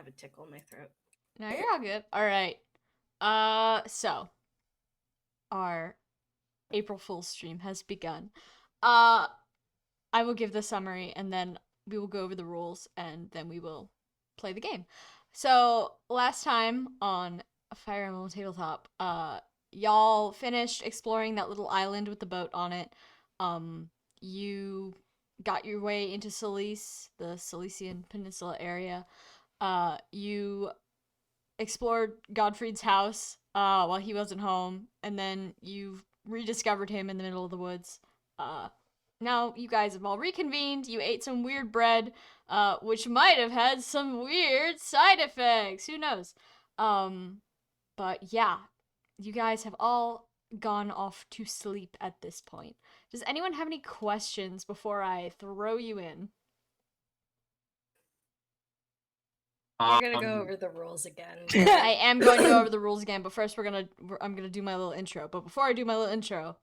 have a tickle in my throat. No, you're all good. All right. So our April Fool's stream has begun. I will give the summary, and then we will go over the rules, and then we will play the game. So last time on Fire Emblem Tabletop, y'all finished exploring that little island with the boat on it. You got your way into Silice, the Cilician Peninsula area. You explored Godfred's house while he wasn't home, and then you rediscovered him in the middle of the woods. Now you guys have all reconvened. You ate some weird bread, which might have had some weird side effects. Who knows? But yeah, you guys have all gone off to sleep at this point. Does anyone have any questions before I throw you in? You're gonna go over the rules again. I am going to go over the rules again, but first I'm gonna do my little intro. But before I do my little intro,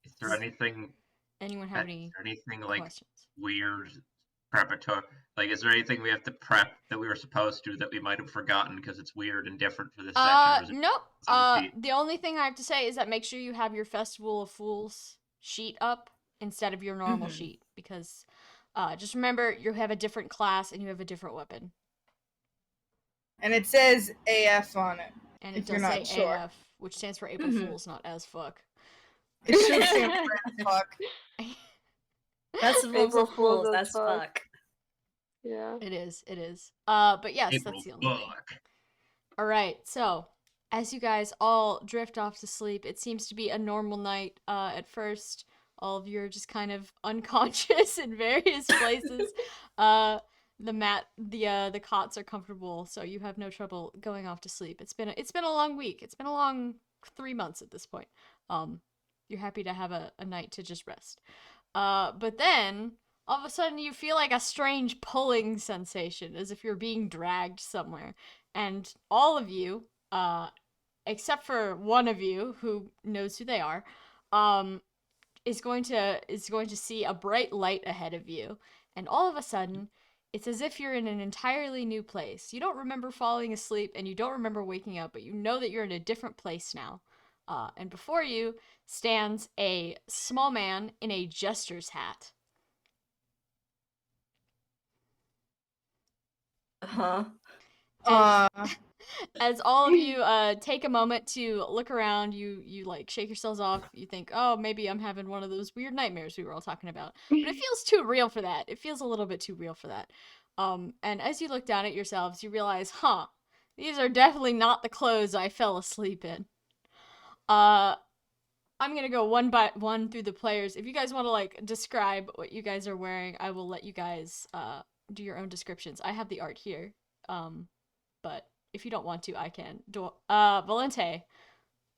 is there anything? Anyone have any like questions? Weird preparatory? Like, is there anything we have to prep that we were supposed to that we might have forgotten because it's weird and different for this session? Nope. The only thing I have to say is that make sure you have your Festival of Fools sheet up instead of your normal sheet, because just remember you have a different class and you have a different weapon. And it says AF on it. And it does say sure. AF, which stands for April Fools, not as fuck. It should stand for as fuck. Festival of Fools, that's fuck. Yeah. It is. But yes, April that's the only thing. Alright, so as you guys all drift off to sleep, it seems to be a normal night at first. All of you are just kind of unconscious in various places. The cots are comfortable, so you have no trouble going off to sleep. It's been a long week. It's been a long 3 months at this point. You're happy to have a night to just rest. But then all of a sudden you feel like a strange pulling sensation, as if you're being dragged somewhere. And all of you, except for one of you who knows who they are, is going to see a bright light ahead of you. And all of a sudden, it's as if you're in an entirely new place. You don't remember falling asleep, and you don't remember waking up, but you know that you're in a different place now. And before you stands a small man in a jester's hat. As all of you take a moment to look around, you like shake yourselves off. You think, oh, maybe I'm having one of those weird nightmares we were all talking about. But it feels too real for that. It feels a little bit too real for that. And as you look down at yourselves, you realize, these are definitely not the clothes I fell asleep in. I'm gonna go one by one through the players. If you guys want to like describe what you guys are wearing, I will let you guys do your own descriptions. I have the art here, but if you don't want to, I can. Valente,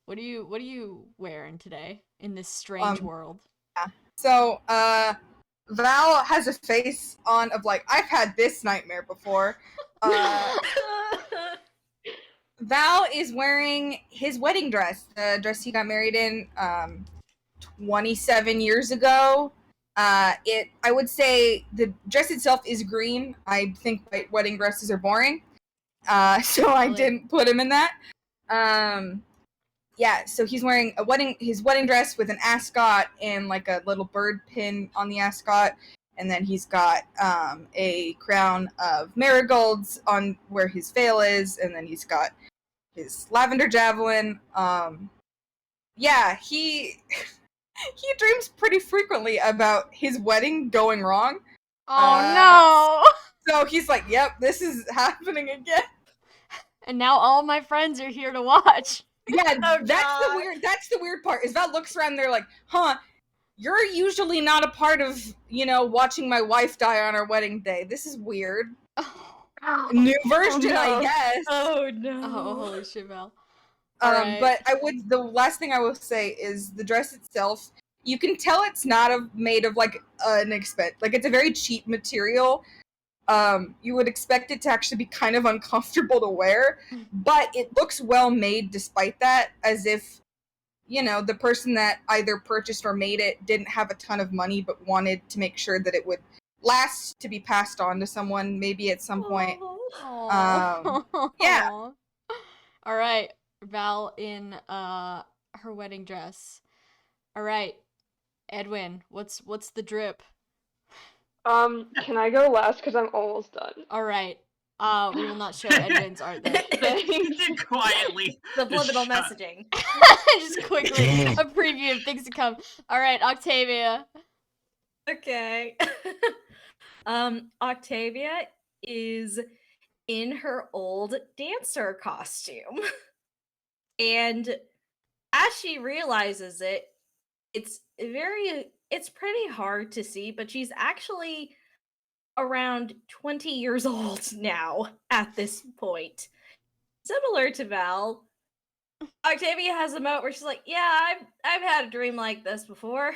what are you wearing today in this strange world? Yeah. So, Val has a face on of like, I've had this nightmare before. Val is wearing his wedding dress, the dress he got married in 27 years ago. I would say the dress itself is green. I think white wedding dresses are boring. So I didn't put him in that. Yeah, so he's wearing his wedding dress with an ascot and like a little bird pin on the ascot, and then he's got a crown of marigolds on where his veil is, and then he's got his lavender javelin. Yeah, he dreams pretty frequently about his wedding going wrong. Oh no! So he's like, "Yep, this is happening again." And now all my friends are here to watch. Yeah, that's the weird part. Is Val looks around and they're like, you're usually not a part of, watching my wife die on our wedding day. This is weird. New version, I guess. Oh no. Oh, holy shit, Val. Right. But the last thing I will say is the dress itself, you can tell it's not made of like an expense. Like, it's a very cheap material. You would expect it to actually be kind of uncomfortable to wear, but it looks well made despite that, as if, the person that either purchased or made it didn't have a ton of money but wanted to make sure that it would last to be passed on to someone maybe at some point. Yeah. All right, Val in her wedding dress. All right, Edwin, what's the drip? Can I go last? Because I'm almost done. All right. We will not show Edwin's art though. Just quietly. Subliminal just shut- messaging. Just quickly, a preview of things to come. All right, Octavia. Okay. Octavia is in her old dancer costume. And as she realizes it, it's pretty hard to see, but she's actually around 20 years old now at this point. Similar to Val, Octavia has a moment where she's like, "Yeah, I've had a dream like this before."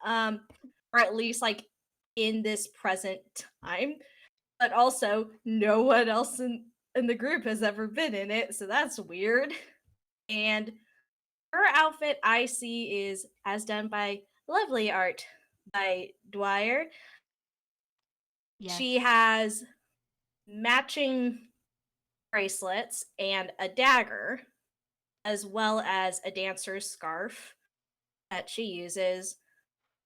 Or at least like in this present time. But also no one else in the group has ever been in it, so that's weird. And her outfit I see is as done by lovely art by Dwyer. Yes. She has matching bracelets and a dagger, as well as a dancer's scarf that she uses.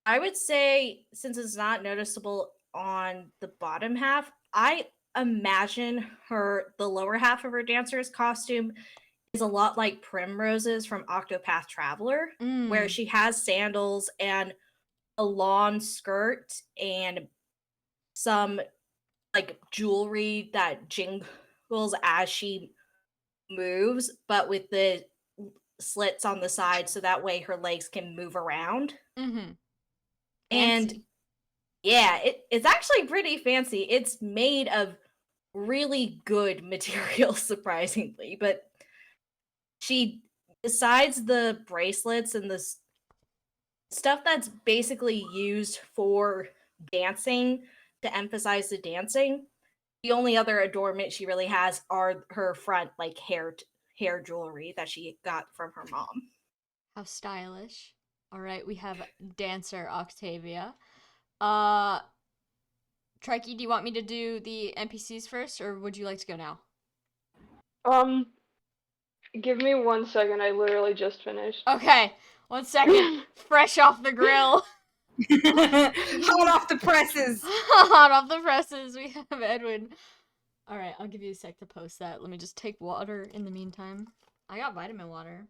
I would say, since it's not noticeable on the bottom half, I imagine the lower half of her dancer's costume is a lot like Primrose's from Octopath Traveler, where she has sandals and a lawn skirt and some like jewelry that jingles as she moves, but with the slits on the side so that way her legs can move around. Mm-hmm. And yeah, it's actually pretty fancy. It's made of really good material, surprisingly. But she, besides the bracelets and the stuff that's basically used for dancing to emphasize the dancing, the only other adornment she really has are her front like hair jewelry that she got from her mom. How stylish. All right, we have dancer Octavia. Trikey, do you want me to do the NPCs first, or would you like to go now? Give me 1 second. I literally just finished. Okay, 1 second. Fresh off the grill. Hot off the presses. Hot off the presses. We have Edwin. All right, I'll give you a sec to post that. Let me just take water in the meantime. I got vitamin water.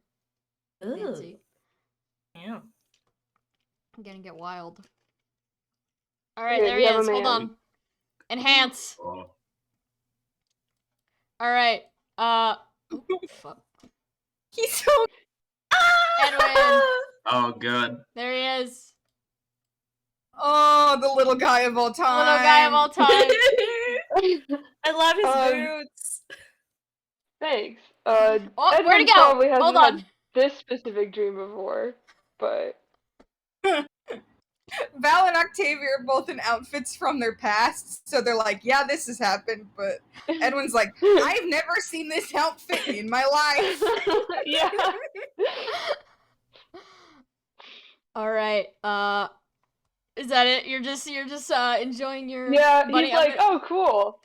Fancy. Yeah. I'm gonna get wild. All right, Here, there he you have is. a Hold man. on. Enhance. Oh. All right. Oh, fuck. He's so. Edwin. Oh, good. There he is. Oh, the little guy of all time. Little guy of all time. I love his Um, boots. Thanks. Oh, Edwin where'd he go? probably hasn't Hold had on. this specific dream before, but Val and Octavia are both in outfits from their past, so they're like, "Yeah, this has happened." But Edwin's like, "I've never seen this outfit in my life." yeah. All right. Is that it? You're just enjoying your Yeah, bunny he's like, outfit? "Oh, cool.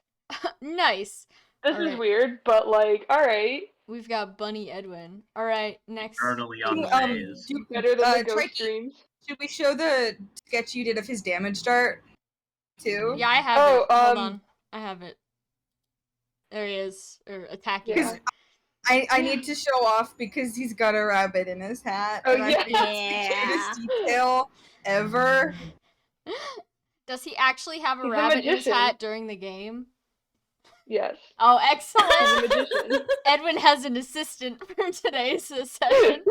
Nice. This All is right. weird, but like, all right, We've got Bunny Edwin. All right, next. Eternally on the Um, maze. do- better than the ghost Trikey, dreams." should we show the sketch you did of his damage dart too? Yeah, I have Oh, it. Hold on. I have it. There he is. Or attacking Yeah. her. I need to show off because he's got a rabbit in his hat. Oh, and I yeah. think it's the cutest detail ever. Does he actually have a He's a rabbit in his magician. hat during the game? Yes, Oh, he's a excellent. magician. Edwin has an assistant for today's session.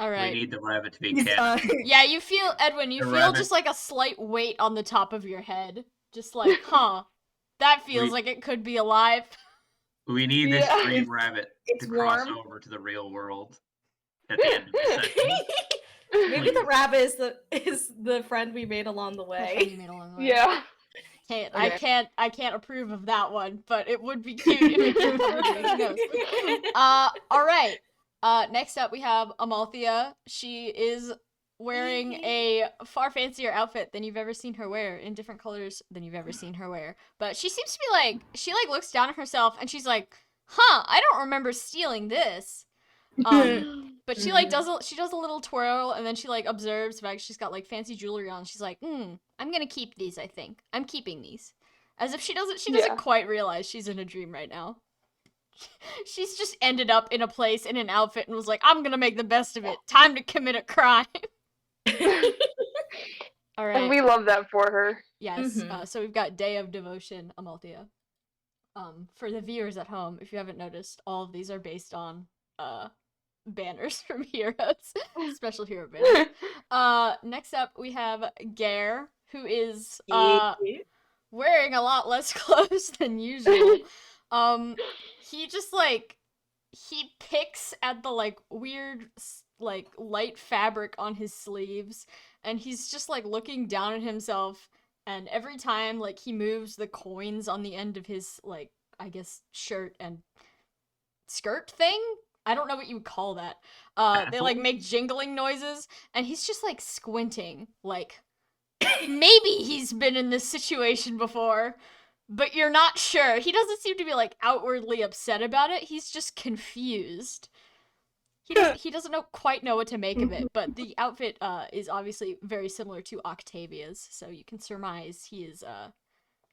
All We right. need the rabbit to be He's, canon. Yeah, you feel, Edwin, you The feel rabbit. just like a slight weight on the top of your head. Just like, huh, that feels We- like it could be alive. We need this Yeah. dream rabbit it's to cross warm. over to the real world at the end of the session. Maybe the rabbit is the friend we made along the That's what way. you made along the way. Yeah. I can't approve of that one, but it would be cute if it came from the Who knows? All right. Next up we have Amalthea. She is wearing a far fancier outfit than you've ever seen her wear, in different colors than you've ever seen her wear. But she seems to be like, she like looks down at herself and she's like, huh, I don't remember stealing this. But she like does a little twirl and then she like observes the fact she's got like fancy jewelry on. She's like, I'm gonna keep these, I think. I'm keeping these. As if she doesn't quite realize she's in a dream right now. She's just ended up in a place in an outfit and was like, I'm gonna make the best of it. Time to commit a crime. All right. And we love that for her. Yes. So we've got Day of Devotion, Amalthea. For the viewers at home, if you haven't noticed, all of these are based on banners from heroes, special hero banners. Next up, we have Gare, who is wearing a lot less clothes than usual. He just like he picks at the like weird like light fabric on his sleeves, and he's just like looking down at himself. And every time like he moves the coins on the end of his like I guess shirt and skirt thing. I don't know what you would call that. They like make jingling noises, and he's just like squinting, like maybe he's been in this situation before, but you're not sure. He doesn't seem to be like outwardly upset about it. He's just confused. He doesn't quite know what to make of it, but the outfit is obviously very similar to Octavia's, so you can surmise he is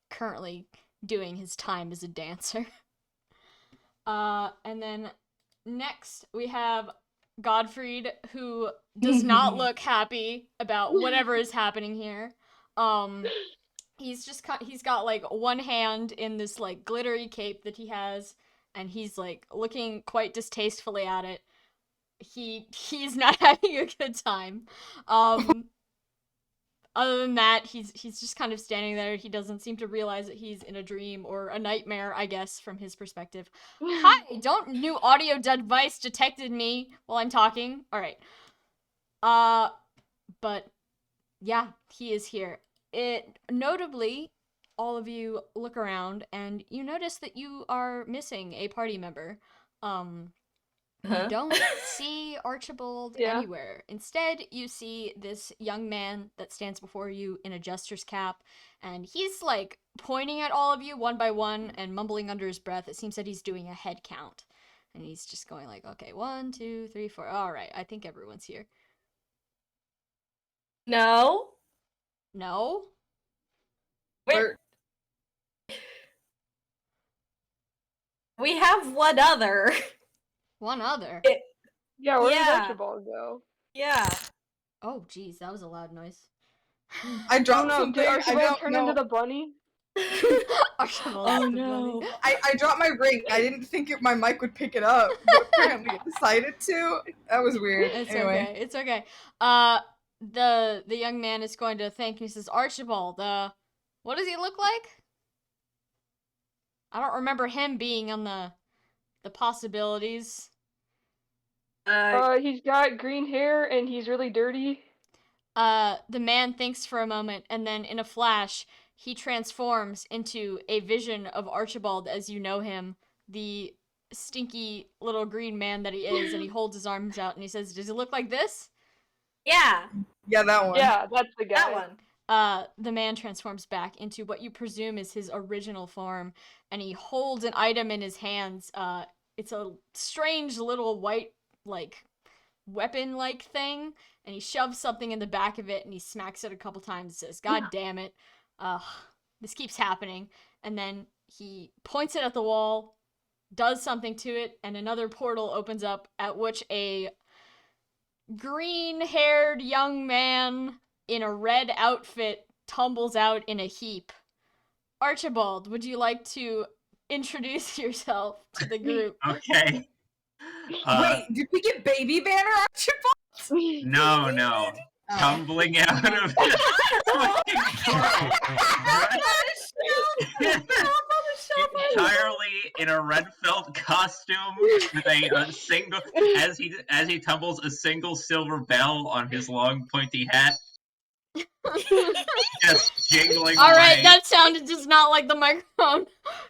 currently doing his time as a dancer. And then next we have Godfrey, who does not look happy about whatever is happening here. He's got like one hand in this like glittery cape that he has, and he's like looking quite distastefully at it. He's not having a good time. Other than that, he's just kind of standing there. He doesn't seem to realize that he's in a dream or a nightmare, I guess, from his perspective. Hi, new audio device detected me while I'm talking. All right. But yeah, he is here. Notably, all of you look around and you notice that you are missing a party member. You don't see Archibald anywhere. Instead, you see this young man that stands before you in a jester's cap, and he's like pointing at all of you one by one and mumbling under his breath. It seems that he's doing a head count, and he's just going like, okay, 1, 2, 3, 4. All right, I think everyone's here. No. We have one other. One other? Yeah, where did Archibald go? Yeah. Oh, geez, that was a loud noise. I dropped something. Did I Archibald don't turn know. into the bunny? Oh no. I dropped my ring. I didn't think my mic would pick it up, but apparently it decided to. That was weird. Anyway. It's okay. The young man is going to thank you. He says, Archibald, what does he look like? I don't remember him being on the possibilities. He's got green hair and he's really dirty. The man thinks for a moment, and then in a flash, he transforms into a vision of Archibald as you know him, the stinky little green man that he is, and he holds his arms out and he says, does he look like this? Yeah. Yeah, that one. Yeah, that's the guy. That one. The man transforms back into what you presume is his original form, and he holds an item in his hands. It's a strange little white, like, weapon-like thing, and he shoves something in the back of it, and he smacks it a couple times and says, God damn it. This keeps happening. And then he points it at the wall, does something to it, and another portal opens up, at which a green-haired young man in a red outfit tumbles out in a heap. Archibald, would you like to introduce yourself to the group? Okay. Wait, did we get Baby Banner Archibald? No. Tumbling out of the entirely in a red felt costume with a single as he tumbles a single silver bell on his long pointy hat. Just jingling All right, away. that sounded just not like the microphone.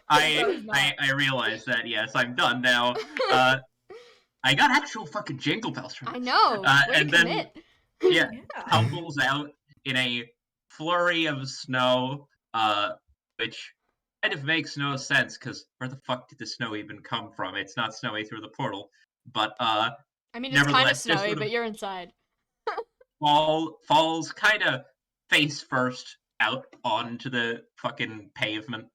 I realize that. Yes, I'm done now. I got actual fucking jingle bells from I know. Way and to then commit. Yeah, Yeah. tumbles out in a flurry of snow, which kind of makes no sense because where the fuck did the snow even come from? It's not snowy through the portal, but I mean, it's kind of nevertheless, just snowy, sort of but you're inside. falls kind of face first out onto the fucking pavement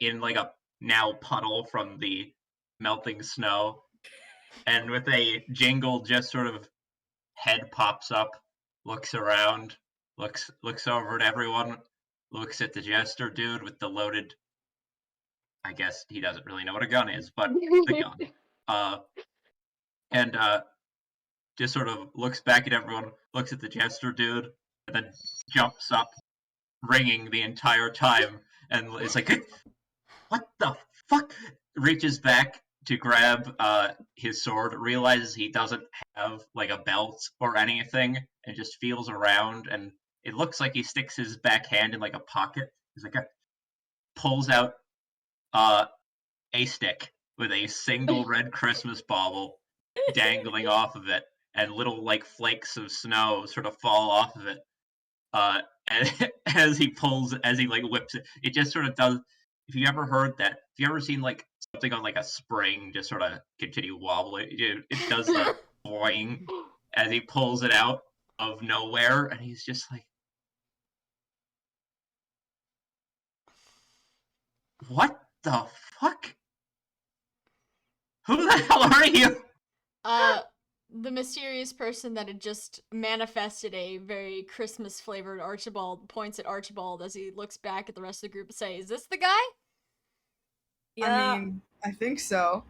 in like a now puddle from the melting snow, and with a jingle, just sort of head pops up, looks around, looks over at everyone, looks at the jester dude with the loaded. I guess he doesn't really know what a gun is, but the gun. And just sort of looks back at everyone, looks at the jester dude, and then jumps up, ringing the entire time, and is like, "What the fuck?" Reaches back to grab his sword, realizes he doesn't have like a belt or anything, and just feels around, and it looks like he sticks his back hand in like a pocket. He's like, pulls out a stick with a single red Christmas bauble dangling off of it, and little like flakes of snow sort of fall off of it. And as he like whips it, it just sort of does. If you ever heard that, if you ever seen like something on like a spring just sort of continue wobbling, it does the boing as he pulls it out of nowhere, and he's just like, "What the fuck? Who the hell are you?" The mysterious person that had just manifested a very Christmas flavored Archibald points at Archibald as he looks back at the rest of the group and say, "Is this the guy?" Yeah. I mean, I think so.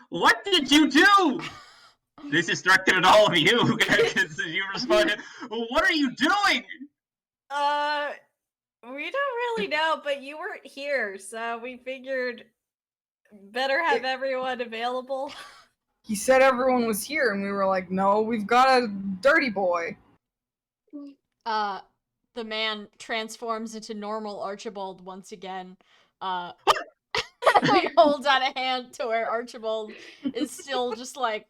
What did you do? This is directed at all of you because you responded. What are you doing? We don't really know, but you weren't here, so we figured better have everyone available. He said everyone was here, and we were like, no, we've got a dirty boy. The man transforms into normal Archibald once again. And holds out a hand to where Archibald is still just like,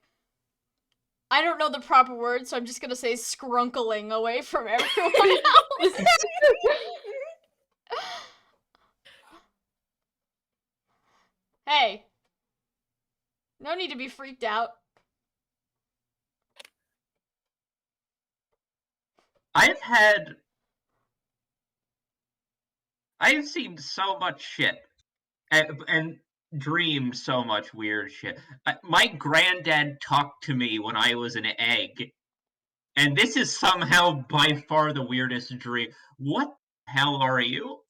I don't know the proper word, so I'm just gonna say scrunkling away from everyone else. Hey, no need to be freaked out. I've seen so much shit and dreamed so much weird shit. My granddad talked to me when I was an egg, and this is somehow by far the weirdest dream. What the hell are you?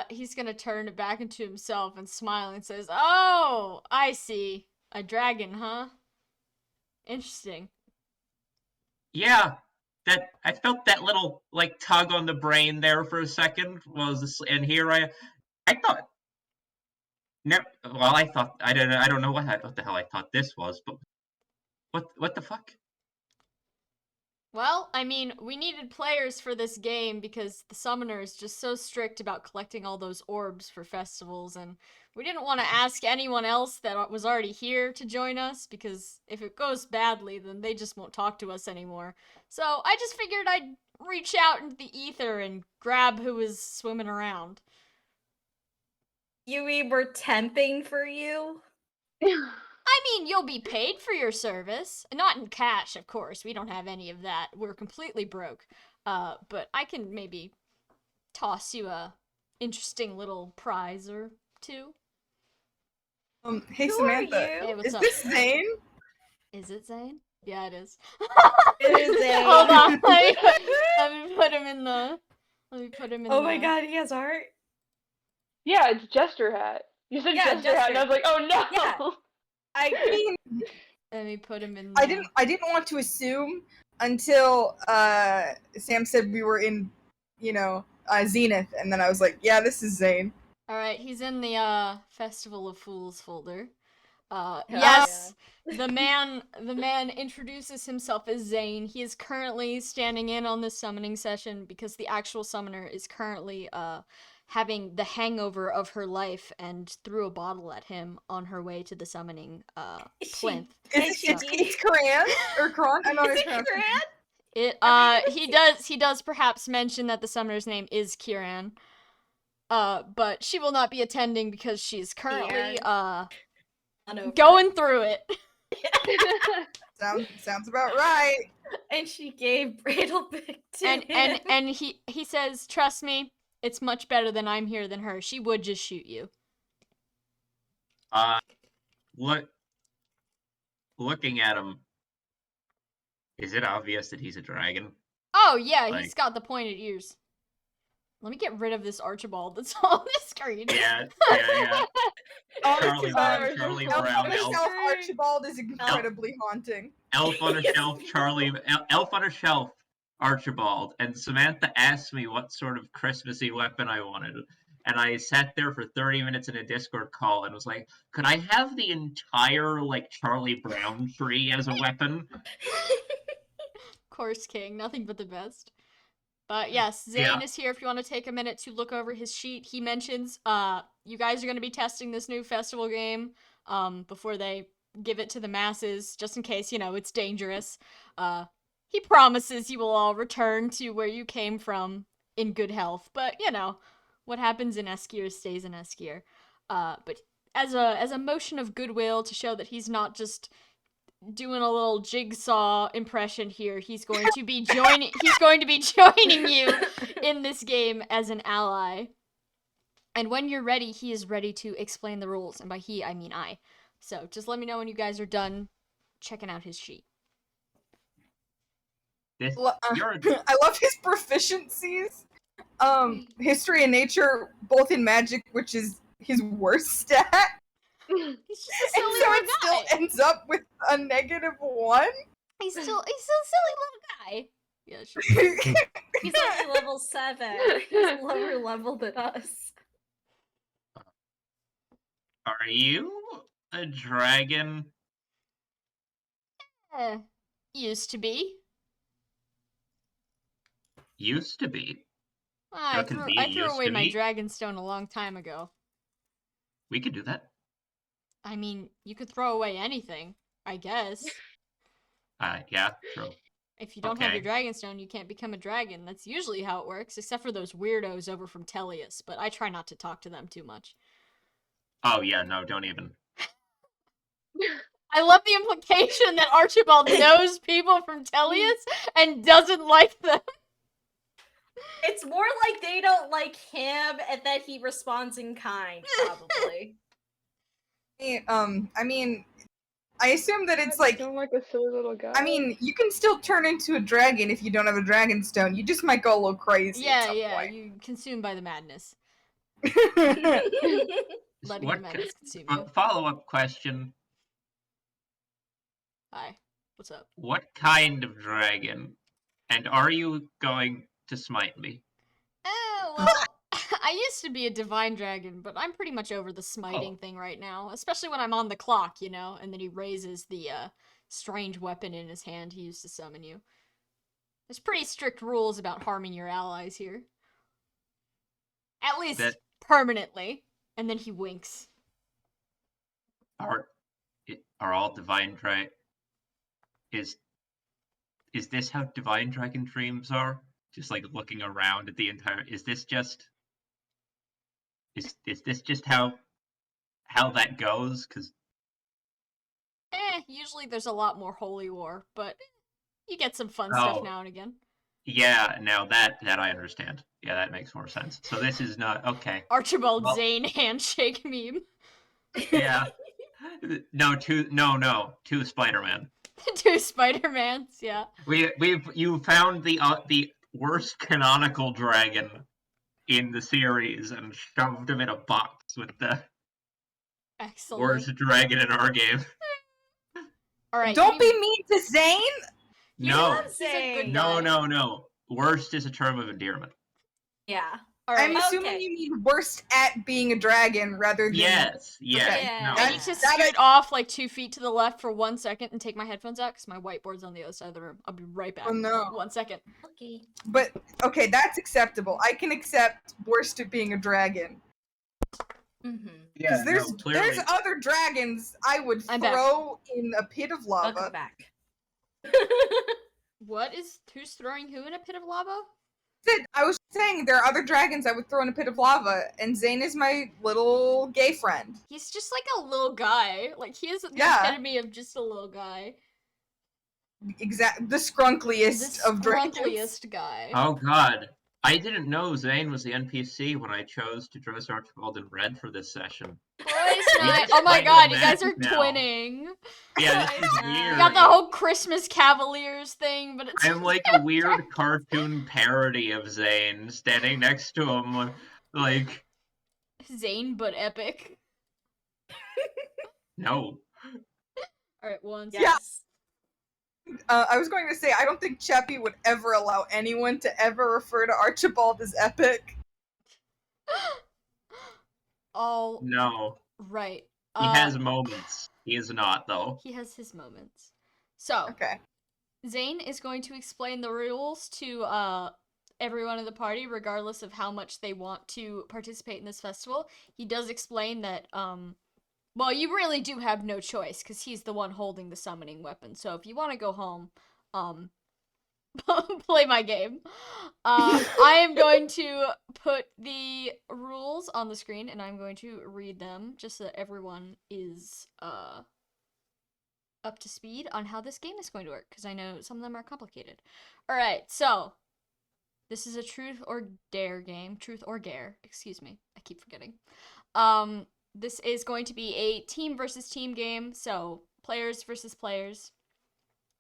He's gonna turn it back into himself and smile and says, "Oh, I see. A dragon, huh? Interesting." Yeah, that I felt that little like tug on the brain there for a second. And here I thought. Well, I thought I don't know what the hell I thought this was, but what the fuck? Well, I mean, we needed players for this game because the summoner is just so strict about collecting all those orbs for festivals, and we didn't want to ask anyone else that was already here to join us because if it goes badly, then they just won't talk to us anymore. So I just figured I'd reach out into the ether and grab who was swimming around. You mean we're temping for you? I mean, you'll be paid for your service. Not in cash, of course. We don't have any of that. We're completely broke. But I can maybe toss you a interesting little prize or two. Hey Who Samantha, are you? Hey, what's is up? this Zane? Is it Zane? Yeah, it is. It is Zane. Hold on. Let me put him in the... Let me put him in Oh the... my god, he has art. Yeah, it's Jester Hat. You said Yeah, Jester Hat, and I was like, oh no! Yeah. I mean, Let me put him in the... I didn't want to assume until Sam said we were in, Zenith, and then I was like, yeah, this is Zane. Alright, he's in the Festival of Fools folder. Oh, Yes, the man introduces himself as Zane. He is currently standing in on this summoning session because the actual summoner is currently having the hangover of her life and threw a bottle at him on her way to the summoning plinth. It's Karan or Kron? I don't know Is how it to pronounce Karan? He does perhaps mention that the summoner's name is Kieran. But she will not be attending because she's currently going through it. Sounds about right. And she gave Bradlebick to him. And he says, "Trust me, it's much better than I'm here than her. She would just shoot you." Looking at him, is it obvious that he's a dragon? Oh yeah, Like- he's got the pointed ears. Let me get rid of this Archibald that's on the screen. Yeah. Charlie Brown, elf. Elf Archibald is incredibly haunting. Elf on a shelf, Elf on a shelf, Archibald. And Samantha asked me what sort of Christmassy weapon I wanted. And I sat there for 30 minutes in a Discord call and was like, could I have the entire, Charlie Brown tree as a weapon? Course King, nothing but the best. But yes, Zane is here if you want to take a minute to look over his sheet. He mentions you guys are going to be testing this new festival game before they give it to the masses, just in case, it's dangerous. He promises you will all return to where you came from in good health. But, what happens in Eskier stays in Eskier. But as a motion of goodwill to show that he's not just doing a little jigsaw impression here, he's going to be joining you in this game as an ally. And when you're ready, he is ready to explain the rules, and by he I mean I. So just let me know when you guys are done checking out his sheet. This, I love his proficiencies. History and nature, both in magic, which is his worst stat. He's just a And silly so little it guy. still ends up with a -1. He's still a silly little guy. Yeah, sure. He's only level 7. He's lower level than us. Are you a dragon? Used to be. Used to be. I There can threw be away used to my be. Dragonstone a long time ago. We could do that. I mean, you could throw away anything, I guess. Yeah, true. If you don't have your Okay. Dragonstone, you can't become a dragon. That's usually how it works, except for those weirdos over from Tellius, but I try not to talk to them too much. Oh yeah, no, don't even. I love the implication that Archibald knows people from Tellius and doesn't like them. It's more like they don't like him and that he responds in kind, probably. I mean, I assume that it's like, Sound like a silly little guy. I mean, you can still turn into a dragon if you don't have a dragon stone. You just might go a little crazy at some point. You consumed by the madness. What Letting the madness consume you. Follow-up question. Hi, what's up? What kind of dragon? And are you going to smite me? Oh, well, I used to be a divine dragon, but I'm pretty much over the smiting thing right now, especially when I'm on the clock, and then he raises the strange weapon in his hand he used to summon you. There's pretty strict rules about harming your allies here. At least permanently. And then he winks. Are all divine Is this how divine dragon dreams are? Just looking around at the entire. Is this just how that goes? Because Usually there's a lot more holy war, but you get some fun stuff now and again. Yeah, now that I understand. Yeah, that makes more sense. So this is not okay. Archibald Zane handshake meme. Yeah. No, two Spider-Man. 2 Spider-Mans, yeah. You found the worst canonical dragon in the series and shoved him in a box with the Excellent. worst dragon in our game. All right. Don't be mean to Zane! No. He's a good No, guy. no. Worst is a term of endearment. Yeah. All I'm right. assuming Okay. you mean worst at being a dragon rather than. Yes, yes. Okay. Yeah. No. I need to That scoot off like 2 feet to the left for 1 second and take my headphones out because my whiteboard's on the other side of the room. I'll be right back. Oh no. 1 second. Okay. But okay, that's acceptable. I can accept worst at being a dragon. Mm-hmm. Yeah, Because no, clearly. there's other dragons I would I'm back. throw in a pit of Welcome lava. back. Who's throwing who in a pit of lava? I was saying there are other dragons I would throw in a pit of lava, and Zane is my little gay friend. He's just like a little guy. Like he is the Yeah. epitome of just a little guy. The skrunkliest The of dragons. scrunkiest guy. Oh god. I didn't know Zane was the NPC when I chose to dress Archibald in red for this session. Christ You night. just Oh my fight god, the you guys are magic now. twinning. Yeah, this is Christ. You weird. got the whole Christmas Cavaliers thing, but it's I'm like a weird cartoon parody of Zane, standing next to him, like, Zane but epic. no. Alright, one Yeah. Yes. I was going to say, I don't think Chappie would ever allow anyone to ever refer to Archibald as epic. All No. right. He has moments. He is not, though. He has his moments. So, Okay. Zane is going to explain the rules to everyone in the party, regardless of how much they want to participate in this festival. He does explain that, well, you really do have no choice, because he's the one holding the summoning weapon. So if you want to go home, play my game. I am going to put the rules on the screen, and I'm going to read them, just so that everyone is, up to speed on how this game is going to work, because I know some of them are complicated. Alright, so this is a truth or dare game. Truth or dare, excuse me. I keep forgetting. This is going to be a team versus team game, so players versus players.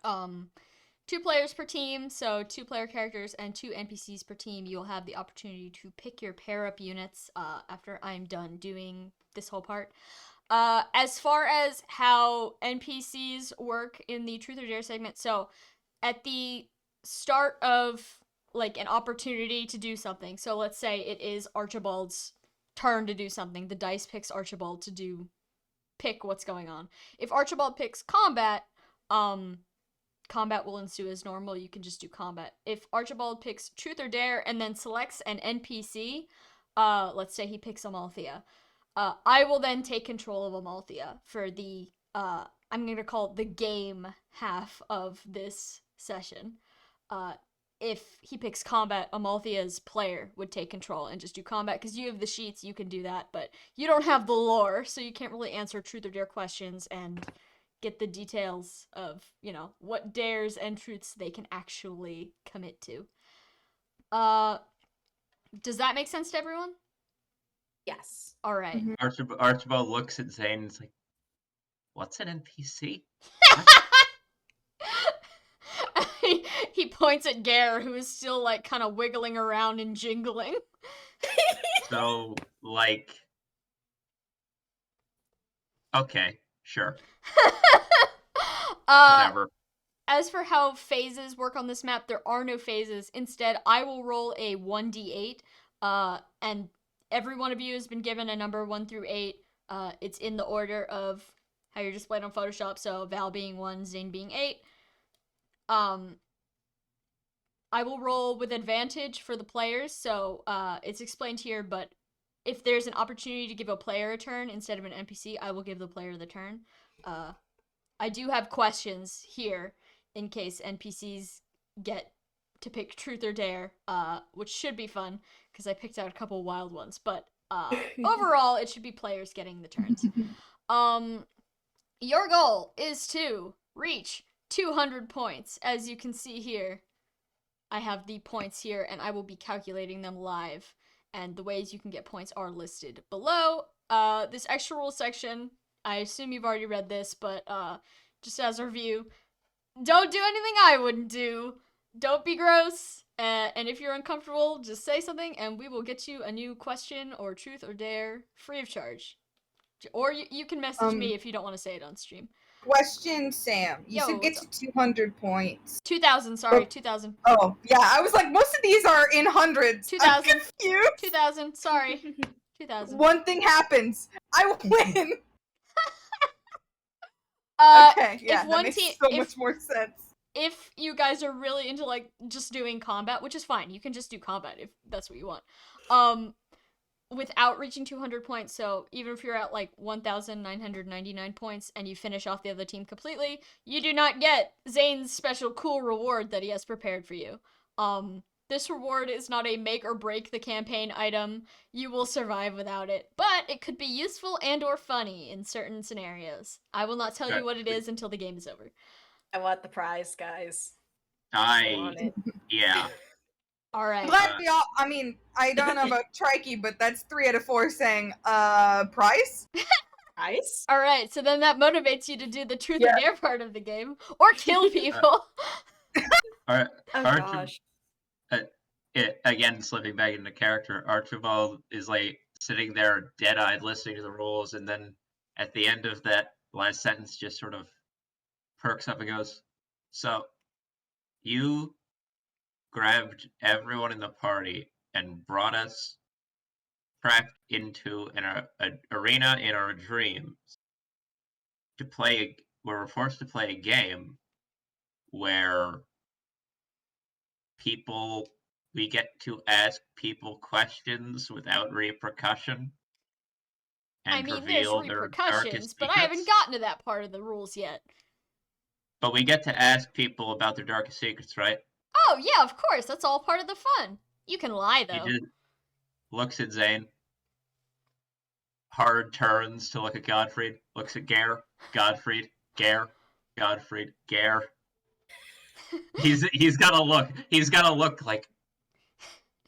2 players per team, so 2 player characters and 2 NPCs per team. You'll have the opportunity to pick your pair-up units after I'm done doing this whole part. As far as how NPCs work in the Truth or Dare segment, so at the start of, like, an opportunity to do something, so let's say it is Archibald's turn to do something, the dice picks Archibald to pick what's going on. If Archibald picks combat, combat will ensue as normal, you can just do combat. If Archibald picks Truth or Dare and then selects an NPC, let's say he picks Amalthea, I will then take control of Amalthea for the, I'm going to call it the game half of this session. If he picks combat, Amalthea's player would take control and just do combat, because you have the sheets, you can do that, but you don't have the lore, so you can't really answer Truth or Dare questions and get the details of, you know, what dares and truths they can actually commit to. Does that make sense to everyone? Yes. All right. Mhm. Archibald looks at Zane and is like, what's an NPC? He points at Gare, who is still, like, kind of wiggling around and jingling. So, like... Okay, sure. Whatever. As for how phases work on this map, there are no phases. Instead, I will roll a 1d8, and every one of you has been given a number 1 through 8. It's in the order of how you're displayed on Photoshop, so Val being 1, Zane being 8. I will roll with advantage for the players, so it's explained here, but if there's an opportunity to give a player a turn instead of an NPC, I will give the player the turn. I do have questions here in case NPCs get to pick Truth or Dare, which should be fun, because I picked out a couple wild ones, but overall, it should be players getting the turns. Your goal is to reach 200 points, as you can see here. I have the points here, and I will be calculating them live, and the ways you can get points are listed below. This extra rules section, I assume you've already read this, but just as a review, don't do anything I wouldn't do. Don't be gross, and if you're uncomfortable, just say something, and we will get you a new question or Truth or Dare free of charge. Or you can message me if you don't want to say it on stream. Question, Sam. You Yo, said get what's to 200 points. 2,000, sorry, Oh. 2,000. Oh, yeah, I was like, most of these are in hundreds. 2,000. I'm confused. 2,000, sorry. 2,000. One thing happens. I will win. Okay, yeah, that makes so much more sense. If you guys are really into, like, just doing combat, which is fine, you can just do combat if that's what you want. Without reaching 200 points, so even if you're at, like, 1,999 points and you finish off the other team completely, you do not get Zane's special cool reward that he has prepared for you. This reward is not a make or break the campaign item. You will survive without it, but it could be useful and or funny in certain scenarios. I will not tell you what it is until the game is over. I want the prize, guys. I want it. Yeah. All right. Glad we all. I mean, I don't know about Trikey, but that's 3 out of 4 saying, price? Prize? All right, so then that motivates you to do the truth or dare part of the game, or kill people. Oh gosh. Again, slipping back into character, Archibald is like sitting there dead-eyed listening to the rules, and then at the end of that last sentence just sort of perks up and goes, so you grabbed everyone in the party and brought us trapped into an arena in our dreams to play. We were forced to play a game where we get to ask people questions without repercussion. And I mean, there's reveal their repercussions, darkest but I haven't secrets. gotten to that part of the rules yet. But we get to ask people about their darkest secrets, right? Oh, yeah, of course. That's all part of the fun. You can lie, though. He just looks at Zane. Hard turns to look at Godfrey. Looks at Gare. Godfrey. Gare. Godfrey. Gare. He's gotta look. He's gotta look like,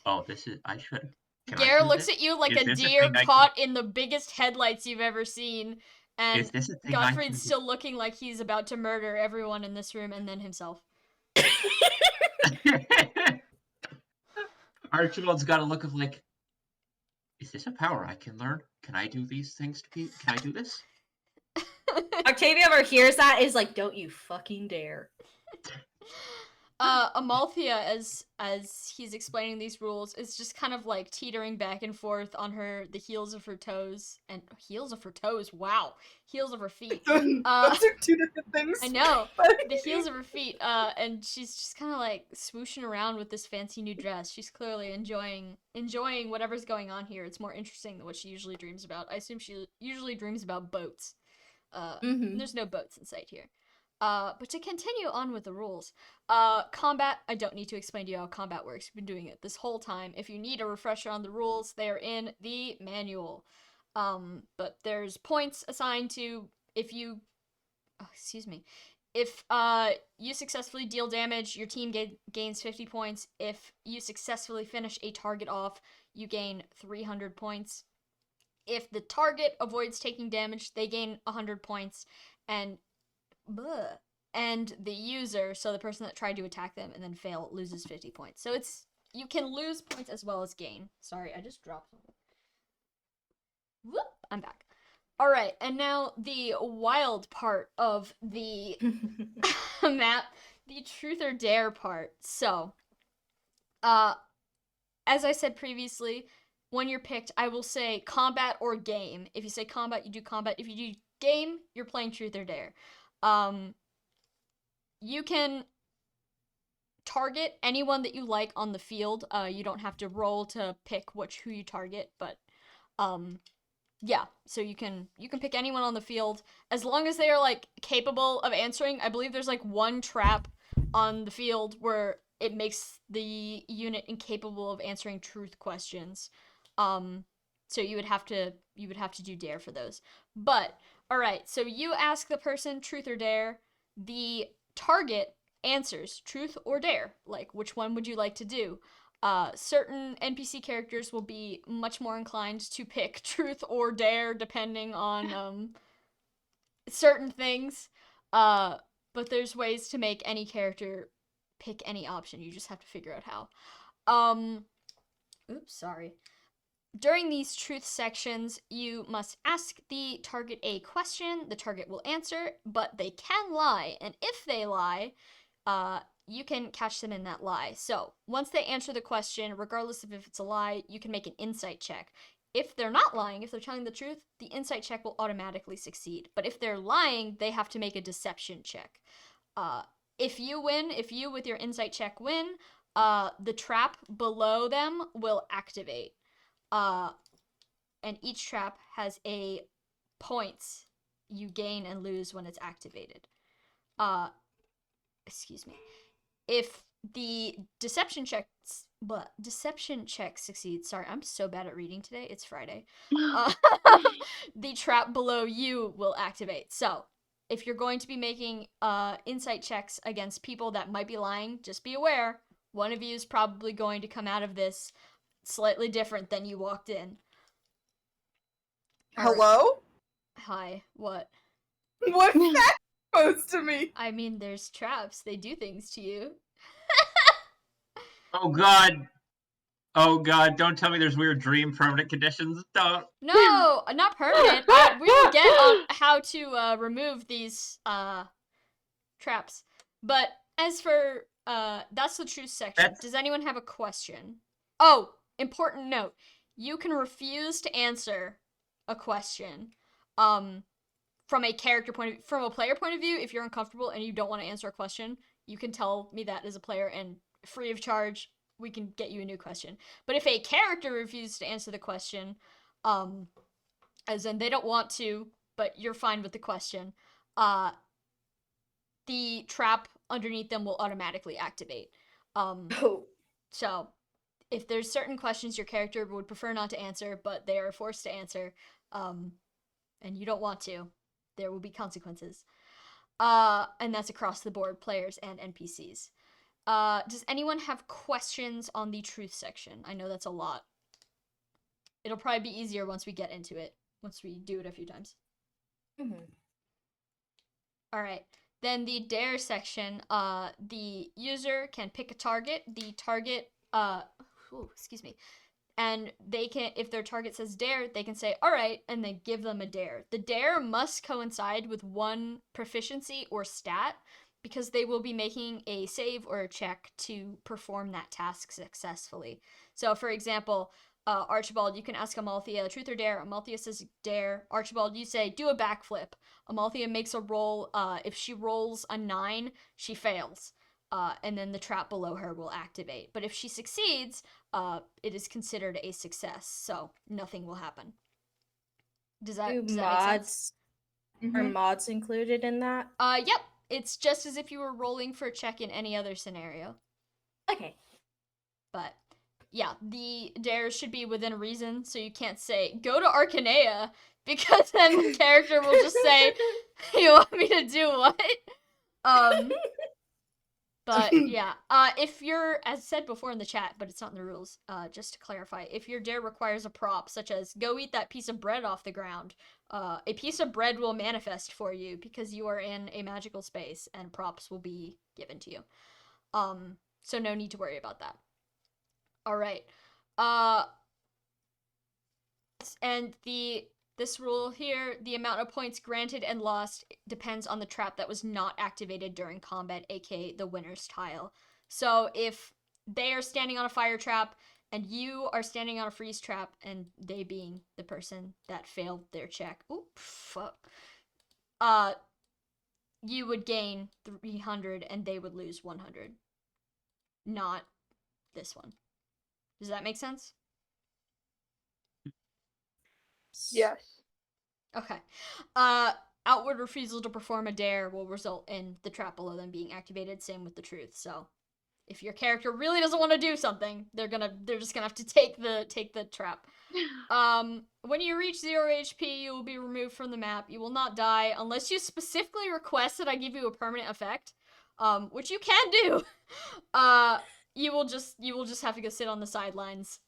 oh, this is. I should. Gare looks at you like a deer caught in the biggest headlights you've ever seen, and Godfrey's still looking like he's about to murder everyone in this room and then himself. Archibald's got a look of like, is this a power I can learn? Can I do these things to people? Can I do this? Octavia overhears that, is like, don't you fucking dare. Amalthea, as he's explaining these rules, is just kind of like teetering back and forth on the heels of her toes. And heels of her toes, wow. Heels of her feet. Those are 2 different things. I know. The heels of her feet, and she's just kind of like swooshing around with this fancy new dress. She's clearly enjoying whatever's going on here. It's more interesting than what she usually dreams about. I assume she usually dreams about boats. There's no boats in sight here. But to continue on with the rules, combat, I don't need to explain to you how combat works. We've been doing it this whole time. If you need a refresher on the rules, they are in the manual. But there's points assigned to if you successfully deal damage, your team gains 50 points. If you successfully finish a target off, you gain 300 points. If the target avoids taking damage, they gain 100 points. And the user, so the person that tried to attack them and then fail, loses 50 points. So you can lose points as well as gain. Sorry, I just dropped something. Whoop, I'm back. All right, and now the wild part of the map, the truth or dare part. So, as I said previously, when you're picked, I will say combat or game. If you say combat, you do combat. If you do game, you're playing truth or dare. You can target anyone that you like on the field. You don't have to roll to pick who you target, but yeah, so you can pick anyone on the field as long as they are like capable of answering. I believe there's like one trap on the field where it makes the unit incapable of answering truth questions. So you would have to do dare for those. But all right, so you ask the person truth or dare. The target answers truth or dare. Like, which one would you like to do? Certain NPC characters will be much more inclined to pick truth or dare depending on certain things. But there's ways to make any character pick any option. You just have to figure out how. Oops, sorry. During these truth sections, you must ask the target a question. The target will answer, but they can lie. And if they lie, you can catch them in that lie. So once they answer the question, regardless of if it's a lie, you can make an insight check. If they're not lying, if they're telling the truth, the insight check will automatically succeed. But if they're lying, they have to make a deception check. If you with your insight check win, the trap below them will activate. And each trap has a points you gain and lose when it's activated. Excuse me. If the deception check succeeds, sorry, I'm so bad at reading today, it's Friday. The trap below you will activate. So, if you're going to be making insight checks against people that might be lying, just be aware, one of you is probably going to come out of this slightly different than you walked in. Hello? Hi, what? What's that supposed to mean? I mean, there's traps. They do things to you. Oh god. Oh god, don't tell me there's weird dream permanent conditions. Don't. No, not permanent. We will get on how to remove these traps. But as for that's the truth section. Does anyone have a question? Oh, important note. You can refuse to answer a question. From a character point of view, from a player point of view, if you're uncomfortable and you don't want to answer a question, you can tell me that as a player, and free of charge, we can get you a new question. But if a character refuses to answer the question, as in they don't want to, but you're fine with the question, the trap underneath them will automatically activate. So, if there's certain questions your character would prefer not to answer, but they are forced to answer, and you don't want to, there will be consequences. And that's across the board, players and NPCs. Does anyone have questions on the truth section? I know that's a lot. It'll probably be easier once we get into it, once we do it a few times. Alright, then the dare section, the user can pick a target. The target, excuse me. And they can, if their target says dare, they can say, alright, and then give them a dare. The dare must coincide with one proficiency or stat, because they will be making a save or a check to perform that task successfully. So, for example, Archibald, you can ask Amalthea, truth or dare? Amalthea says dare. Archibald, you say, do a backflip. Amalthea makes a roll. If she rolls a 9, she fails. And then the trap below her will activate. But if she succeeds, it is considered a success, so nothing will happen. Does that make sense? Are mods included in that? Yep. It's just as if you were rolling for a check in any other scenario. Okay. But, yeah, the dares should be within reason, so you can't say, go to Arcanea, because then the character will just say, you want me to do what? But, yeah, if you're, as said before in the chat, but it's not in the rules, just to clarify, if your dare requires a prop, such as, go eat that piece of bread off the ground, a piece of bread will manifest for you, because you are in a magical space, and props will be given to you. So no need to worry about that. Alright, and this rule here, the amount of points granted and lost depends on the trap that was not activated during combat, aka the winner's tile. So if they are standing on a fire trap and you are standing on a freeze trap, and they being the person that failed their check, you would gain 300 and they would lose 100. Not this one. Does that make sense? Yes. Okay. Outward refusal to perform a dare will result in the trap below them being activated. Same with the truth. So, if your character really doesn't want to do something, they're just gonna have to take the trap. When you reach 0 HP, you will be removed from the map. You will not die unless you specifically request that I give you a permanent effect, which you can do. You will just have to go sit on the sidelines.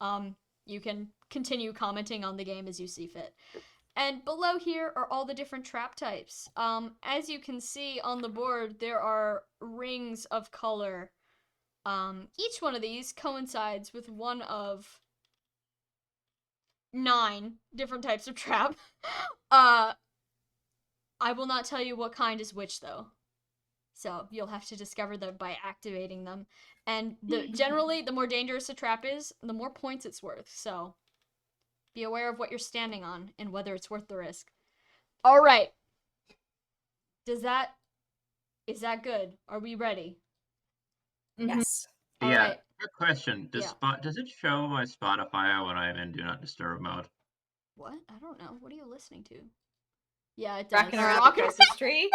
You can continue commenting on the game as you see fit. And below here are all the different trap types. As you can see on the board, there are rings of color. Each one of these coincides with one of 9 different types of trap. I will not tell you what kind is which, though. So you'll have to discover them by activating them. And generally, the more dangerous a trap is, the more points it's worth. So be aware of what you're standing on and whether it's worth the risk. All right. Is that good? Are we ready? Yes. All Yeah. right. Quick question: does it show my Spotify when I'm in Do Not Disturb mode? What? I don't know. What are you listening to? Yeah, it does. Rocking around the Christmas tree.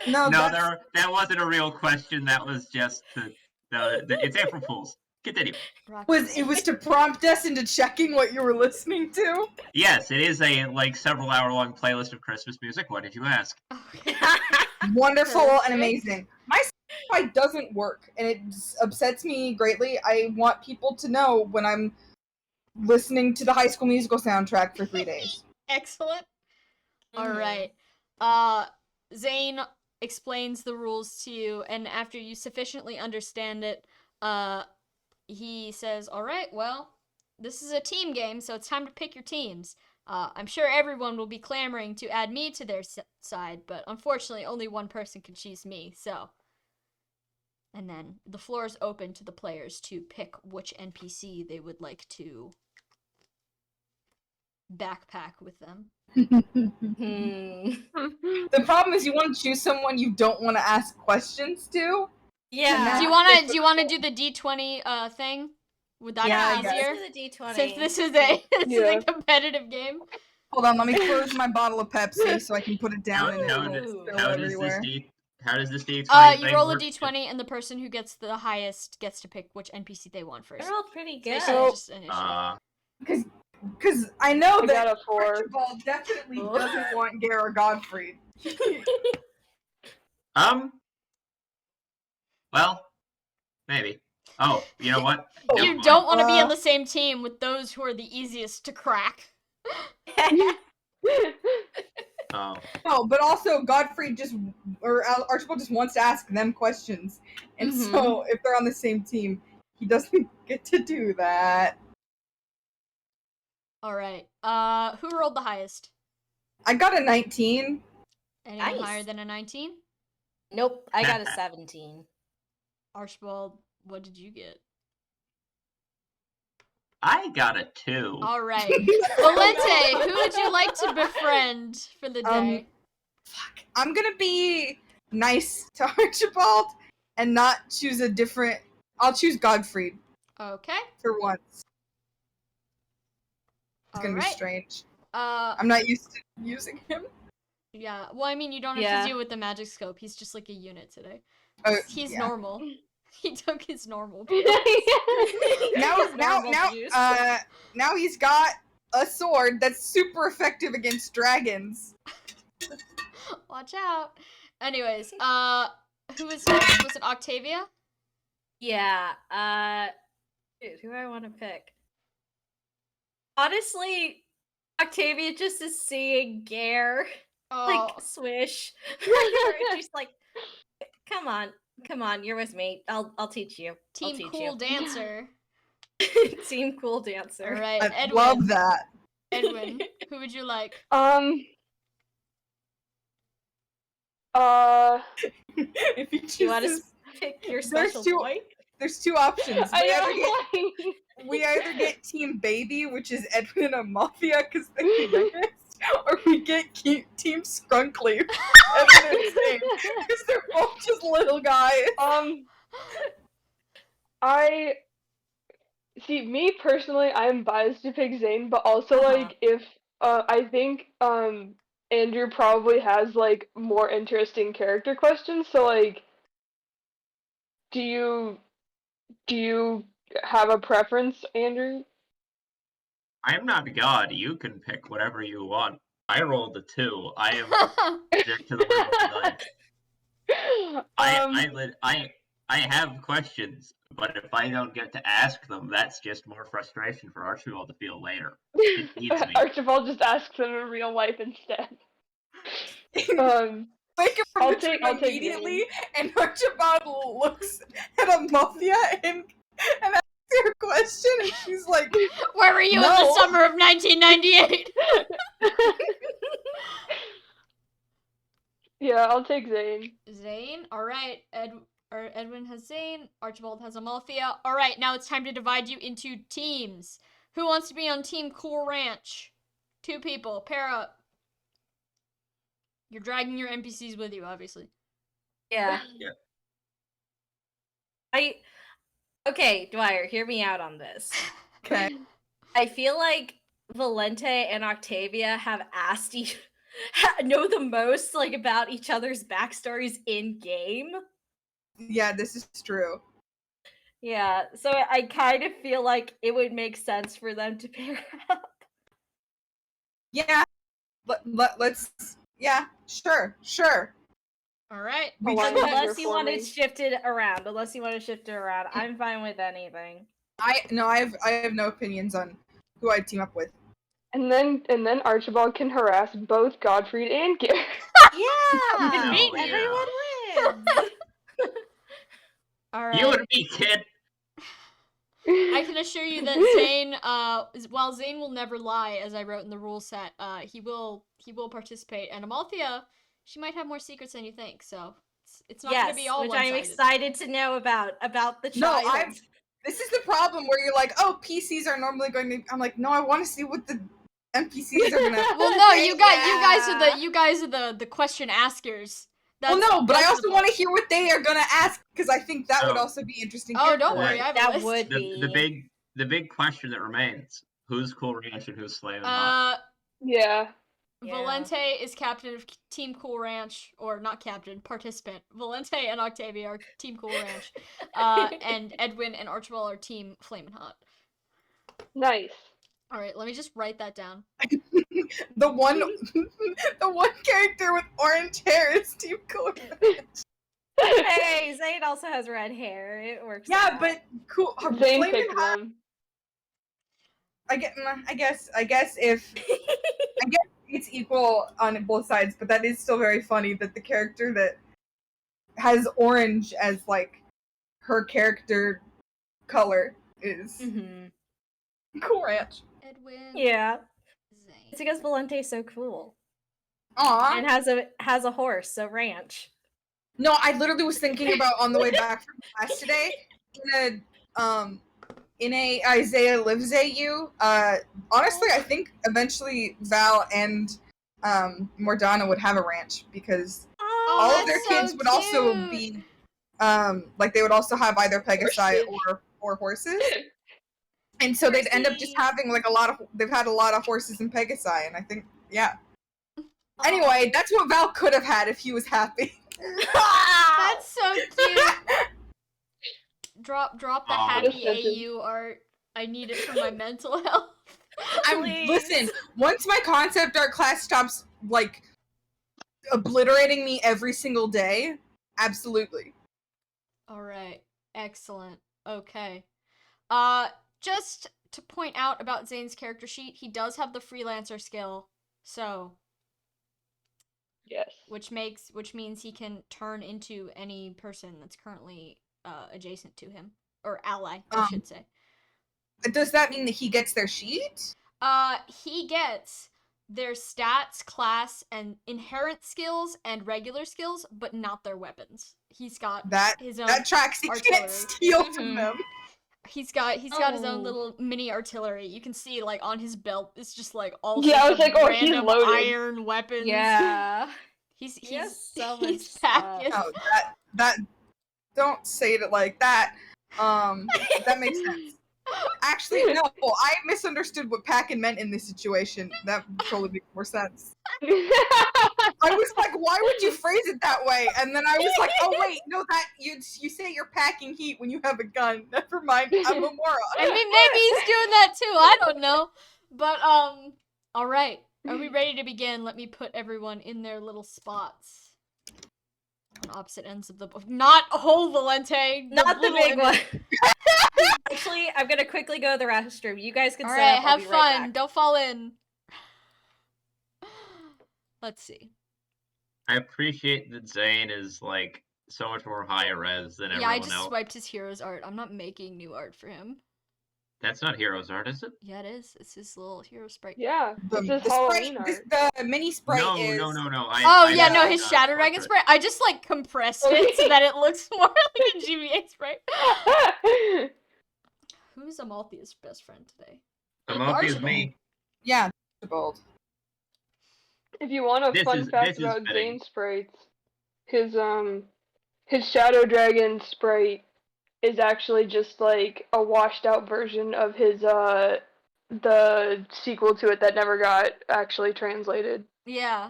No, No, that's, that wasn't a real question. That was just it's April Fool's. Continue. it was to prompt us into checking what you were listening to. Yes, it is a several hour long playlist of Christmas music. What did you ask? Okay. Wonderful Perfect. and amazing. My Spotify doesn't work, and it upsets me greatly. I want people to know when I'm listening to the High School Musical soundtrack for 3 days. Excellent. All Mhm. right. Zane explains the rules to you, and after you sufficiently understand it, he says, all right, well, this is a team game, so it's time to pick your teams. I'm sure everyone will be clamoring to add me to their side, but unfortunately only one person can choose me, so. And then the floor is open to the players to pick which NPC they would like to backpack with them. The problem is you want to choose someone you don't want to ask questions to. Yeah. Do you wanna do the D20 thing? Would that Yeah, I be guess. easier? Let's do the D20. Since this is a Yeah. competitive game. Hold on, let me close my bottle of Pepsi so I can put it down and it How won't does- spill how does everywhere. this D20 You thing roll a work? D20 and the person who gets the highest gets to pick which NPC they want first. They're all pretty good. Basically just initiative. Because I know I that got a 4. Archibald definitely doesn't want Gara Godfrey. Well, maybe. Oh, you know what? Never You mind. don't want to be on the same team with those who are the easiest to crack. Oh. No, but also Godfrey Archibald just wants to ask them questions, and so if they're on the same team, he doesn't get to do that. All right. Who rolled the highest? I got a 19. Anyone Nice. higher than a 19? Nope, I got a 17. Archibald, what did you get? I got a 2. All right. Valente, who would you like to befriend for the day? Fuck. I'm gonna be nice to Archibald and not choose a different. I'll choose Godfrey Okay. for once. It's All gonna be right. strange. Uh, I'm not used to using him. yeah. Well, I mean, you don't have Yeah. to deal with the magic scope. He's just like a unit today. Oh, He's yeah. normal. He took his normal. Now he's got a sword that's super effective against dragons. Watch out. Anyways, who was next? Was it Octavia? Yeah, dude, who do I want to pick? Honestly, Octavia just is seeing Gare, Oh, like, swish. She's like, come on, you're with me. I'll teach you. I'll Team teach Cool Dancer. you. Team Cool Dancer. All right, I Edwin. love that. Edwin, who would you like? If he You want to chooses, pick your There's special two- boy? there's two options. I We either get Team Baby, which is Edwin and Amalthea, because they're the youngest, or we get Team Skrunkly, Edwin and Zane, because they're both just little guys. I see. Me personally, I'm biased to pick Zane, but also like if I think Andrew probably has like more interesting character questions. So like, do you have a preference, Andrew? I am not God. You can pick whatever you want. I rolled a 2. I am subject to the will of the dice. I have questions, but if I don't get to ask them, that's just more frustration for Archibald to feel later. It needs me. Archibald just asks him in real life instead. Wake up from I'll the take dream immediately, and Archibald looks at Amalthea and asks her question, and she's like, Where were you in the No. summer of 1998? Yeah, I'll take Zane. Zane. All right. Edwin has Zane. Archibald has Amalthea. All right. Now it's time to divide you into teams. Who wants to be on Team Cool Ranch? 2 people. Pair up. You're dragging your NPCs with you, obviously. Yeah. Okay, Dwyer, hear me out on this. okay. I feel like Valente and Octavia have asked know the most like about each other's backstories in game. Yeah, this is true. Yeah, so I kind of feel like it would make sense for them to pair up. Yeah. Let's. Yeah, sure. All right. We Align can- with Unless you your want to forming. shift it around. I'm fine with anything. I have no opinions on who I'd team up with. And then Archibald can harass both Godfrey and Garrett. Yeah! Hell Everyone wins! All right. You and me, kid. I can assure you that Zane, while Zane will never lie, as I wrote in the rule set, he will participate. And Amalthea, she might have more secrets than you think, so it's not gonna be all which one-sided. I'm excited to know about the child. No, this is the problem where you're like, oh, PCs are normally going to. I'm like, no, I want to see what the NPCs are gonna. Well, no, say. you guys are the question askers. Well, no, but I that's also the want to hear what they are gonna ask because I think that would Oh. also be interesting. Oh, don't character. worry, I have a that list. would be. The big question that remains: who's Cool Ranch and who's Slave and not? Yeah. Yeah. Valente is captain of Team Cool Ranch, or not captain, participant. Valente and Octavia are Team Cool Ranch, and Edwin and Archibald are Team Flamin' Hot. Nice. All right, let me just write that down. The one character with orange hair is Team Cool. Hey, Zane also has red hair. It works. Yeah, out. but cool. Zane Flamin' picked Hot. them. I guess if it's equal on both sides, but that is still very funny that the character that has orange as like her character color is Cool Ranch. Edwin. Yeah, Zane. it's because Valente's so cool Aw. and has a horse, so ranch. No, I literally was thinking about on the way back from class today in a Isaiah Lives AU. Honestly, I think eventually Val and Mordana would have a ranch because Oh, all of that's their so kids would also cute. be like they would also have either Pegasi Horses. or horses. And so they'd end up just having like they've had a lot of horses and Pegasi, and I think Anyway, that's what Val could have had if he was happy. That's so cute. Drop the Aw. happy AU art. I need it for my mental health. Listen, once my concept art class stops like obliterating me every single day, absolutely. All right. Excellent. Okay. Just to point out about Zane's character sheet, he does have the freelancer skill. So, Yes. which means he can turn into any person that's currently adjacent to him, or ally, I should say. Does that mean that he gets their sheet? He gets their stats, class, and inherent skills and regular skills, but not their weapons. He's got his own that tracks. He artillery. can't steal from them. He's got his own little mini artillery. You can see like on his belt, it's just like all Yeah, I sorts was of like, oh, he's random loaded. iron weapons. Yeah. He's so much he's stuff. packing. No, that don't say it like that. That makes sense. Actually, no, I misunderstood what packing meant in this situation. That totally makes more sense. I was like, why would you phrase it that way? And then I was like, oh wait, no, that you say you're packing heat when you have a gun. Never mind, I'm a moron. I mean, maybe he's doing that too. I don't know. But all right. Are we ready to begin? Let me put everyone in their little spots. On opposite ends of the book. Not a whole Valente. Not the big one. image. Actually, I'm gonna quickly go to the restroom. You guys can All set right, up. I'll have be fun. right back. Don't fall in. Let's see. I appreciate that Zane is like so much more higher res than Yeah, everyone I just else. swiped his hero's art. I'm not making new art for him. That's not Hero's art, is it? Yeah, it is. It's his little hero sprite. Yeah, it's his The Halloween sprite, art. the mini sprite No, is. no. Oh, I yeah, meant no, the, his Shadow Dragon portrait. sprite. I just, like, compressed it so that it looks more like a GBA sprite. Who's Amalthea's best friend today? Amalthea's Archibald. me. Yeah, bold. If you want a This fun is fact fitting. about Zane sprites, his Shadow Dragon sprite is actually just like a washed out version of his the sequel to it that never got actually translated. Yeah.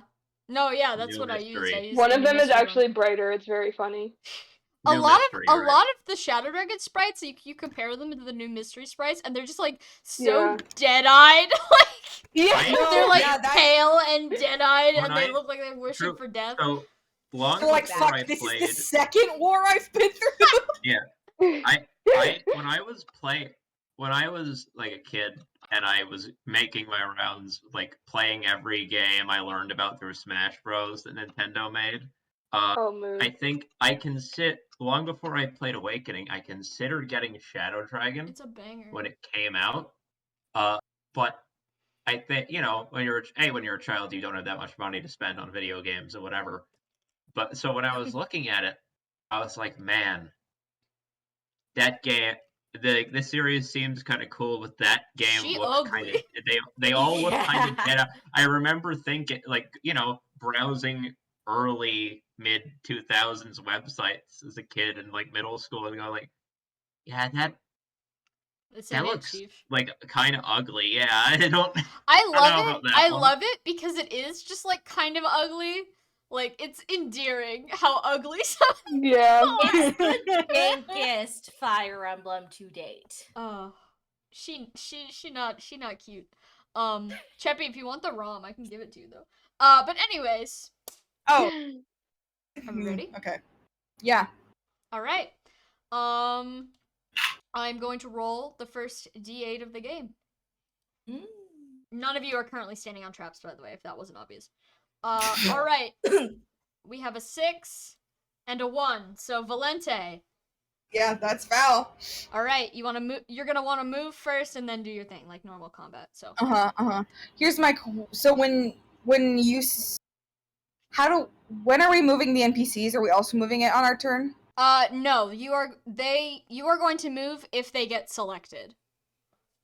No, yeah, that's New what I used. I mystery. used One the of new them is mystery one. actually brighter. It's very funny. A New lot mystery, of right? the Shadow Dragon sprites, you compare them to the new mystery sprites, and they're just like so Yeah. dead-eyed. Like I- they're like yeah, that's- pale and dead-eyed, When and they I- look like they're wishing True. for death. So long They're like, before fuck, I this played, is the second war I've been through. when I was like a kid and I was making my rounds, like playing every game I learned about through Smash Bros. That Nintendo made. Oh, moon. I think I can long before I played Awakening, I considered getting Shadow Dragon It's a banger. when it came out. But I think when you're a child, you don't have that much money to spend on video games or whatever. But so when I was looking at it, I was like, man, that game, the series seems kind of cool, but that game She looks kind of ugly. they all look kind of Yeah. dead. I remember thinking browsing early mid 2000s websites as a kid in like middle school and going like, yeah, It's that an looks Chief. like kind of ugly. Yeah, I don't. I know love about it. that I one. love it because it is just like kind of ugly. Like it's endearing how ugly some. Yeah. It's the dankest Fire Emblem to date. Oh, she not cute. Cheppy, if you want the ROM, I can give it to you though. But anyways, Oh. are we ready? Okay. Yeah. All right. I'm going to roll the first D8 of the game. None of you are currently standing on traps, by the way, if that wasn't obvious. All right. We have a 6 and a 1. So Valente. Yeah, that's foul. All right, you want to move? You're gonna want to move first and then do your thing like normal combat. So. Here's my. So when you. When are we moving the NPCs? Are we also moving it on our turn? No. You are going to move if they get selected.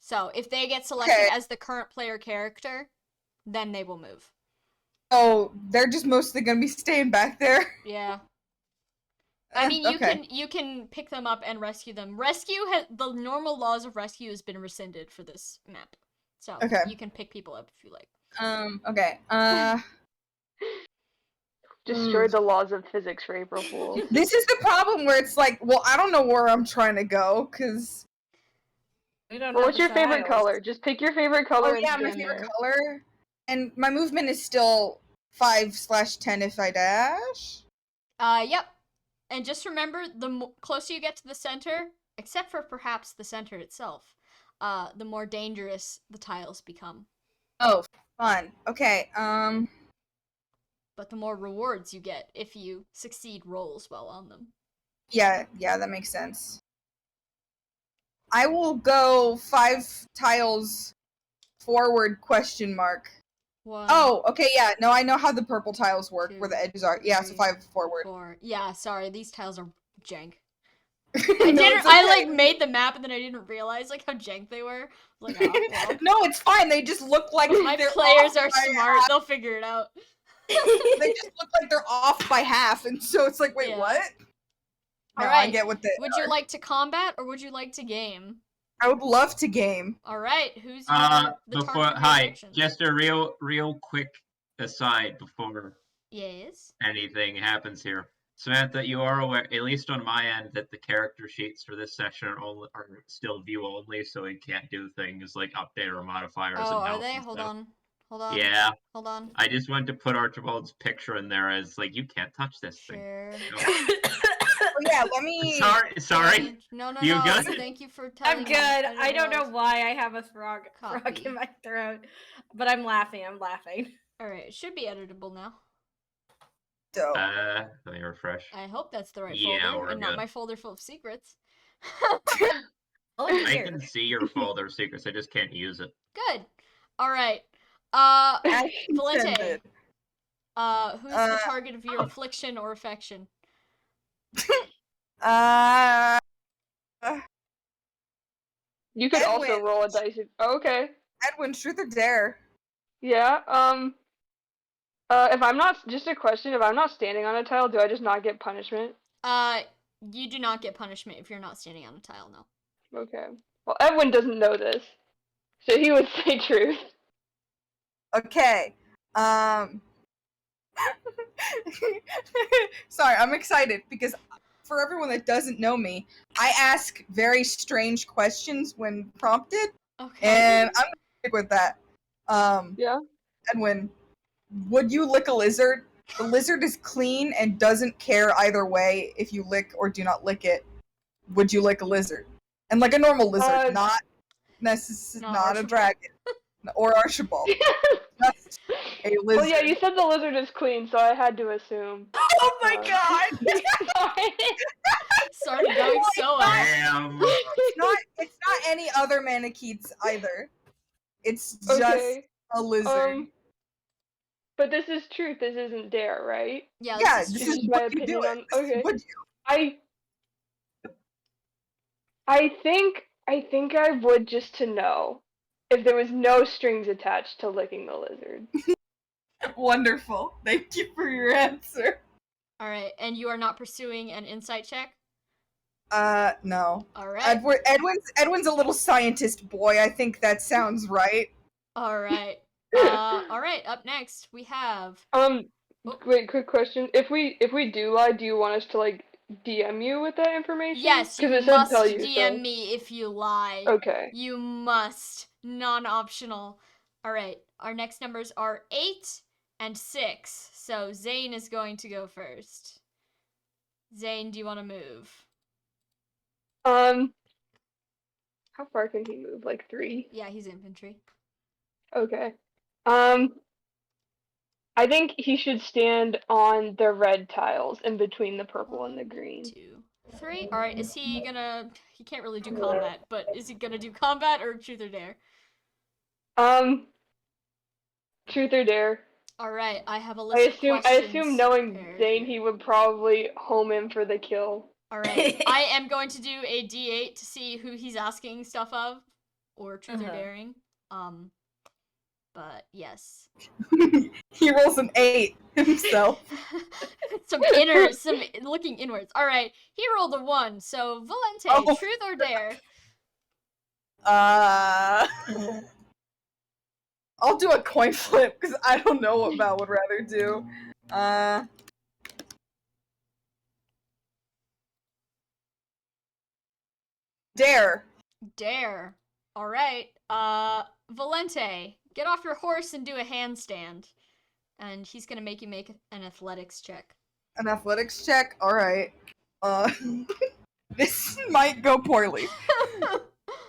So if they get selected as the current player character, then they will move. Oh, they're just mostly gonna be staying back there. Yeah. I mean, you can pick them up and rescue them. The normal laws of rescue has been rescinded for this map, so you can pick people up if you like. Okay. Destroy the laws of physics for April Fools. This is the problem where it's like, well, I don't know where I'm trying to go because. What's your favorite color? Just pick your favorite color. Oh yeah, my favorite color, and my movement is still 5/10 if I dash. Yep. And just remember, the closer you get to the center, except for perhaps the center itself, the more dangerous the tiles become. Oh, fun. Okay, But the more rewards you get if you succeed rolls while on them. Yeah, that makes sense. I will go 5 tiles forward, ? One, Oh, okay, yeah. No, I know how the purple tiles work, 2, where the edges are. Yeah, so 5 forward. 4. Yeah, sorry, these tiles are jank. No, I made the map and then I didn't realize like how jank they were. I was like, oh, well. No, it's fine. They just look like My they're players off are by smart. half. They'll figure it out. They just look like they're off by half, and so it's like, wait, Yeah. what? No, Alright. I get what they Would you like to combat or would you like to game? I would love to game. Alright, who's the before target of your hi, actions? just a real quick aside before Yes. anything happens here. Samantha, you are aware, at least on my end, that the character sheets for this section are still view only, so we can't do things like update or modifiers. Oh, and are notes they? and Hold stuff. on. Yeah. Hold on. I just wanted to put Archibald's picture in there as like, you can't touch this Share. thing. Oh, yeah, let me. Sorry. No. You good? Thank you for telling I'm me. good. didn't I don't know realize. why I have a frog Copy. in my throat, but I'm laughing. Alright, it should be editable now. So. Let me refresh. I hope that's the right Yeah, folder we're and not good. my folder full of secrets. Oh I dear. can see your folder secrets. I just can't use it. Good. All right. As Valente. intended. Who's the target of your affliction or affection? You could also Edwin. roll a dice. Okay. Edwin, truth or dare? Yeah. If I'm not, just a question. If I'm not standing on a tile, do I just not get punishment? You do not get punishment if you're not standing on a tile. No. Okay. Well, Edwin doesn't know this, so he would say truth. Okay. Sorry, I'm excited because for everyone that doesn't know me, I ask very strange questions when prompted, Okay. and I'm gonna stick with that. Yeah. Edwin, would you lick a lizard? The lizard is clean and doesn't care either way if you lick or do not lick it. Would you lick a lizard? And like a normal lizard, not not a Archibald. dragon or Archibald. Just a lizard. Well, yeah, you said the lizard is clean, so I had to assume. Oh my god! Started going so well. Damn. It's not any other Manicheets either. It's just Okay. a lizard. But this is truth. This isn't dare, right? Yeah, Yeah, this this is is true. my what you do. opinion on- okay. Would you? I think I would, just to know if there was no strings attached to licking the lizard. Wonderful. Thank you for your answer. All right, and you are not pursuing an insight check. No. All right. Edwin's a little scientist boy. I think that sounds right. All right. All right. Up next, we have. Wait, quick question. If we do lie, do you want us to like DM you with that information? Yes, you 'Cause it said must tell you, DM so- me if you lie. Okay. You must. Non-optional. All right. Our next numbers are 8 and 6. So Zane is going to go first. Zane, do you want to move? How far can he move? Like 3? Yeah, he's infantry. Okay. I think he should stand on the red tiles in between the purple and the green. 2, 3. All right. Is he gonna? He can't really do combat, but is he gonna do combat or truth or dare? Truth or dare. All right. I have a I list of assume questions knowing prepared Zane, here. he would probably home in for the kill. All right. I am going to do a D8 to see who he's asking stuff of, or truth or daring. But yes. He rolls an 8 himself. some looking inwards. All right. He rolled a 1. So Valente, Oh. truth or dare? I'll do a coin flip because I don't know what Val would rather do. Dare. Dare. All right. Valente, get off your horse and do a handstand. And he's gonna make you make an athletics check. An athletics check? Alright. This might go poorly.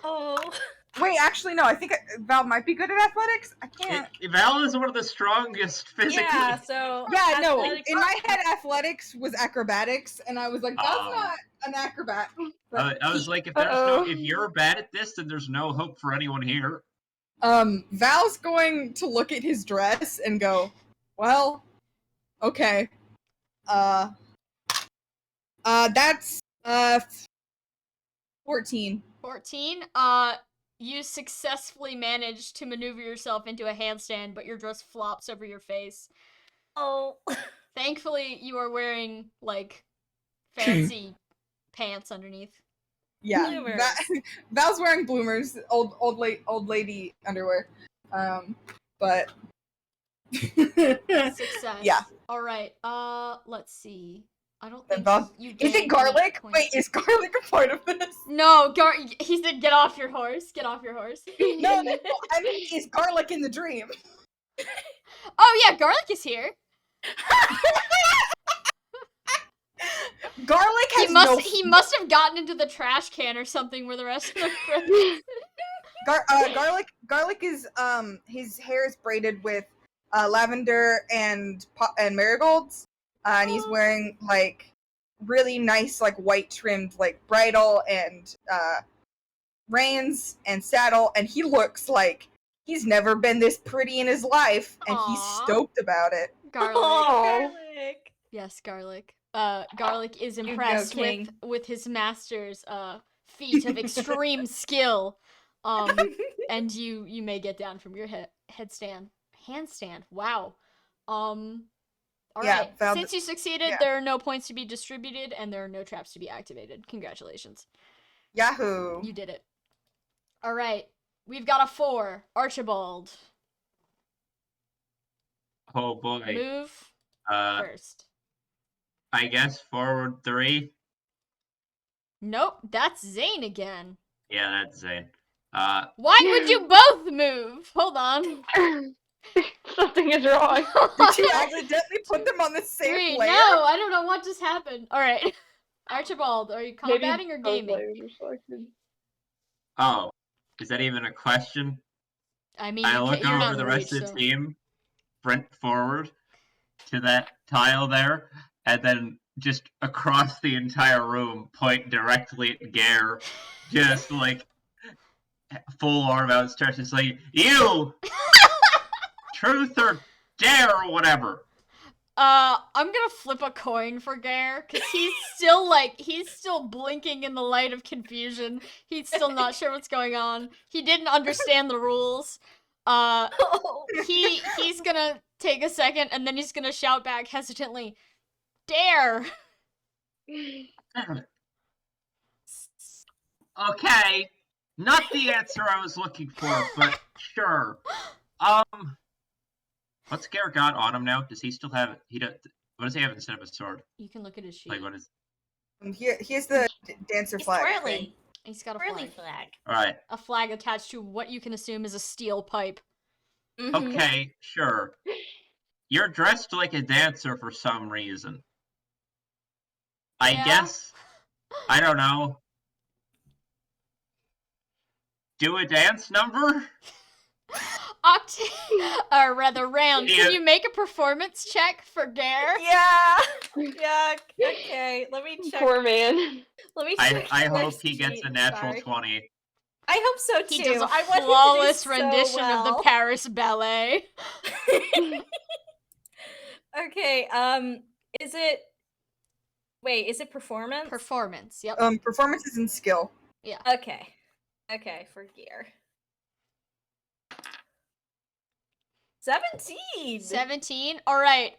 Oh. Wait, actually, no, I think Val might be good at athletics. I can't. Val is one of the strongest physically. Yeah, so Yeah, no, athletics- in my head, athletics was acrobatics, and I was like, that's not an acrobat. I was like, if you're bad at this, then there's no hope for anyone here. Val's going to look at his dress and go, well, okay. That's, 14. 14. You successfully managed to maneuver yourself into a handstand, but your dress flops over your face. Oh. Thankfully, you are wearing, like, fancy pants underneath. Yeah, Bloomers. Val's wearing bloomers, old lady underwear. But Success. Yeah. All right. Let's see. I don't Then think Val- you. Is gained it garlic? any Wait, points. is garlic a part of this? No, he said get off your horse. Get off your horse. No, I mean, is garlic in the dream? Oh yeah, garlic is here. Garlic has He must have gotten into the trash can or something where the rest of the friends. Garlic is his hair is braided with lavender and marigolds, and he's wearing like really nice like white trimmed like bridle and reins and saddle, and he looks like he's never been this pretty in his life, and he's Aw. stoked about it. Garlic. Oh, Aw. Garlic. Yes, Garlic. Garlic is You go, impressed King. with his master's feat of extreme skill. And you may get down from your handstand. Wow. All Yeah, right. found Since you succeeded, yeah. there are no points to be distributed, and there are no traps to be activated. Congratulations. Yahoo! You did it. All right. We've got a 4. Archibald. Oh boy. Move first. I guess forward 3. Nope, that's Zane again. Yeah, that's Zane. Why would you both move? Hold on. Something is wrong. Did you accidentally put them on the same Three. layer? No, I don't know what just happened. All right. Archibald, are you Maybe combating or both gaming? layers are selected. Oh, is that even a question? I mean, I you look you're not over in the rest reach, of so. the team, sprint forward to that tile there, and then just across the entire room, point directly at Gare, just like full arm outstretched. It's like, you! Truth or dare or whatever. I'm gonna flip a coin for Gare, because he's still blinking in the light of confusion. He's still not sure what's going on. He didn't understand the rules. Oh. He's gonna take a second, and then he's gonna shout back hesitantly, "Dare!" Damn it. Okay, not the answer I was looking for, but sure. What's Gare got on him now? Does he still have it? What does he have instead of a sword? You can look at his sheet. Like, what is... Here's the dancer It's flag twirly. thing. He's got a Twirly flag. flag. Alright, A flag attached to what you can assume is a steel pipe. Mhm. okay, sure. You're dressed like a dancer for some reason. I Yeah? guess, I don't know. Do a dance number? Or rather, Ram, Yeah. can you make a performance check for Gare? Yeah. Yeah. Okay. Let me check. Poor man. Let me I check. hope his he gets a sheet, natural sorry. 20. I hope so too. He does a I want him to do flawless so rendition of the well. Paris Ballet. Okay. Is it? Wait. Is it performance? Performance, yep. Performances and skill. Okay. Okay. For gear. 17. 17. Alright,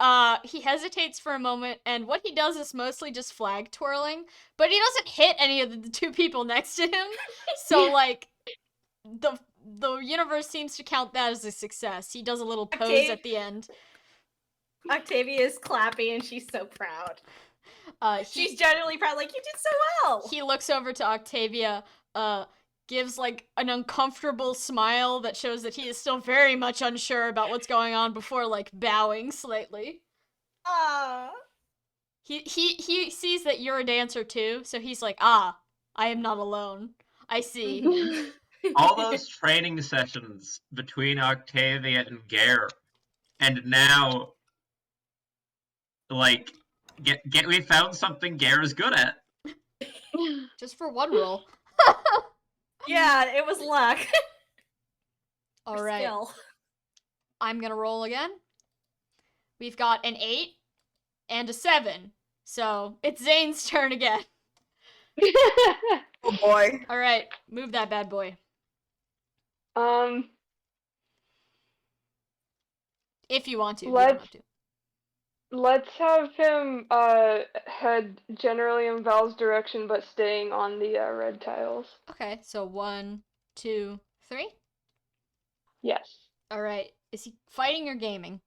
he hesitates for a moment, and what he does is mostly just flag twirling, but he doesn't hit any of the 2 people next to him, so, like, the universe seems to count that as a success. He does a little pose at the end. Octavia is clapping, and she's so proud. She's genuinely proud. Like, you did so well. He looks over to Octavia, gives like an uncomfortable smile that shows that he is still very much unsure about what's going on before like bowing slightly. He sees that you're a dancer too, so he's like, I am not alone. I see. All those training sessions between Octavia and Gare, and now, like, we found something Gare is good at. Just for one roll. Yeah, it was luck. All right. Skill. I'm gonna roll again. We've got an 8 and a 7, so it's Zane's turn again. Oh boy. All right, move that bad boy. If you want to, you don't have to. Let's have him head generally in Val's direction, but staying on the red tiles. Okay, so 1, 2, 3. Yes. All right. Is he fighting or gaming?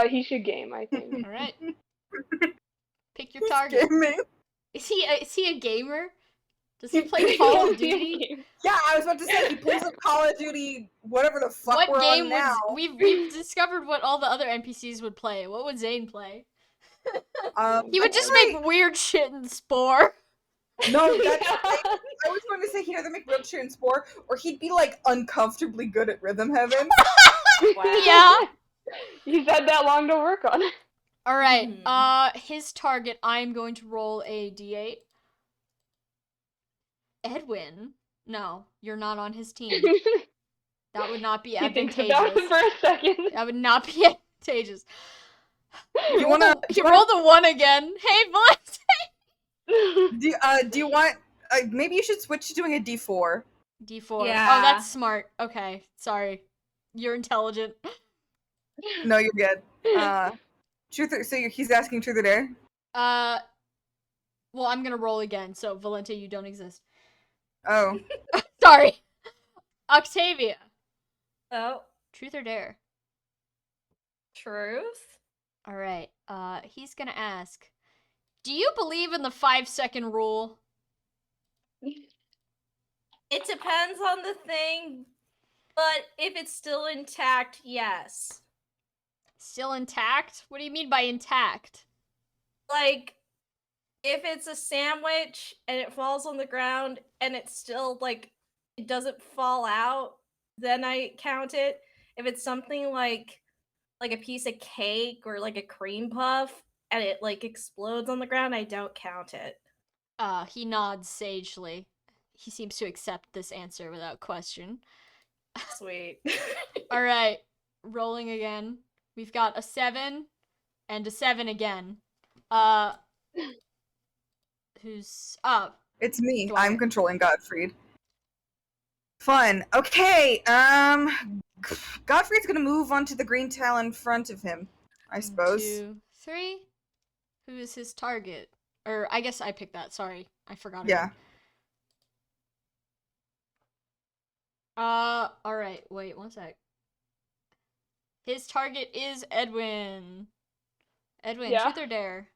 He should game, I think. All right. Pick your target. Gaming. Is he a gamer? Does he play Call of Duty? Yeah, I was about to say he plays a Call of Duty, whatever the fuck What we're game on now. we've discovered what all the other NPCs would play. What would Zane play? He would I just think make weird shit in Spore. No, I was going to say he'd either make real shit in Spore, or he'd be like uncomfortably good at Rhythm Heaven. Wow. Yeah. He's had that long to work on it. All right. His target. I'm going to roll a d8. Edwin? No, you're not on his team. That would not be He thinks about advantageous. it for a second. That would not be advantageous. You wanna? He rolled a 1 again. Hey, Valencia! Do you want? Maybe you should switch to doing a D4. D4. Oh, Yeah. that's smart. Okay, sorry. You're intelligent. No, you're good. Truth. He's asking truth or dare. Well, I'm gonna roll again, so Valente, you don't exist. Oh, Sorry. Octavia. Oh, Truth or dare? truth? Alright, he's gonna ask, do you believe in the 5-second rule? It depends on the thing, but if it's still intact, yes. Still intact? What do you mean by intact? Like, if it's a sandwich and it falls on the ground and it's still, like, it doesn't fall out, then I count it. If it's something like a piece of cake or like a cream puff and it, like, explodes on the ground, I don't count it. He nods sagely. He seems to accept this answer without question. Sweet. Alright, rolling again. We've got a 7 and a 7 again. Who's up? it's me. Dwight. I'm controlling Godfred. Fun. Okay. Godfrey's gonna move onto the green tile in front of him. I suppose. 2, 3. Who is his target? Or I guess I picked that. Sorry, I forgot. Yeah. Again. All right. Wait, one sec. His target is Edwin. Edwin, Yeah. truth or dare?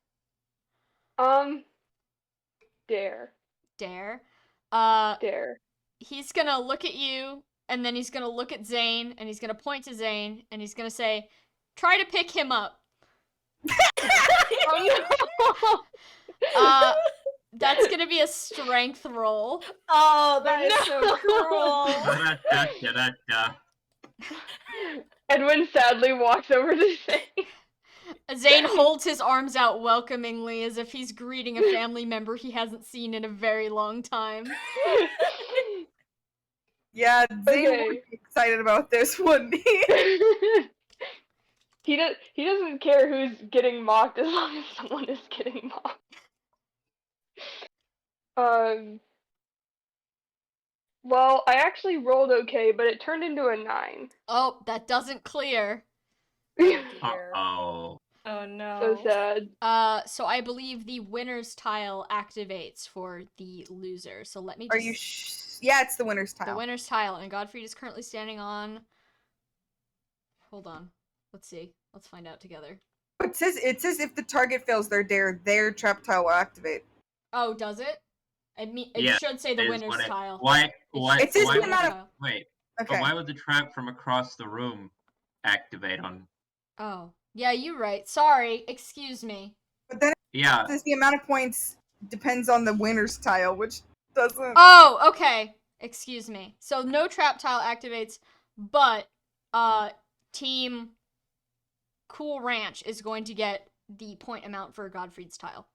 Dare. Dare. Dare. He's gonna look at you, and then he's gonna look at Zane, and he's gonna point to Zane, and he's gonna say, "Try to pick him up." Oh That's gonna be a strength roll. Oh, that is so No. cruel. Da-da-da-da-da. no! Edwin sadly walks over to Zane. Zane holds his arms out welcomingly as if he's greeting a family member he hasn't seen in a very long time. Yeah, Zane Okay. would be excited about this, wouldn't he? He doesn't care who's getting mocked as long as someone is getting mocked. Well, I actually rolled okay, but it turned into a 9. Oh, that doesn't clear. Dear. Uh-oh. Oh no. So sad. So I believe the winner's tile activates for the loser. So let me just... Are you? Yeah, it's the winner's tile. The winner's tile, and Godfrey is currently standing on... Hold on. Let's see. Let's find out together. It says if the target fails their dare, their trap tile will activate. Oh, does it? It Yeah, should say the Is winner's what it- tile. Why? Why? It says why the would amount the- of- Wait, Okay. but why would the trap from across the room activate on? Oh. Yeah, you're right. Sorry. Excuse me. But then Yeah, it says the amount of points depends on the winner's tile, which doesn't. Oh, okay. Excuse me. So no trap tile activates, but Team Cool Ranch is going to get the point amount for Godfrey's tile.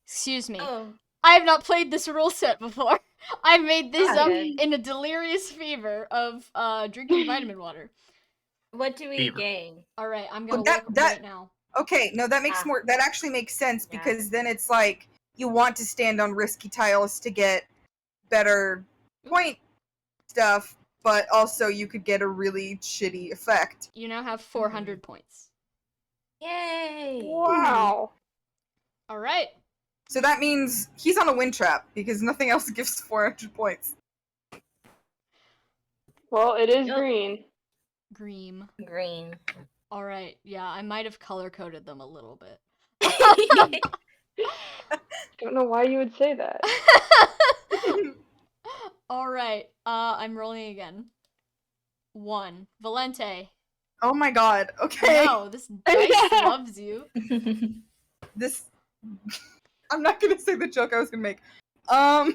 Excuse me. Oh. I have not played this rule set before. I made this I up did. in a delirious fever of drinking vitamin water. What do we Fever. gain? All right, I'm gonna Well, look that- right now. Okay, no, that makes Ah. more. That actually makes sense Yeah. because then it's like you want to stand on risky tiles to get better point stuff, but also you could get a really shitty effect. You now have 400 points. Yay! Wow. All right. So that means he's on a win trap because nothing else gives 400 points. Well, it is Yep. green. Green. Green. All right. Yeah, I might have color coded them a little bit. Don't know why you would say that. All right. I'm rolling again. 1. Valente. Oh my god. Okay. No, this dice loves you. This. I'm not gonna say the joke I was gonna make. Oh.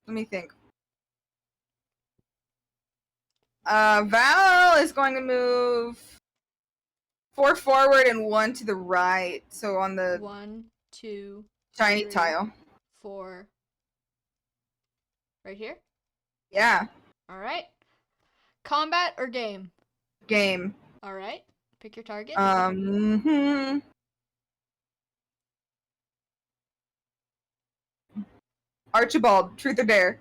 Let me think. Val is going to move 4 forward and 1 to the right. So on the 1, 2, shiny 3, tile. 4. Right here? Yeah. Alright. Combat or game? Game. Alright. Pick your target. Archibald, truth or dare?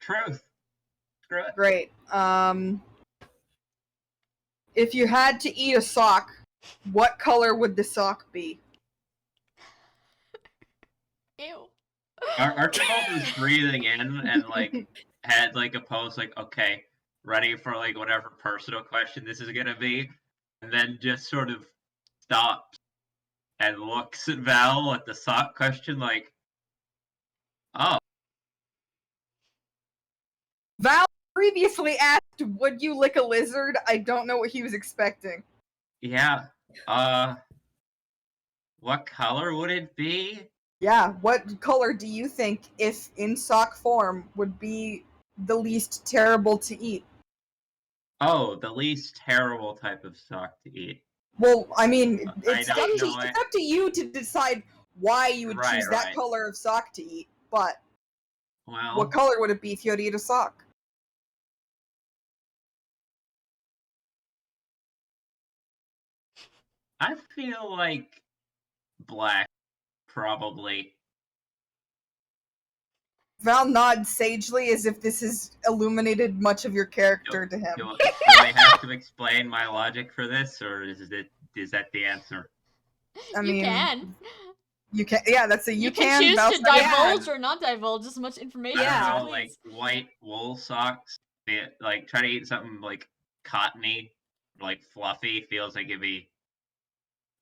Truth. Screw it. Great. If you had to eat a sock, what color would the sock be? Ew. Archibald was breathing in and like had like a pose like, okay, ready for like whatever personal question this is gonna be, and then just sort of stops and looks at Val at the sock question like, oh, Val previously asked, would you lick a lizard? I don't know what he was expecting. yeah, what color would it be? Yeah, what color do you think, if in sock form, would be the least terrible to eat? Oh, the least terrible type of sock to eat. Well, I mean, I it's don't know it's up to you to decide why you would choose that Right. color of sock to eat, but Well, what color would it be if you had to eat a sock? I feel like black, probably. Val nods sagely as if this has illuminated much of your character to him. Do I have to explain my logic for this, or is that the answer? I You mean, can. You can, yeah, that's a you, You can choose Val to said divulge yeah. or not divulge as much information I as don't you know, like please. white wool socks. Like try to eat something like cottony, like fluffy. Feels like it'd be,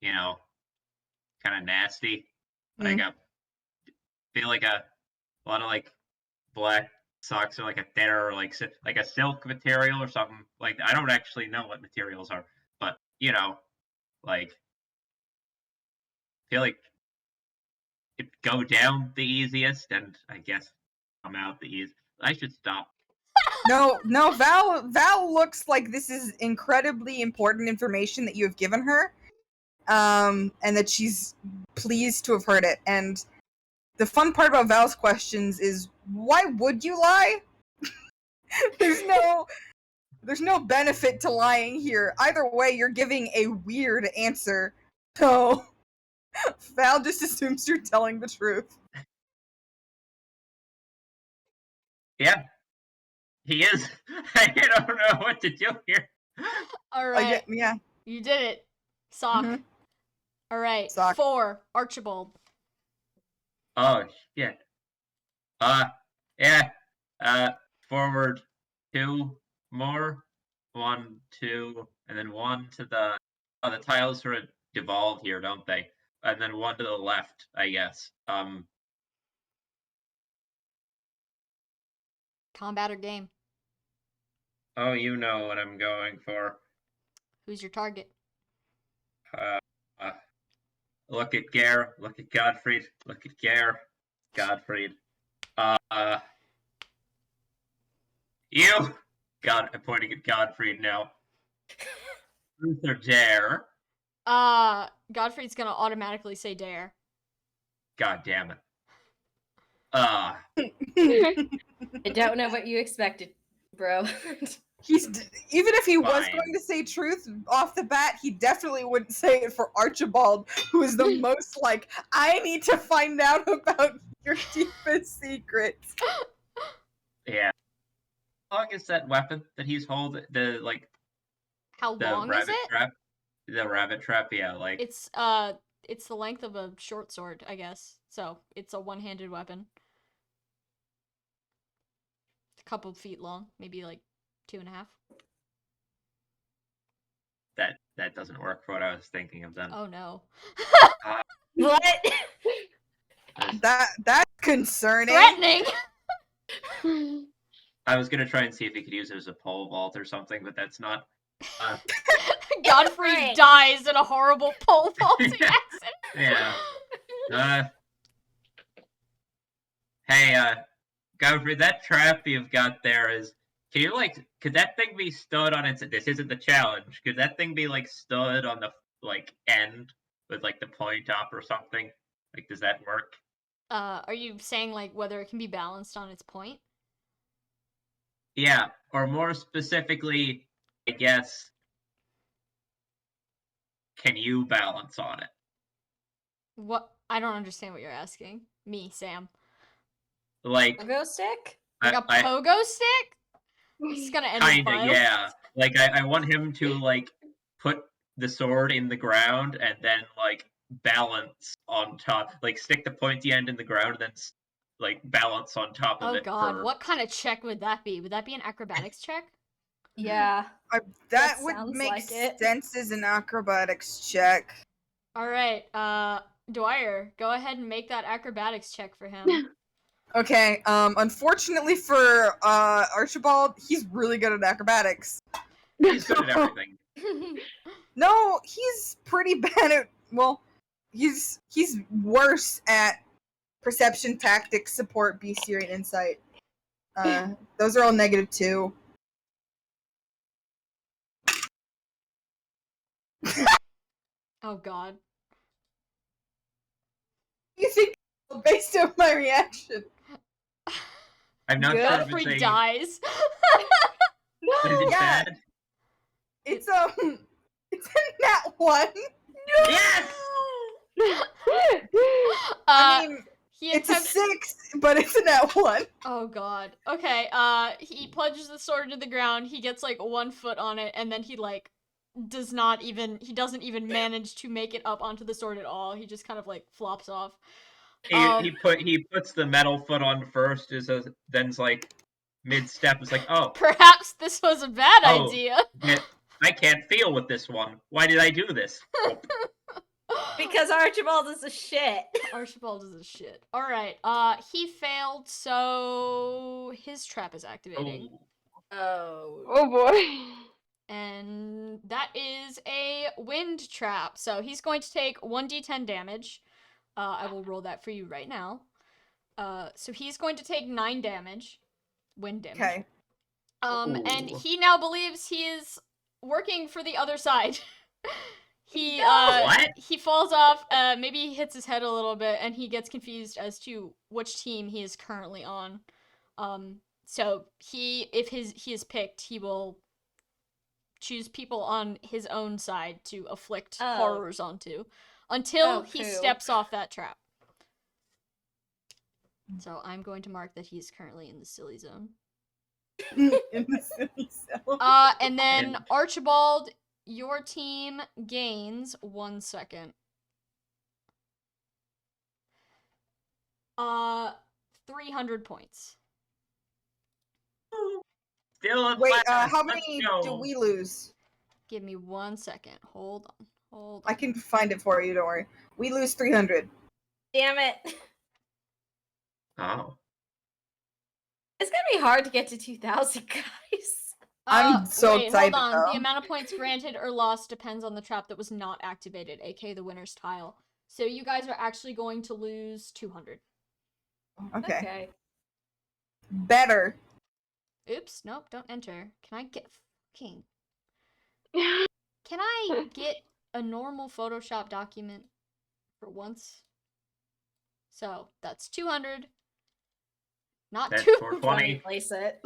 kind of nasty. Like feel like a lot of like black socks are like a thinner, like a silk material or something. Like I don't actually know what materials are, but like feel like it go down the easiest, and I guess come out the easiest. I should stop. No, Val looks like this is incredibly important information that you have given her. And that she's pleased to have heard it. And the fun part about Val's questions is, why would you lie? There's no benefit to lying here. Either way, you're giving a weird answer. So Val just assumes you're telling the truth. Yeah, he is. I don't know what to do here. Alright. Yeah. You did it. Sock. Mhm. Alright. Sock. 4. Archibald. Oh shit. Yeah. Forward 2 more. 1, 2, and then 1 to the. Oh, the tiles sort of devolve here, don't they? And then 1 to the left, I guess. Combat or game? Oh, you know what I'm going for. Who's your target? Look at Gare. Look at Godfrey. Look at Gare. Godfrey. You. God, I'm pointing at Godfrey now. Truth or dare? Godfrey's gonna automatically say dare. God damn it. I don't know what you expected, bro. Even if he was Fine. going to say truth off the bat, he definitely wouldn't say it for Archibald, who is the most like, I need to find out about your deepest secrets. Yeah. How long is that weapon that he's holding? How The long is rabbit it? trap? The rabbit trap, yeah, like. It's the length of a short sword, I guess. So it's a one-handed weapon. A couple feet long, maybe like 2.5. That doesn't work for what I was thinking of then. Oh no. What? That's concerning. Threatening. I was gonna try and see if he could use it as a pole vault or something, but that's not. Godfrey Right. dies in a horrible pole vaulting Yeah. accident. Yeah. Hey, Godfrey, that trap you've got there is. Can you could that thing be stood on its? This isn't the challenge. Could that thing be stood on the end with the point up or something? Does that work? Are you saying whether it can be balanced on its point? Yeah, or more specifically, I guess, can you balance on it? What? I don't understand what you're asking. Me, Sam. Pogo stick? Like a pogo stick? This is gonna end in Kinda, violence. yeah. I want him to put the sword in the ground and then balance on top, stick the pointy end in the ground and then balance on top of Oh it. god, what kind of check would that be? Would that be an acrobatics check? Yeah. That That would sounds make like it. sense as an acrobatics check. Alright, Dwyer, go ahead and make that acrobatics check for him. Okay, unfortunately for Archibald, he's really good at acrobatics. He's good at everything. No, he's pretty bad at, well, he's worse at perception, tactics, support, bestiary, and insight. Those are all -2. Oh god. You think based on my reaction? I'm not sure if Godfrey it's dies. Is it Yeah. bad? It's it's a nat 1. Yes! I mean, he it's a attempts 6, but it's a nat 1. Oh god. Okay, he plunges the sword into the ground, he gets 1 foot on it, and then he doesn't even manage to make it up onto the sword at all. He just kind of flops off. He puts the metal foot on first, then's mid step is oh. Perhaps this was a bad Oh, idea. I can't feel with this one. Why did I do this? Oh. Because Archibald is a shit. Archibald is a shit. Alright, he failed, so his trap is activating. Oh. Oh boy. And that is a wind trap. So he's going to take 1d10 damage. I will roll that for you right now. So he's going to take 9 damage. Wind damage. Okay. And Ooh. he now believes he is working for the other side. He What? he falls off, maybe he hits his head a little bit, and he gets confused as to which team he is currently on. So if he is picked, he will choose people on his own side to afflict horrors onto until he steps off that trap. So I'm going to mark that he's currently in the silly zone. In the silly zone. And then Archibald, your team gains 1 second. 300 points. Still in Wait, last. how Let's many go. do we lose? Give me 1 second. Hold on. I can find it for you, don't worry. We lose 300. Damn it. Oh. It's gonna be hard to get to 2,000, guys. I'm so excited, Hold on. though. The amount of points granted or lost depends on the trap that was not activated, aka the winner's tile. So you guys are actually going to lose 200. Okay. Better. Oops, nope, don't enter. Can I get fucking... Can I get a normal Photoshop document for once? So, that's 200. Not That's 220. 420. Place it.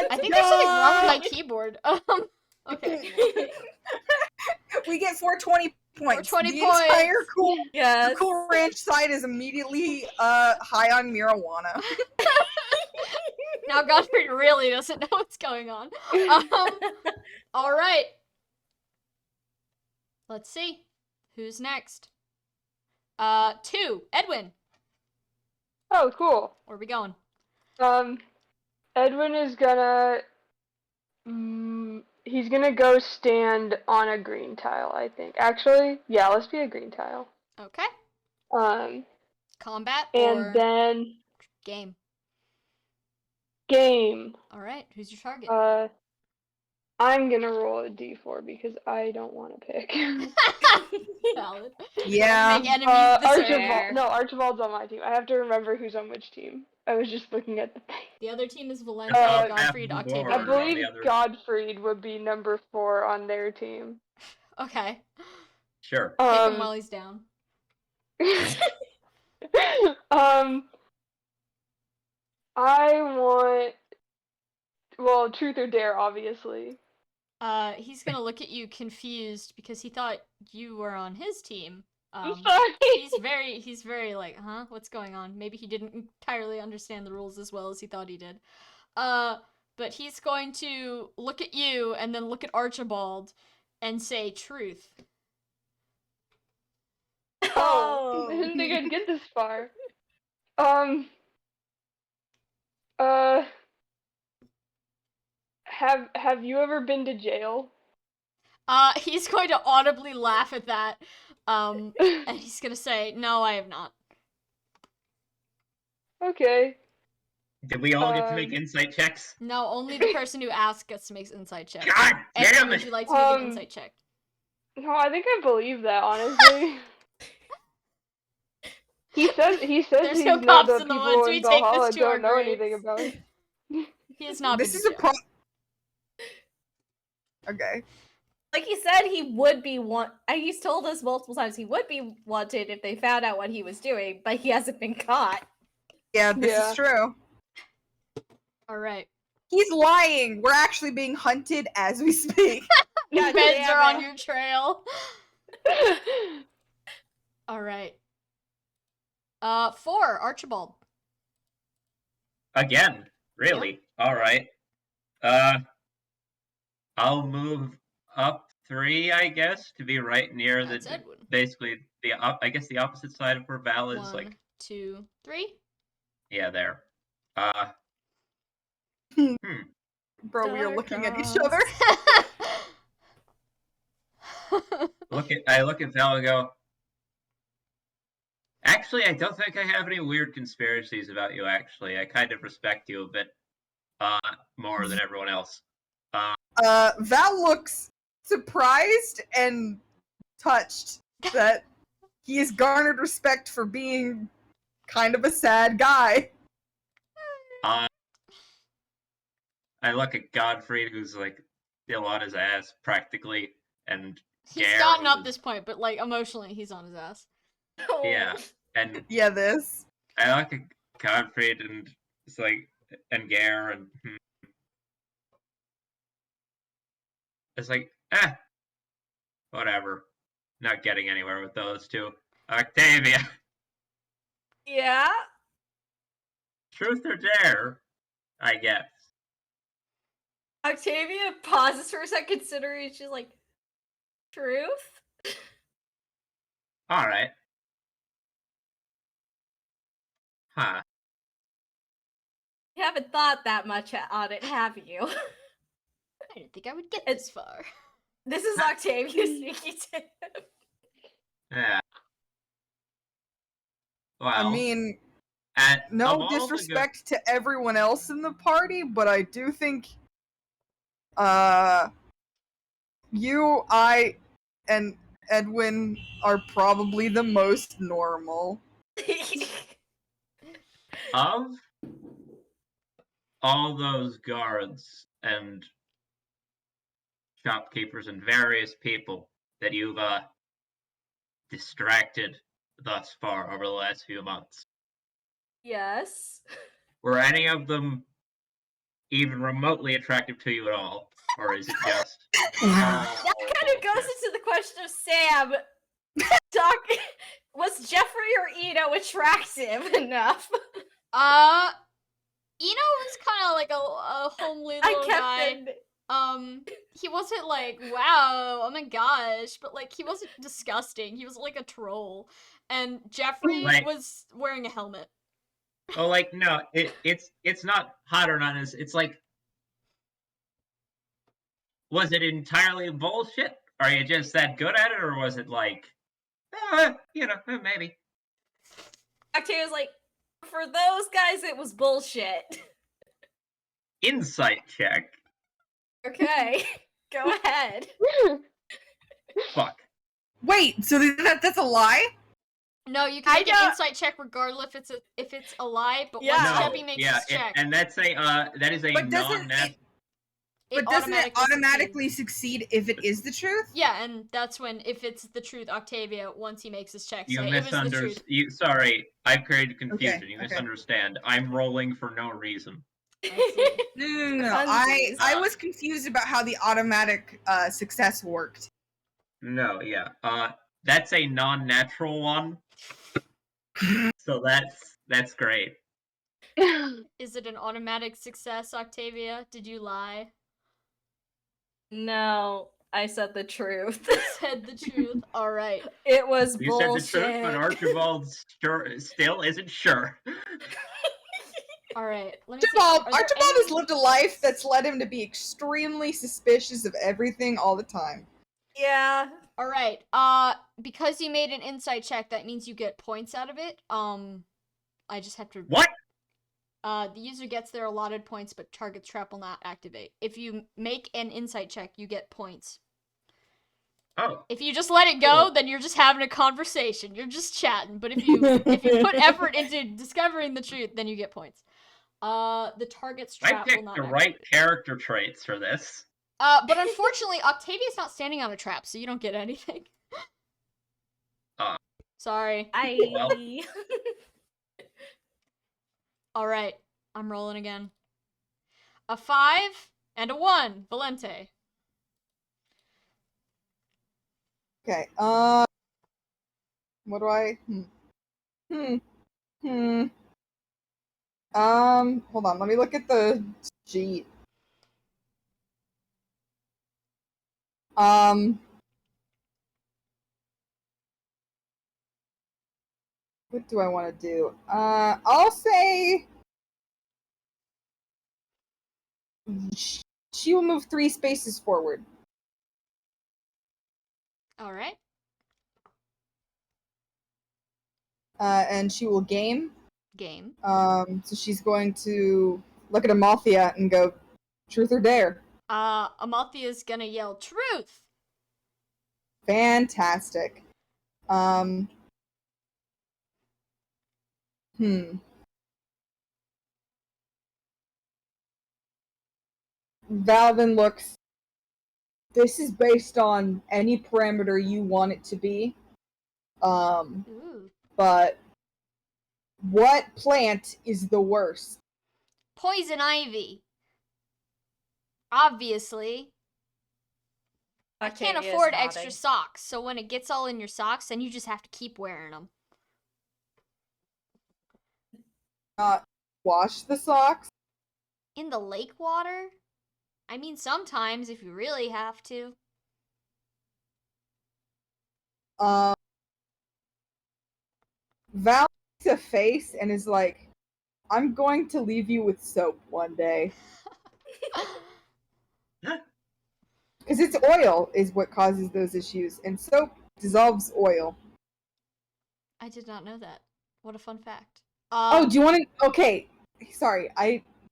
I think there's something wrong with my keyboard. Okay. We get 420 points. 420 the points. entire Yes. Cool Ranch side is immediately high on marijuana. Now Godfrey really doesn't know what's going on. All right. Let's see. Who's next? 2. Edwin. Oh, cool. Where are we going? Edwin is gonna. He's gonna go stand on a green tile, I think. Actually, yeah, let's be a green tile. Okay. Combat And or then game? game. All right. Who's your target? I'm gonna roll a d4 because I don't want to pick. Valid. Yeah. Make enemies deserve. Archibald's on my team. I have to remember who's on which team. I was just looking at the thing. The other team is It's Valencia, half Godfrey, the Octavia. board I on believe the other. Godfrey would be number 4 on their team. Okay. Sure. Kick him while he's down. I want, well, truth or dare, obviously. He's gonna look at you confused because he thought you were on his team. I'm sorry. He's very like, huh? What's going on? Maybe he didn't entirely understand the rules as well as he thought he did. But he's going to look at you and then look at Archibald and say truth. Oh, I didn't think I'd get this far. Have you ever been to jail? He's going to audibly laugh at that. And he's gonna say, no, I have not. Okay. Did we all get to make insight checks? No, only the person who asked gets to make insight checks. God Edwin, damn would it! you like to make an insight check? No, I think I believe that, honestly. He says There's he's no know cops the in the people woods. in We take Valhalla this to our don't know graves. anything about it. He has not This been is to a jail. Okay. Like he said, he would be he's told us multiple times he would be wanted if they found out what he was doing, but he hasn't been caught. Yeah, this is true. Alright. He's lying. We're actually being hunted as we speak. God Feds damn are on it. your trail. Alright. 4, Archibald. Again, really? All right. I'll move up 3, I guess, to be right near That's Edwin. basically I guess the opposite side of where Val is. 1, Like, 2, 3. yeah, there. Bro, we are looking at each other. I look at Val and go, actually, I don't think I have any weird conspiracies about you, actually. I kind of respect you a bit more than everyone else. Val looks surprised and touched that he has garnered respect for being kind of a sad guy. I look at Godfrey, who's like still on his ass practically, and He's Gare, gotten up who's- this point, but like emotionally, he's on his ass. Yeah, and Yeah, this. I look at Godfrey and it's like, and Gare, and it's like, whatever. Not getting anywhere with those two. Octavia, Yeah? truth or dare, I guess. Octavia pauses for a second, considering she's like, truth? All right. Huh. You haven't thought that much on it, have you? I didn't think I would get this far. This is Octavia speaking to him. Yeah. Well, I mean, of no all the disrespect to everyone else in the party, but I do think you, I, and Edwin are probably the most normal. Of all those guards and shopkeepers and various people that you've distracted thus far over the last few months, Yes. were any of them even remotely attractive to you at all? Or is it just... That kind of goes into the question of Sam. Was Jeffrey or Eno attractive enough? Eno was kind of like a homely little guy. He wasn't like, wow, oh my gosh, but like he wasn't disgusting. He was like a troll. And Jeffrey was wearing a helmet. Oh, like, no, it's not hot or not. It's like, was it entirely bullshit? Are you just that good at it, or was it like, maybe? Octavia's like, for those guys, it was bullshit. Insight check. Okay, go ahead. Fuck. Wait, so that's a lie? No, you can I make an don't- insight check regardless if it's a lie, but Yeah. once No, Debbie makes yeah, his check, and that is a But doesn't non-nat. it? But doesn't it automatically succeed if it is the truth? Yeah, and that's when, if it's the truth, Octavia, once he makes his check, You say it was the truth. misunderstood. Sorry, I've created confusion. Okay, You okay. misunderstand. I'm rolling for no reason. No. Funsies. I was confused about how the automatic success worked. No, yeah. That's a non-natural one. So that's great. Is it an automatic success, Octavia? Did you lie? No, I said the truth. Said the truth. All right. It was You bullshit. said the truth, but Archibald still isn't sure. All right. Let me see. Archibald Are there has any- lived a life that's led him to be extremely suspicious of everything all the time. Yeah. All right. Because you made an insight check, that means you get points out of it. I just have to. What? The user gets their allotted points, but target's trap will not activate. If you make an insight check, you get points. Oh. If you just let it go, then you're just having a conversation. You're just chatting. But if you put effort into discovering the truth, then you get points. The target's I trap will picked not the activate. right character traits for this. But unfortunately, Octavia's not standing on a trap, so you don't get anything. Sorry. Well. All right, I'm rolling again. A 5 and a 1, Valente. Okay. What do I? Hold on. Let me look at the sheet. What do I want to do? I'll say she will move 3 spaces forward. All right. And she will game. Game. So she's going to look at Amalthea and go, truth or dare? Amalthea's gonna yell, truth! Fantastic. Valvin looks. This is based on any parameter you want it to be. Ooh. But what plant is the worst? Poison ivy. Obviously. I can't Octavia's afford nodding. extra socks, so when it gets all in your socks, then you just have to keep wearing them. Wash the socks? In the lake water? I mean, sometimes if you really have to. Val makes a face and is like, I'm going to leave you with soap one day. Because it's oil is what causes those issues, and soap dissolves oil. I did not know that. What a fun fact. Oh, do you want to? Okay, sorry.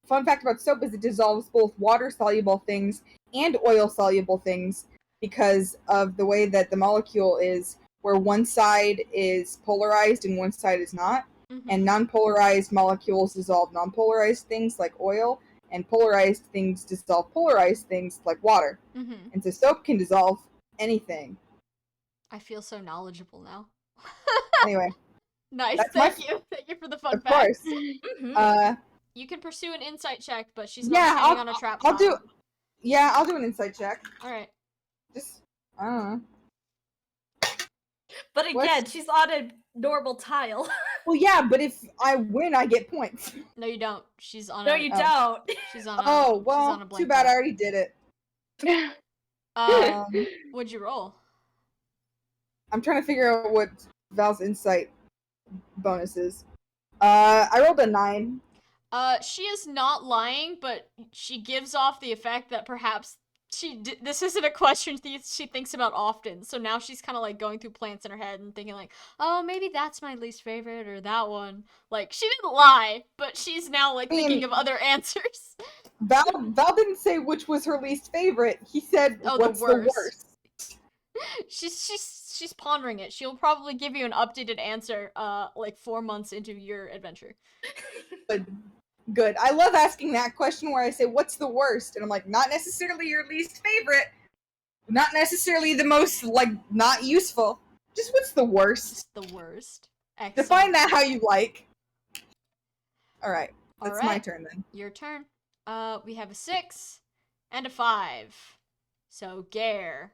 Fun fact about soap is it dissolves both water-soluble things and oil-soluble things because of the way that the molecule is, where one side is polarized and one side is not. Mhm. And non-polarized molecules dissolve non-polarized things like oil, and polarized things dissolve polarized things like water. Mm-hmm. And so soap can dissolve anything. I feel so knowledgeable now. Anyway. Nice, That's thank you. Thank you for the fun Of fact. course. Mhm. You can pursue an insight check, but she's not standing on a trap. I'll do an insight check. Alright. Just, I don't know. But again, she's on a normal tile. Well, yeah, but if I win, I get points. No, you don't. She's on No, a... you don't. She's on a... Oh, she's well, on a blank too bad I tile. already did it. What'd you roll? I'm trying to figure out what Val's insight bonus is. I rolled a 9. She is not lying, but she gives off the effect that perhaps this isn't a question she thinks about often. So now she's kind of like going through plants in her head and thinking like, oh, maybe that's my least favorite or that one. Like, she didn't lie, but she's now like thinking of other answers. Val didn't say which was her least favorite. He said, Oh, what's the the worst. worst? She's she's pondering it. She'll probably give you an updated answer, like 4 months into your adventure. Good. I love asking that question where I say, "What's the worst?" And I'm like, not necessarily your least favorite, not necessarily the most like not useful. Just what's the worst? It's the worst. Excellent. Define that how you like. All right, that's All right. my turn then. Your turn. We have a 6 and a 5. So Gare,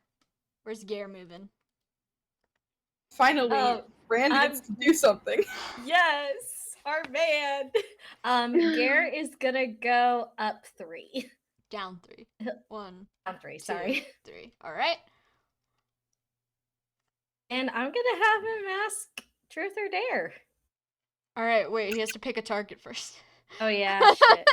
where's Gare moving? Finally, Rand gets to do something. Yes, our man. Gare is gonna go up 3. Down 3. 1, Down 3. 2, Sorry. 3. All right. And I'm gonna have him ask truth or dare. All right. Wait, he has to pick a target first. Oh yeah, shit.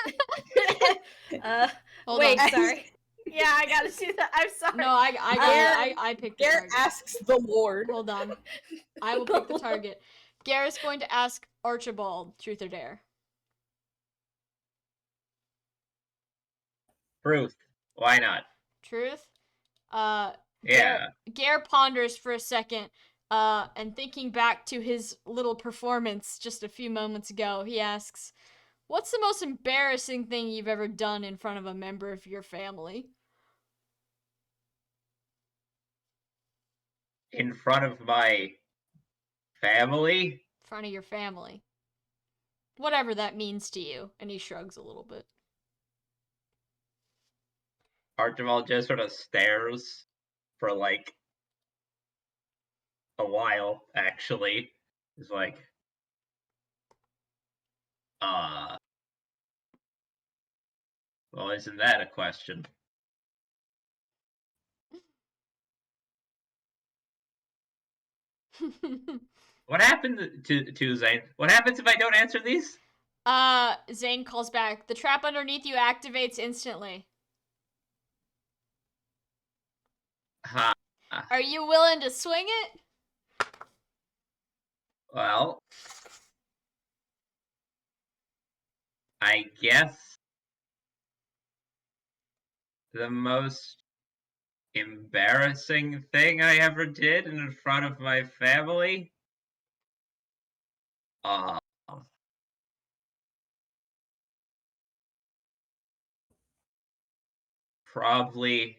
Hold wait, on. sorry. Yeah, I gotta do that. I'm sorry. No, I picked the Gare target. asks the Lord. Hold on. I will pick the target. Gare is going to ask Archibald, truth or dare. Truth. Why not? Truth? Yeah. Gare ponders for a second, and thinking back to his little performance just a few moments ago, he asks, "What's the most embarrassing thing you've ever done in front of a member of your family?" In front of my family? In front of your family. Whatever that means to you. And he shrugs a little bit. Archibald just sort of stares for like a while, actually. He's like, well, isn't that a question? What happened to Zane? What happens if I don't answer these? Zane calls back. The trap underneath you activates instantly. Ha. Are you willing to swing it? Well, I guess the most embarrassing thing I ever did in front of my family? Probably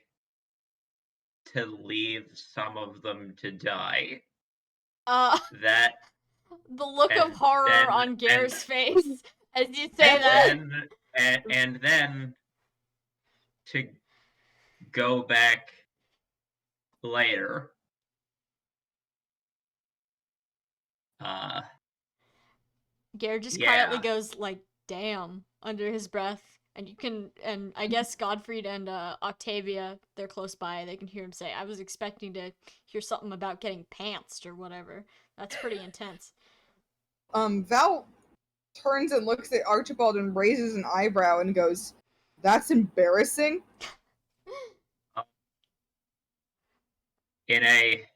to leave some of them to die. That the look and of horror then- on Gare's and- face as you say that. and then to go back later. Gare just Yeah. quietly goes like, "Damn," under his breath. And I guess Godfrey and Octavia, they're close by. They can hear him say, "I was expecting to hear something about getting pantsed or whatever." That's pretty intense. Val turns and looks at Archibald and raises an eyebrow and goes, "That's embarrassing." In a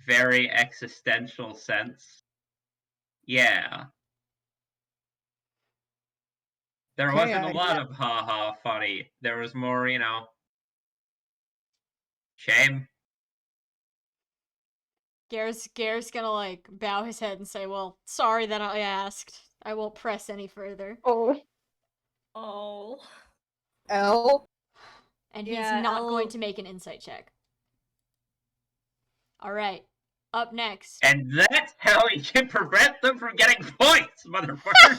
very existential sense, yeah. There Okay, wasn't a lot of ha-ha funny. There was more, shame. Gare's gonna like bow his head and say, "Well, sorry that I asked. I won't press any further." Oh. Oh. L. And Yeah, he's not I'll- going to make an insight check. All right. Up next. And that's how you can prevent them from getting points, motherfucker.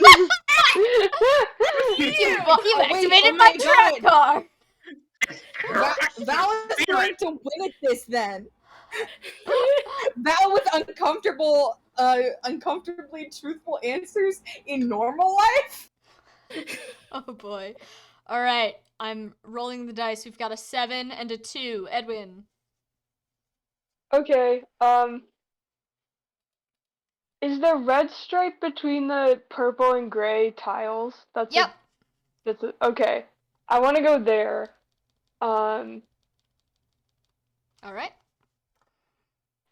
You wait, activated oh my my trap God. card. Val is going to win at this then. Val with uncomfortably truthful answers in normal life? Oh boy. All right. I'm rolling the dice. We've got a 7 and a 2. Edwin. Okay, is there red stripe between the purple and gray tiles? Yep. Okay. I want to go there. All right.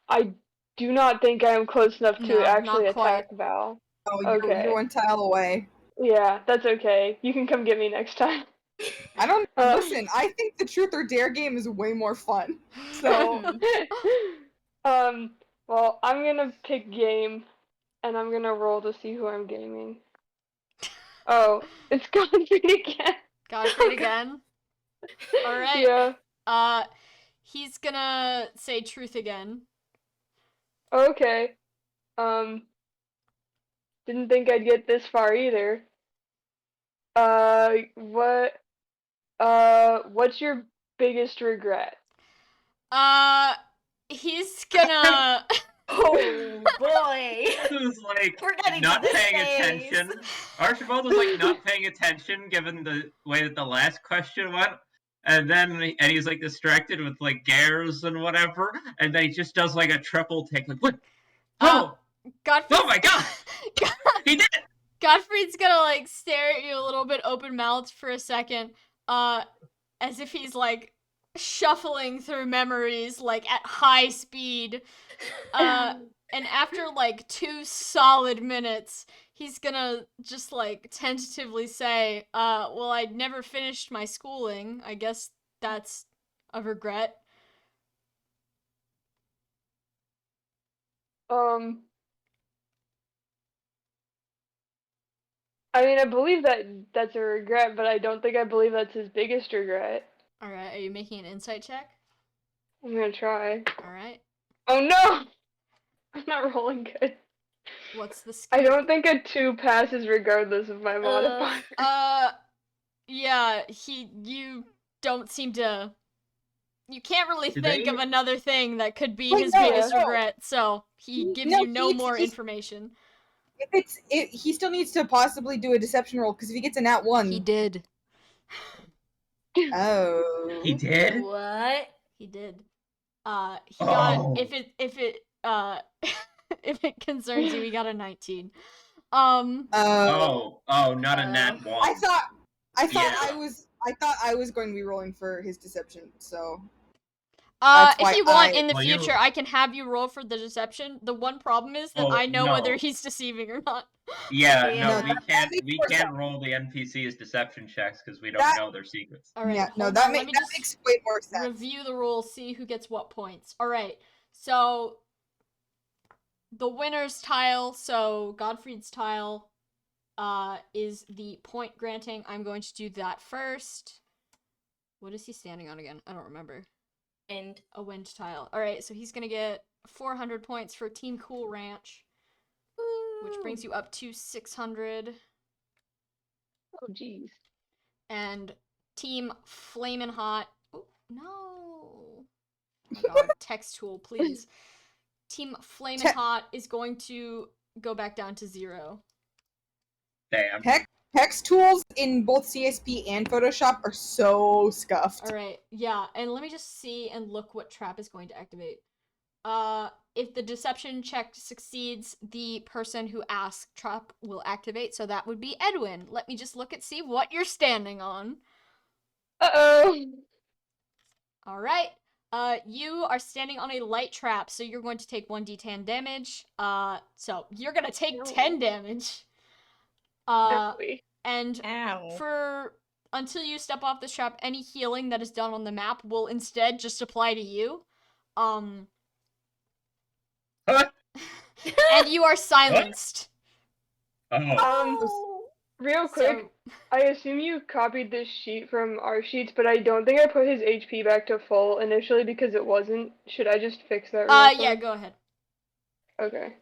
I do not think I am close enough No, to actually not quite. attack Val. Oh, Okay. you're one tile away. Yeah, that's okay. You can come get me next time. I don't listen. I think the truth or dare game is way more fun. So Well, I'm gonna pick game, and I'm gonna roll to see who I'm gaming. Oh, it's Godfrey again. Godfrey Oh, God. again. All right. Yeah. He's gonna say truth again. Okay. Didn't think I'd get this far either. What's your biggest regret? He's gonna. Oh boy. Who's like We're getting not to this paying phase. attention. Archibald was like not paying attention given the way that the last question went. And then he's like distracted with like gares and whatever, and then he just does like a triple take, like what? Oh, Godfrey. oh my god, he did it! Godfrey's gonna like stare at you a little bit open mouthed for a second, as if he's like shuffling through memories like at high speed. And after like 2 solid minutes, he's gonna just like tentatively say, well, I never finished my schooling. I guess that's a regret. I mean, I believe that that's a regret, but I don't think I believe that's his biggest regret. Alright, are you making an insight check? I'm gonna try. Alright. Oh no! I'm not rolling good. What's the skill? I don't think a 2 passes regardless of my modifier. Yeah, you don't seem to. You can't really Did think they- of another thing that could be Wait, his no, biggest no. regret, so he gives No, you no he's- more he's- information. He still needs to possibly do a deception roll because if he gets a nat 1, He did. oh, He did? What? He did. He got Oh. if if it concerns you, he got a 19. Oh, not a nat 1. I thought Yeah. I was going to be rolling for his deception, so If why you want I- in the Well, you- future, I can have you roll for the deception. The one problem is that Oh, I know whether no. he's deceiving or not. Yeah, Yeah. no, No, that makes we more can't sense. roll the NPC's deception checks because we don't That- know their secrets. All right, yeah, no, hold that on, let makes me that just makes way more sense. review the rules, see who gets what points. All right, so the winner's tile, so Godfrey's tile, is the point granting. I'm going to do that first. What is he standing on again? I don't remember. And A wind tile. All right, so he's gonna get 400 points for Team Cool Ranch, which brings you up to 600. Oh jeez. And Team Flamin' Hot. Oh, no. Oh my god, text tool, please. Team Flamin' Hot is going to go back down to 0. Damn. Text tools in both CSP and Photoshop are so scuffed. Alright, yeah, and let me just see and look what trap is going to activate. If the deception check succeeds, the person who asked trap will activate, so that would be Edwin. Let me just look and see what you're standing on. Uh-oh. Alright. You are standing on a light trap, so you're going to take 1d10 damage. So you're gonna take 10 damage. And ow. until you step off this trap, any healing that is done on the map will instead just apply to you. Huh? And you are silenced. Oh. Real quick, I assume you copied this sheet from our sheets, but I don't think I put his HP back to full initially because it wasn't. Should I just fix that real quick? Yeah, go ahead. Okay.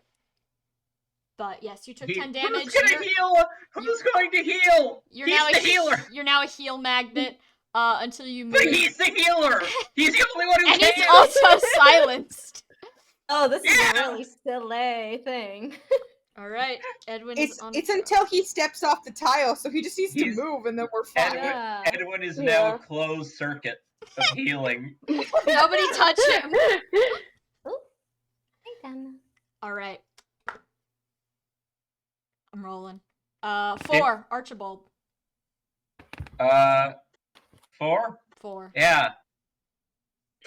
But yes, you took He- 10 damage. Who's gonna heal? Who's going to heal? You're He's now the healer. You're now a heal magnet. Until you move. But he's the healer. He's the only one who And can. he's also silenced. Oh, this is Yeah. a really silly thing. All right, Edwin is on. It's until he steps off the tile, so he just needs to He's- move, and then we're fine. Yeah. Edwin is now Yeah. a closed circuit of healing. Nobody touch him. Oh, hey, Dana. All right. I'm rolling. 4, Archibald. 4? 4. Yeah.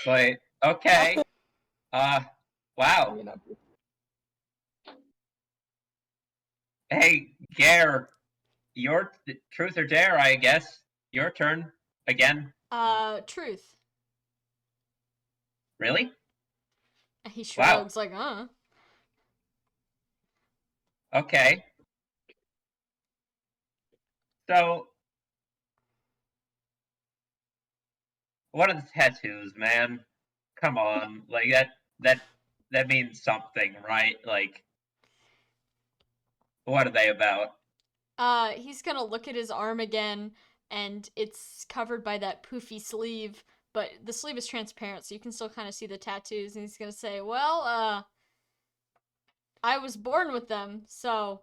Wait. Okay. Wow. Hey, Gare. Your truth or dare, I guess. Your turn again. Truth. Really? He shrugs like, Okay. So, what are the tattoos, man? Come on, like that means something, right? Like, what are they about? He's gonna look at his arm again, and it's covered by that poofy sleeve, but the sleeve is transparent, so you can still kind of see the tattoos, and he's gonna say, well, I was born with them, so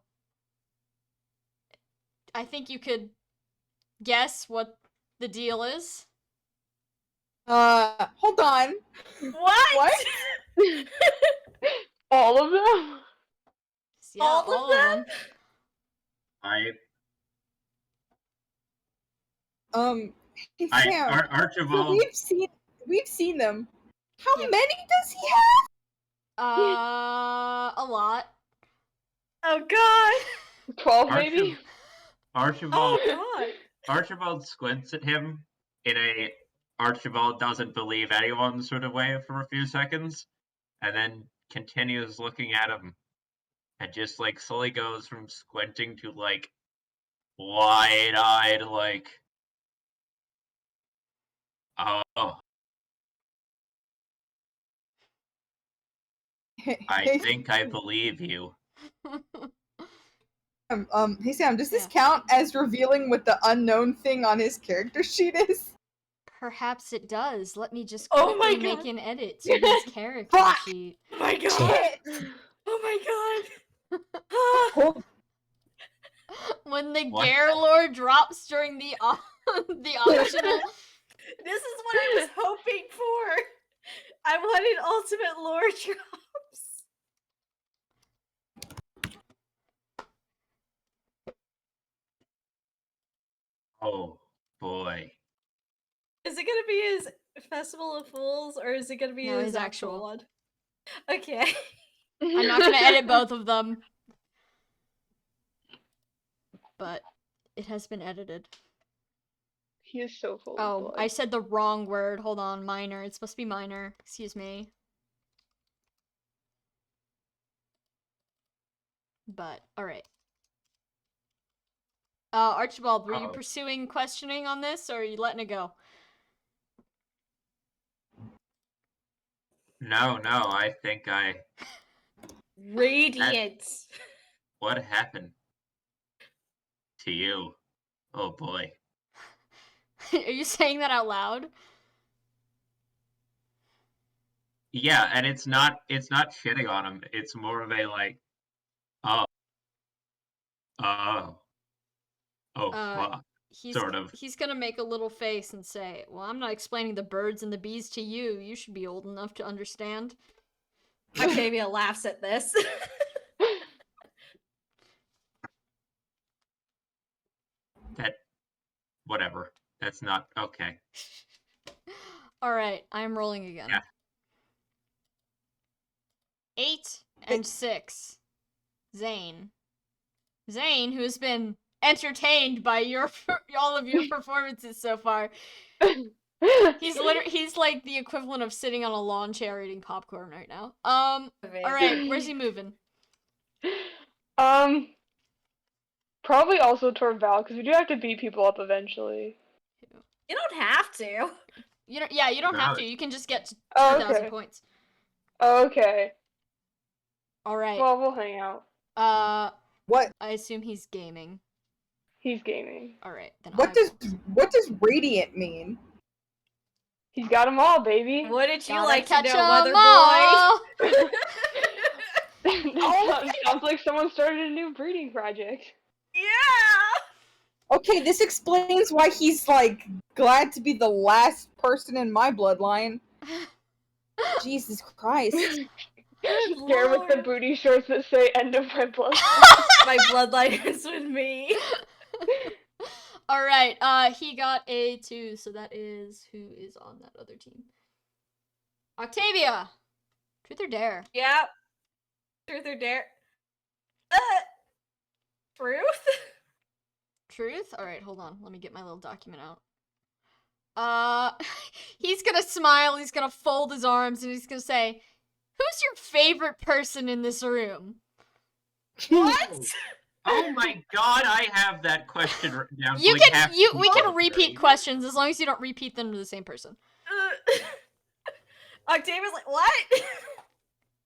I think you could guess what the deal is. Hold on. What? What? All of them? Yeah, All of them? Hey, Sam. So Archibald. we've seen them. How Yeah. many does he have? A lot. Oh god. 12 maybe? Archibald. Oh god. Archibald squints at him in a Archibald doesn't believe anyone sort of way for a few seconds, and then continues looking at him, and just like slowly goes from squinting to like wide-eyed, like, oh, I think I believe you. Hey Sam, does this Yeah. count as revealing what the unknown thing on his character sheet is? Perhaps it does. Let me just Oh quickly my make God. an edit to his character Fuck! sheet. Oh my god. Shit! Oh my god. Hold- When the What? Gare lore drops during the the optional. This is what I was hoping for. I wanted ultimate lore drops. Oh boy. Is it gonna be his Festival of Fools or is it gonna be No, his his actual actual. one? Okay. I'm not gonna edit both of them. But it has been edited. He is so full of Oh, blood. I said the wrong word. Hold on, minor. It's supposed to be minor. Excuse me. But, alright. Archibald, were you Uh-oh. pursuing questioning on this, or are you letting it go? No, I think Radiant. what happened to you? Oh boy. Are you saying that out loud? Yeah, and it's not shitting on him. It's more of a like, oh, oh, fuck, sort of. He's gonna make a little face and say, well, I'm not explaining the birds and the bees to you. You should be old enough to understand. Octavia laughs at this. That, whatever. That's not okay. Alright, I'm rolling again. Yeah. 8 and 6. Zane. Zane, who's been entertained by all of your performances so far. He's like the equivalent of sitting on a lawn chair eating popcorn right now. Alright, where's he moving? Probably also toward Val, because we do have to beat people up eventually. You don't have to. You don't have No. to. You can just get to Oh, 2,000 okay. points. Okay. Alright. Well, we'll hang out. What? I assume he's gaming. He's gaming. Alright, then What does radiant mean? He's got them all, baby. Wouldn't you Gotta like to catch know, 'em Mother all! Boy? That sounds like someone started a new breeding project. Yeah! Okay, this explains why he's like glad to be the last person in my bloodline. Jesus Christ. There with the Lord. booty shorts that say "End of my blood." My bloodline is with me. Alright, he got a 2, so that is who is on that other team. Octavia! Truth or dare? Yep. Truth or dare? Truth? Truth? Alright, hold on. Let me get my little document out. He's gonna smile, he's gonna fold his arms, and he's gonna say, Who's your favorite person in this room? What? Oh my god, I have that question written down. You for like can half we can the repeat day. questions as long as you don't repeat them to the same person. Octavia's like, what?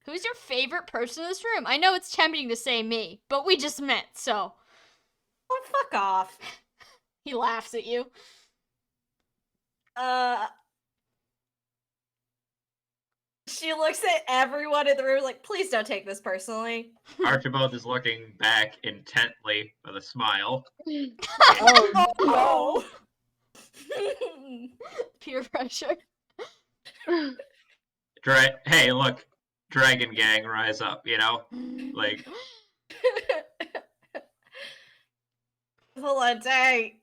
Who's your favorite person in this room? I know it's tempting to say me, but we just met, so. Oh, fuck off. He laughs at you. She looks at everyone in the room like, please don't take this personally. Archibald is looking back intently with a smile. Oh, no. Peer pressure. Hey, look, Dragon Gang, rise up, you know? Like, Hold on, dang.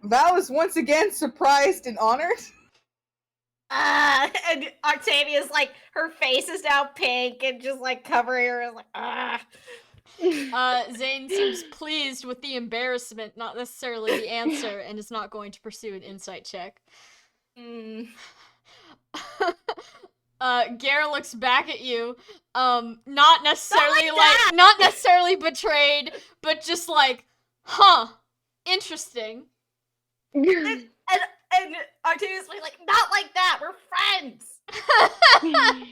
Val is once again surprised and honored. And Octavia's like, her face is now pink and just like covering her, like, Zane seems pleased with the embarrassment, not necessarily the answer, and is not going to pursue an insight check. Gare looks back at you, not necessarily not necessarily betrayed, but just like, huh, interesting. And Octavia's like, not like that, we're friends.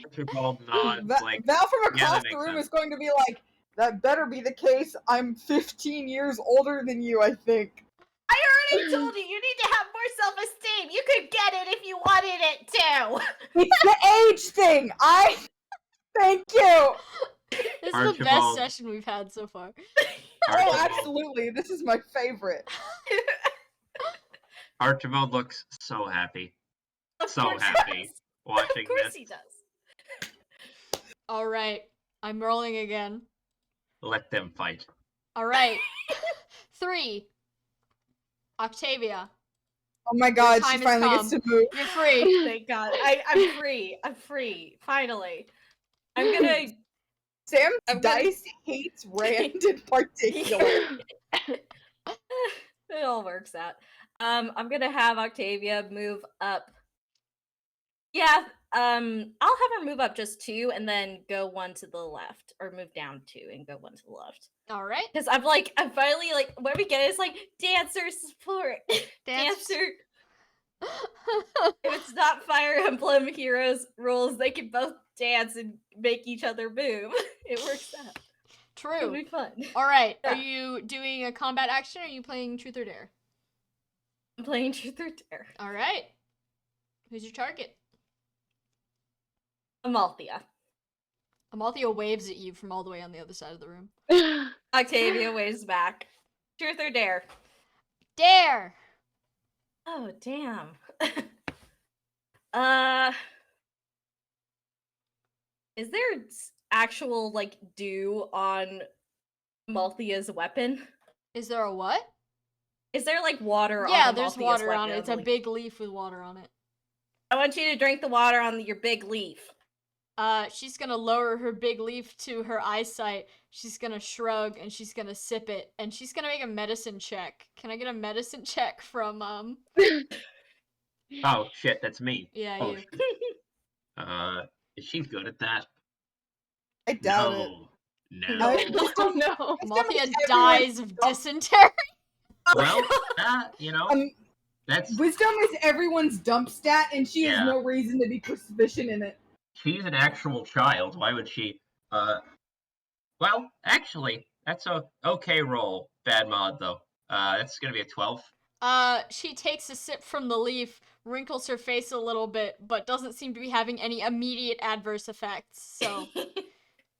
Archibald nods, like, Val from yeah, across that the makes room sense. is going to be like, that better be the case. I'm 15 years older than you, I think. I already told you need to have more self-esteem. You could get it if you wanted it too. It's the age thing. Thank you. This is the best Archibald. session we've had so far. Oh, Archibald, absolutely. This is my favorite. Archibald looks so happy. Of So course he happy does. watching Of course this. he does. Alright, I'm rolling again. Let them fight. Alright. 3. Octavia, Oh my god, time she has finally come. gets to move. you're free. Thank God. I'm free. I'm free. Finally. I'm gonna. Sam I'm gonna- Dice hates Rand in particular. It all works out. I'm gonna have Octavia move up. Yeah, I'll have her move up just 2 and then go 1 to the left, or move down 2 and go 1 to the left. Alright. Because I'm finally like, what we get is like dancer support, dancer. If it's not Fire Emblem Heroes rules, they can both dance and make each other move. It works out. It'll True. be fun. Alright, are Yeah. you doing a combat action or are you playing Truth or Dare? I'm playing Truth or Dare. Alright. Who's your target? Amalthea. Amalthea waves at you from all the way on the other side of the room. Octavia waves back. Truth or Dare? Dare! Oh, damn. Is there actual, like, dew on Amalthea's weapon? Is there a what? Is there, like, water on Yeah, Amalthea's there's water weapon? on it. It's a big leaf with water on it. I want you to drink the water on your big leaf. She's gonna lower her big leaf to her eyesight. She's gonna shrug and she's gonna sip it. And she's gonna make a medicine check. Can I get a medicine check from, Oh shit, that's me. Yeah, Oh, you. shit. Is she good at that? I doubt it. No. No. Oh no. Amalthea Everyone- dies of dysentery. Well, you know, that's Wisdom is everyone's dump stat, and she has Yeah. no reason to be proficient in it. she's an actual child. Why would she? Well, actually, that's a okay roll. Bad mod though. That's gonna be a 12. She takes a sip from the leaf, wrinkles her face a little bit, but doesn't seem to be having any immediate adverse effects. So,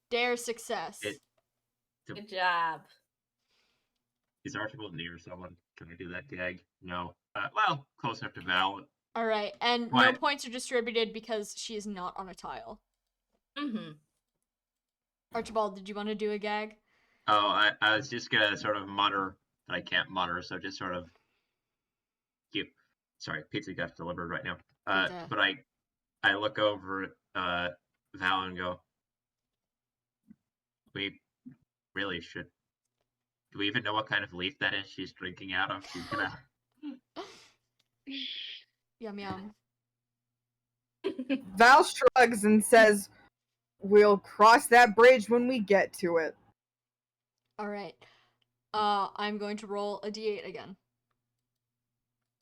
dare success. Good job. Is Archibald near someone? Can I do that gag? No. Well, close enough to Val. All right, and no What? points are distributed because she is not on a tile. Mm-hmm. Archibald, did you want to do a gag? Oh, I was just gonna sort of mutter, but I can't mutter, so just sort of. Sorry, pizza got delivered right now. Pizza. But I look over at Val and go, we really should. Do we even know what kind of leaf that is she's drinking out of? She's gonna. Yum yum. Val shrugs and says, "We'll cross that bridge when we get to it." All right. I'm going to roll a d8 again.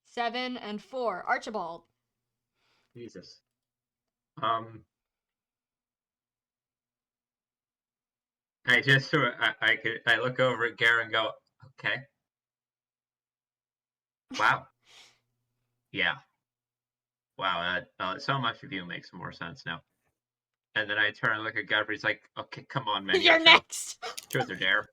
7 and 4. Archibald. Jesus. I just sort of, I look over at Garen and go, okay. Wow. Yeah. Wow, so much of you makes more sense now. And then I turn and look at Godfrey. He's like, okay, come on, man. You're next. Truth or dare?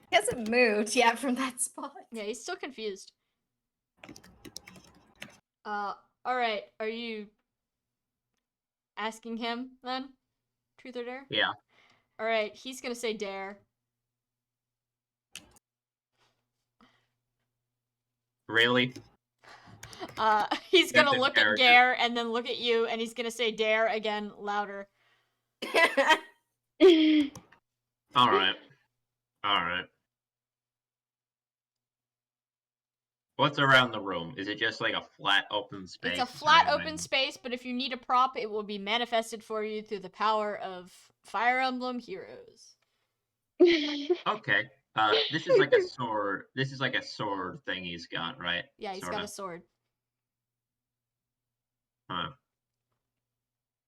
He hasn't moved yet from that spot. Yeah, he's still confused. Alright, are you asking him then? Truth or dare? Yeah. Alright, he's gonna say dare. Really? He's gonna That's look at embarrassing. Gare and then look at you, and he's gonna say dare again, louder. Alright. Alright. What's around the room? Is it just like a flat open space? It's a flat open space, but if you need a prop, it will be manifested for you through the power of Fire Emblem heroes. Okay. This is like a sword. This is like a sword thing he's got, right? Yeah, he's got a sword. Huh.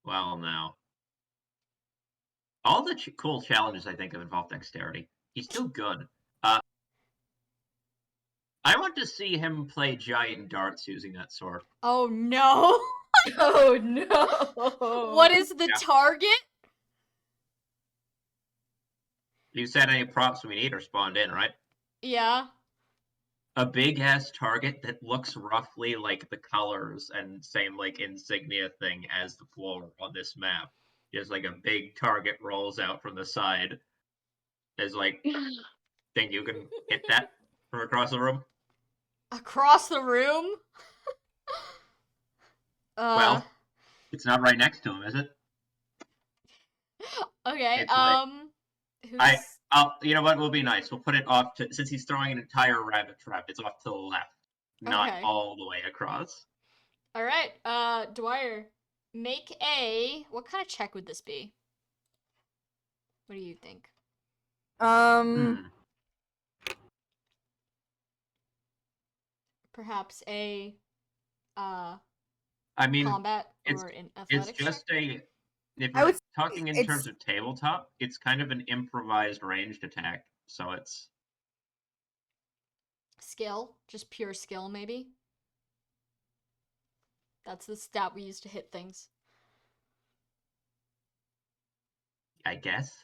Well, now. All the cool challenges I think have involved dexterity. He's still good. I want to see him play giant darts using that sword. Oh no! Oh no! What is the Yeah. target? You said any props we need are spawned in, right? Yeah. A big ass target that looks roughly like the colors and same like insignia thing as the floor on this map. Just like a big target rolls out from the side. Is like, think you can hit that from across the room? Across the room? Well, it's not right next to him, is it? Okay, it's like- who's... You know what? We'll be nice. We'll put it off to, since he's throwing an entire rabbit trap, it's off to the left, not Okay. all the way across. Alright, Dwyer, make a... What kind of check would this be? What do you think? Perhaps a, I mean, combat it's- or in athletics? It's just a. If I we're would say talking in it's- terms of tabletop, it's kind of an improvised ranged attack, so it's. Skill? Just pure skill, maybe? That's the stat we use to hit things. I guess.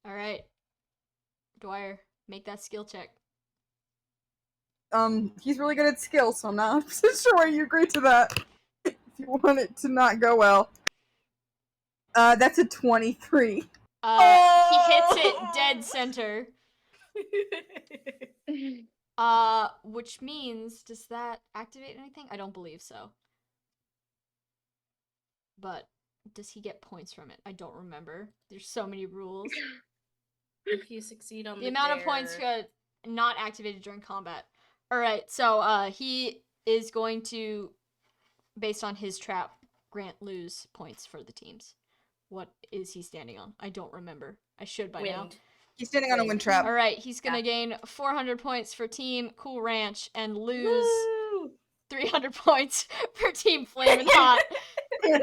Alright. Dwyer, make that skill check. He's really good at skill, so I'm not 100% sure why you agree to that. If you want it to not go well. That's a 23. He hits it dead center. Which means, does that activate anything? I don't believe so. But, does he get points from it? I don't remember. There's so many rules. If you succeed on The amount of points not activated during combat. Alright, so, he is going to, based on his trap, lose points for the teams. What is he standing on? I don't remember. I should by now. Wind. He's standing on a wind trap. Alright, he's gonna gain 400 points for Team Cool Ranch and lose Woo! 300 points for Team Flamin' Hot.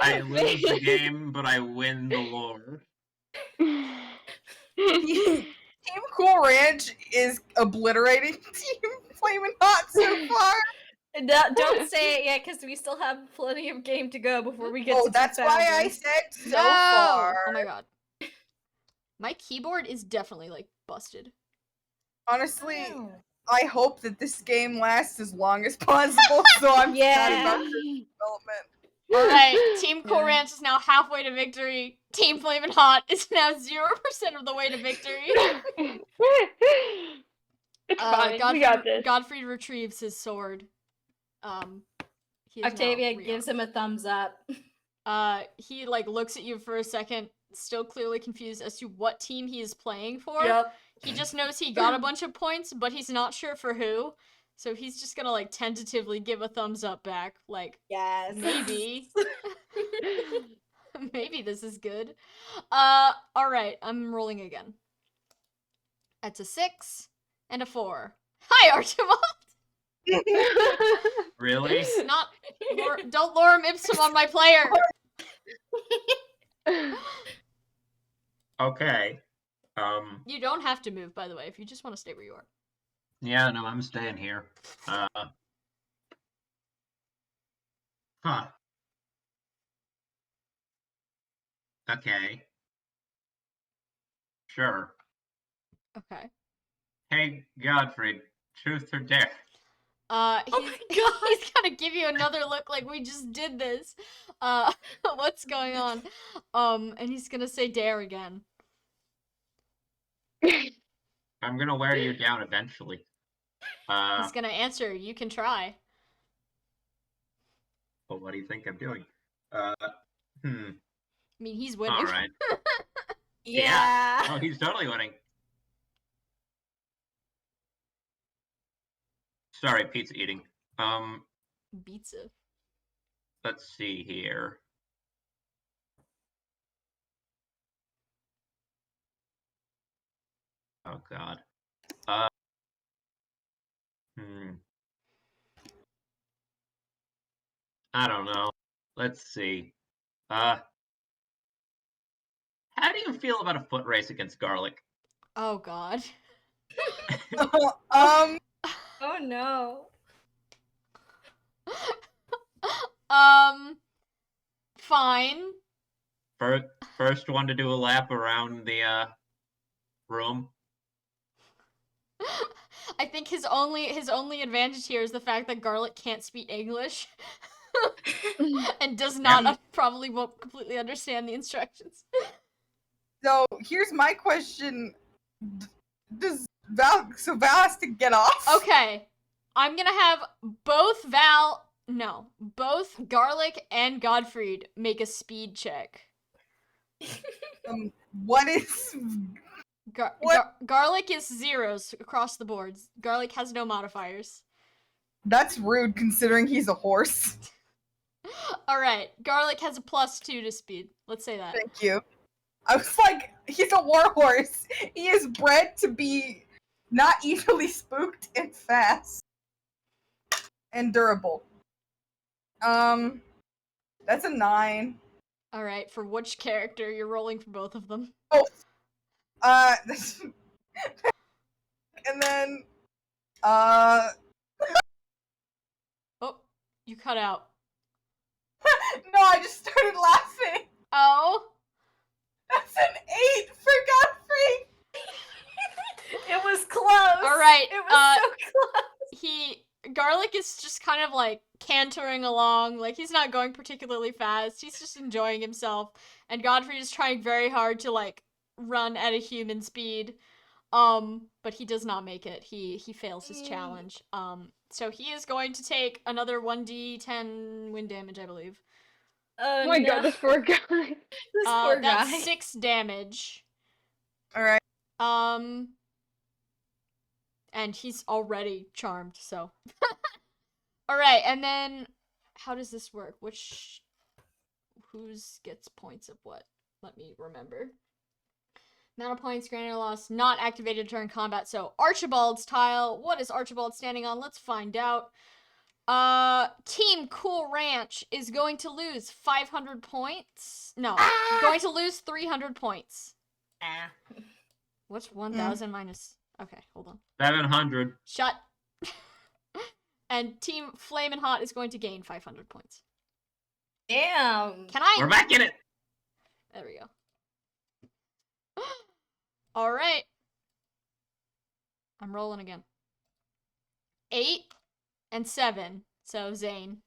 I lose the game, but I win the lore. Team Cool Ranch is obliterating Team Flamin' Hot so far. Don't say it yet, because we still have plenty of game to go before we get to Oh, that's why I 2000. said so No! far. Oh my god. My keyboard is definitely, like, busted. Honestly, Oh. I hope that this game lasts as long as possible, so I'm sad Yeah. about this development. Alright, Team Cool Yeah. Ranch is now halfway to victory. Team Flamin' Hot is now 0% of the way to victory. It's fine. We got this. Godfrey retrieves his sword. He is now Octavia rearmed. gives him a thumbs up. He like looks at you for a second, still clearly confused as to what team he is playing for. Yep. He just knows he got a bunch of points, but he's not sure for who. So he's just gonna like tentatively give a thumbs up back, like Yes. maybe. Maybe this is good. Alright, I'm rolling again. That's a 6 and a 4. Hi, Archibald! Really? Oops, don't lorem ipsum on my player! Okay. You don't have to move, by the way, if you just want to stay where you are. Yeah, no, I'm staying here. Huh. Okay. Sure. Okay. Hey, Godfrey, truth or dare? He's, Oh my God. he's gonna give you another look like we just did this. What's going on? And he's gonna say dare again. I'm gonna wear you down eventually. He's gonna answer, you can try. Well, what do you think I'm doing? I mean, he's winning. Alright. Yeah. Oh, he's totally winning. Sorry, pizza eating. Pizza. Let's see here. Oh God. I don't know. Let's see. How do you feel about a foot race against garlic? Oh God. Oh no. Fine. First one to do a lap around the room. I think his only advantage here is the fact that Garlic can't speak English. And does not probably won't completely understand the instructions. So here's my question: Does Val has to get off? Okay, I'm gonna have both Garlic and Godfrey make a speed check. What is? Garlic is zeros across the boards. Garlic has no modifiers. That's rude, considering he's a horse. All right, Garlic has a +2 to speed. Let's say that. Thank you. I was like, he's a warhorse. He is bred to be not easily spooked and fast. And durable. That's a 9. All right, for which character you're rolling for both of them? Oh, and then, Oh, you cut out. no, I just started laughing. Oh. That's an 8 for Godfrey. It was close. All right. It was so close. Garlic is just kind of like cantering along, like he's not going particularly fast. He's just enjoying himself, and Godfrey is trying very hard to like run at a human speed. But he does not make it. He fails his challenge. So he is going to take another 1d10 wind damage, I believe. Oh my God, this poor guy. This poor guy. That's 6 damage. All right. And he's already charmed, so. Alright, and then how does this work? Whose gets points of what? Let me remember. Amount of points granted or lost, not activated during combat. So Archibald's tile. What is Archibald standing on? Let's find out. Team Cool Ranch is going to lose 500 points. No, going to lose 300 points. What's 1,000 minus? Okay, hold on. 700. Shut. And Team Flamin' Hot is going to gain 500 points. Damn. Can I? We're back in it. There we go. All right. I'm rolling again. 8 and 7. So Zane.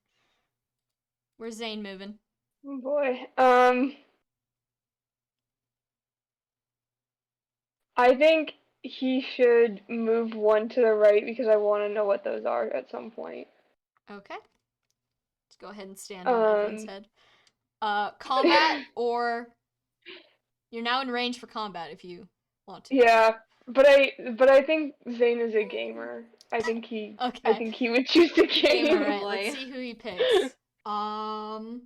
Where's Zane moving? Oh boy. I think he should move one to the right because I want to know what those are at some point. Okay. Let's go ahead and stand on everyone's head. Combat or you're now in range for combat if you want to. Yeah, but I think Zane is a gamer. I think he Okay. would choose the game. All right, boy. let's see who he picks. Well,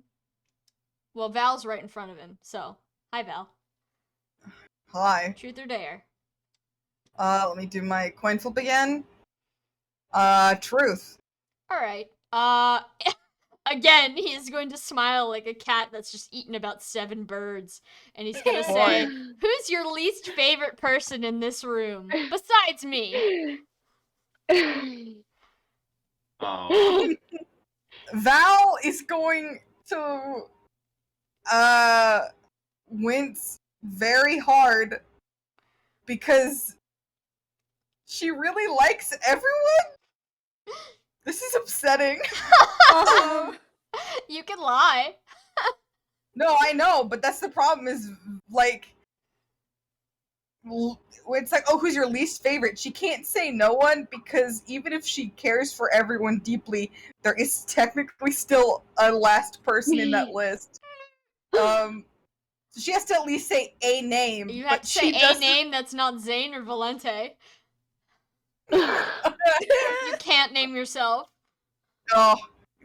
Val's right in front of him, so hi, Val. Hi. Truth or dare? Let me do my coin flip again. Truth. All right. Again, he is going to smile like a cat that's just eaten about 7 birds, and he's gonna say, "Who's your least favorite person in this room besides me?" Oh, Val is going to wince very hard because she really likes everyone. This is upsetting. You can lie. No, I know, but that's the problem is, like, it's like, oh, who's your least favorite? She can't say no one because even if she cares for everyone deeply, there is technically still a last person in that list. So she has to at least say a name. You but have to say she a doesn't- name that's not Zane or Valente. You can't name yourself. Oh,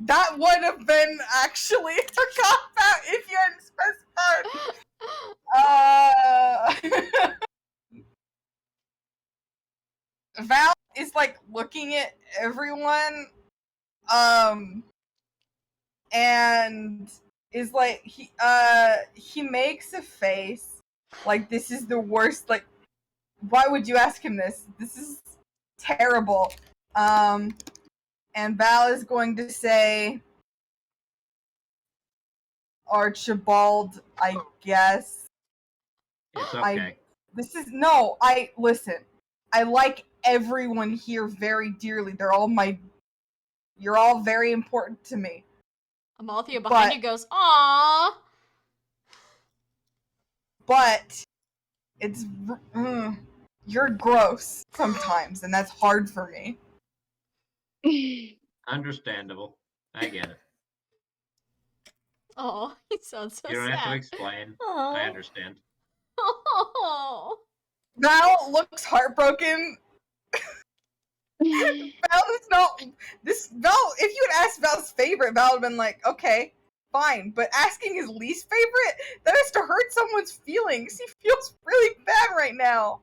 that would have been actually a cop out if you hadn't specified. Val is like looking at everyone, and is like he makes a face like this is the worst. Like, why would you ask him this? This is terrible. And Val is going to say Archibald, I guess. it's okay. Listen. I like everyone here very dearly. You're all very important to me. Amalthea behind But- you goes, "Aww." But it's you're gross sometimes, and that's hard for me. Understandable. I get it. Oh, he sounds so You don't have to sad. explain. Aw. I understand. Oh. Val looks heartbroken. Val is not this Val. If you had asked Val's favorite, Val would have been like, okay, fine. But asking his least favorite, that has to hurt someone's feelings. He feels really bad right now.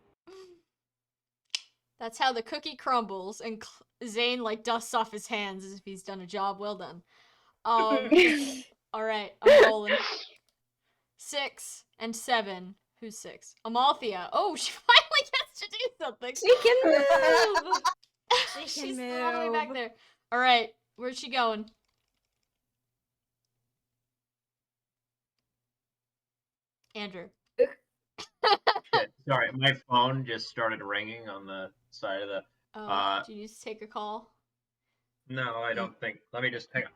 That's how the cookie crumbles, and Zane like dusts off his hands as if he's done a job well done. All right, I'm rolling. 6 and 7. Who's 6? Amalthea. Oh, she finally gets to do something. She can move. She can She's all the way back move. there. All right, where's she going? Andrew. Shit, sorry, my phone just started ringing on the side of the. Oh, do you need to take a call? No, I don't think. Let me just hang on.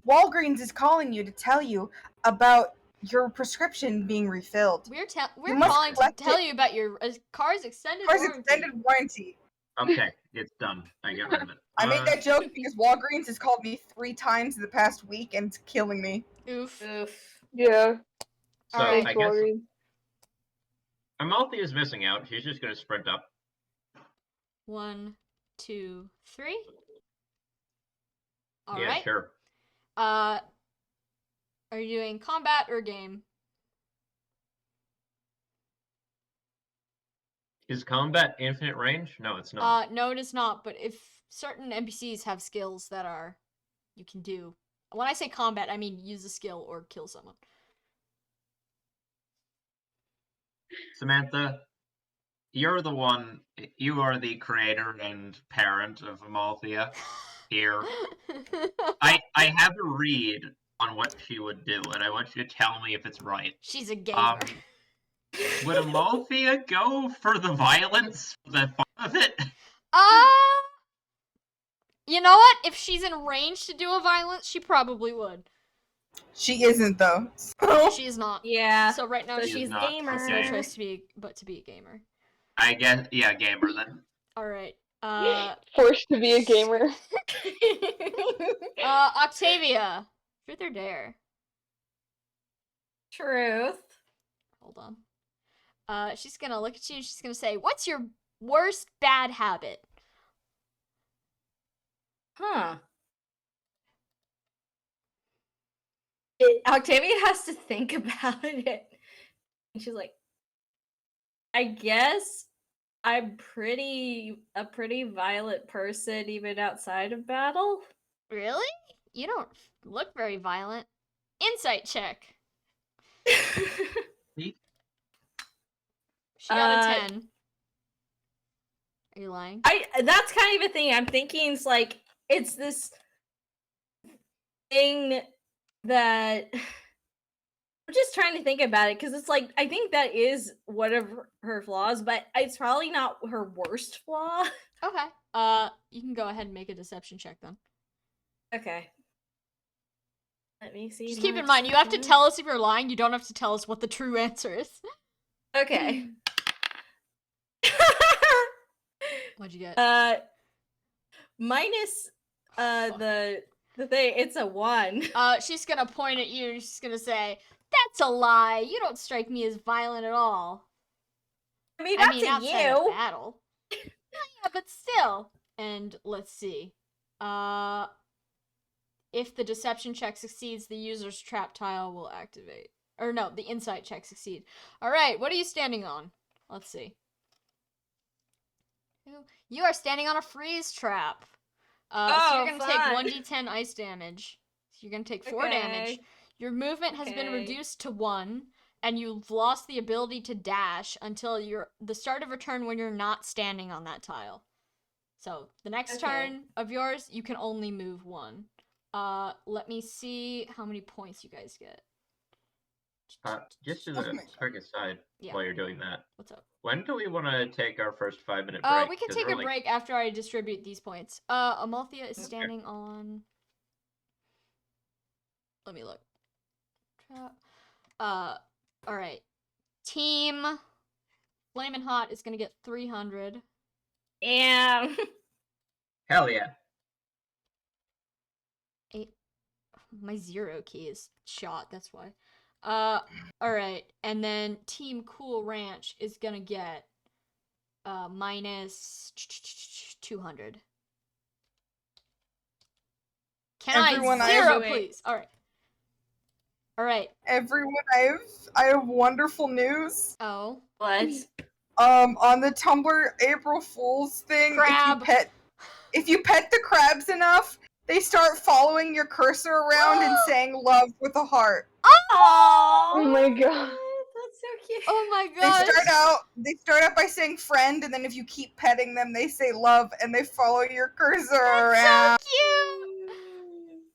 Walgreens is calling you to tell you about your prescription being refilled. We're must calling to collect tell it. you about your car's extended Car's warranty. extended warranty. Okay, it's done. I get rid of it. I made that joke because Walgreens has called me 3 times in the past week and it's killing me. Oof. Oof. Yeah. So Alright. I Thanks, guess Walgreens. Amalthea is missing out. She's just gonna sprint up. 1, 2, 3. All Yeah, right. sure. Are you doing combat or game? Is combat infinite range? No, it's not. No, it is not. But if certain NPCs have skills that are, you can do. When I say combat, I mean use a skill or kill someone. Samantha, you're the one. You are the creator and parent of Amalthea. Here, I have a read on what she would do, and I want you to tell me if it's right. She's a gamer. Would Amalthea go for the violence, for the fun of it? You know what? If she's in range to do a violence, she probably would. She isn't though. She is not. Yeah. So right now So She's she's not, gamer. has okay. no choice to be a gamer. I guess, yeah, gamer then. All right. Forced to be a gamer. Octavia. Truth or dare? Truth. Hold on. She's gonna look at you and she's gonna say, "What's your worst bad habit?" Huh. Octavia has to think about it. And she's like, I guess I'm a pretty violent person even outside of battle. Really? You don't look very violent. Insight check. See? She got a 10. Are you lying? That's kind of a thing I'm thinking. Is like it's this thing that I'm just trying to think about it because it's like I think that is one of her flaws, but it's probably not her worst flaw. Okay. You can go ahead and make a deception check then. Okay. Let me see. Just keep my in mind, you have to deception. tell us if you're lying. You don't have to tell us what the true answer is. Okay. What'd you get? Minus Fuck. the thing. It's a 1. She's gonna point at you and she's gonna say, "That's a lie. You don't strike me as violent at all." I mean, that's outside you. of battle. Yeah, but still. And let's see. If the deception check succeeds, the user's trap tile will activate. Or no, the insight check succeed. Alright, what are you standing on? Let's see. You are standing on a freeze trap. So you're gonna take 1d10 ice damage. So you're gonna take 4 damage. Your movement has been reduced to 1, and you've lost the ability to dash until the start of a turn when you're not standing on that tile. So the next turn of yours, you can only move 1. Let me see how many points you guys get. Just as a quick aside, while you're doing that, What's up? when do we want to take our first 5-minute break? We can take a break after I distribute these points. Amalthea is standing on. Let me look. All right. Team Flamin' Hot is gonna get 300. Damn. Hell yeah. My 0 key is shot, that's why. Alright, and then Team Cool Ranch is gonna get minus 200. Can Everyone, I 0, please? Alright. Everyone, I have wonderful news. Oh. What? On the Tumblr April Fool's thing, Crab. if you pet the crabs enough, they start following your cursor around and saying love with a heart. Oh my god. That's so cute. Oh my god. They start out by saying friend, and then if you keep petting them, they say love, and they follow your cursor around. So cute.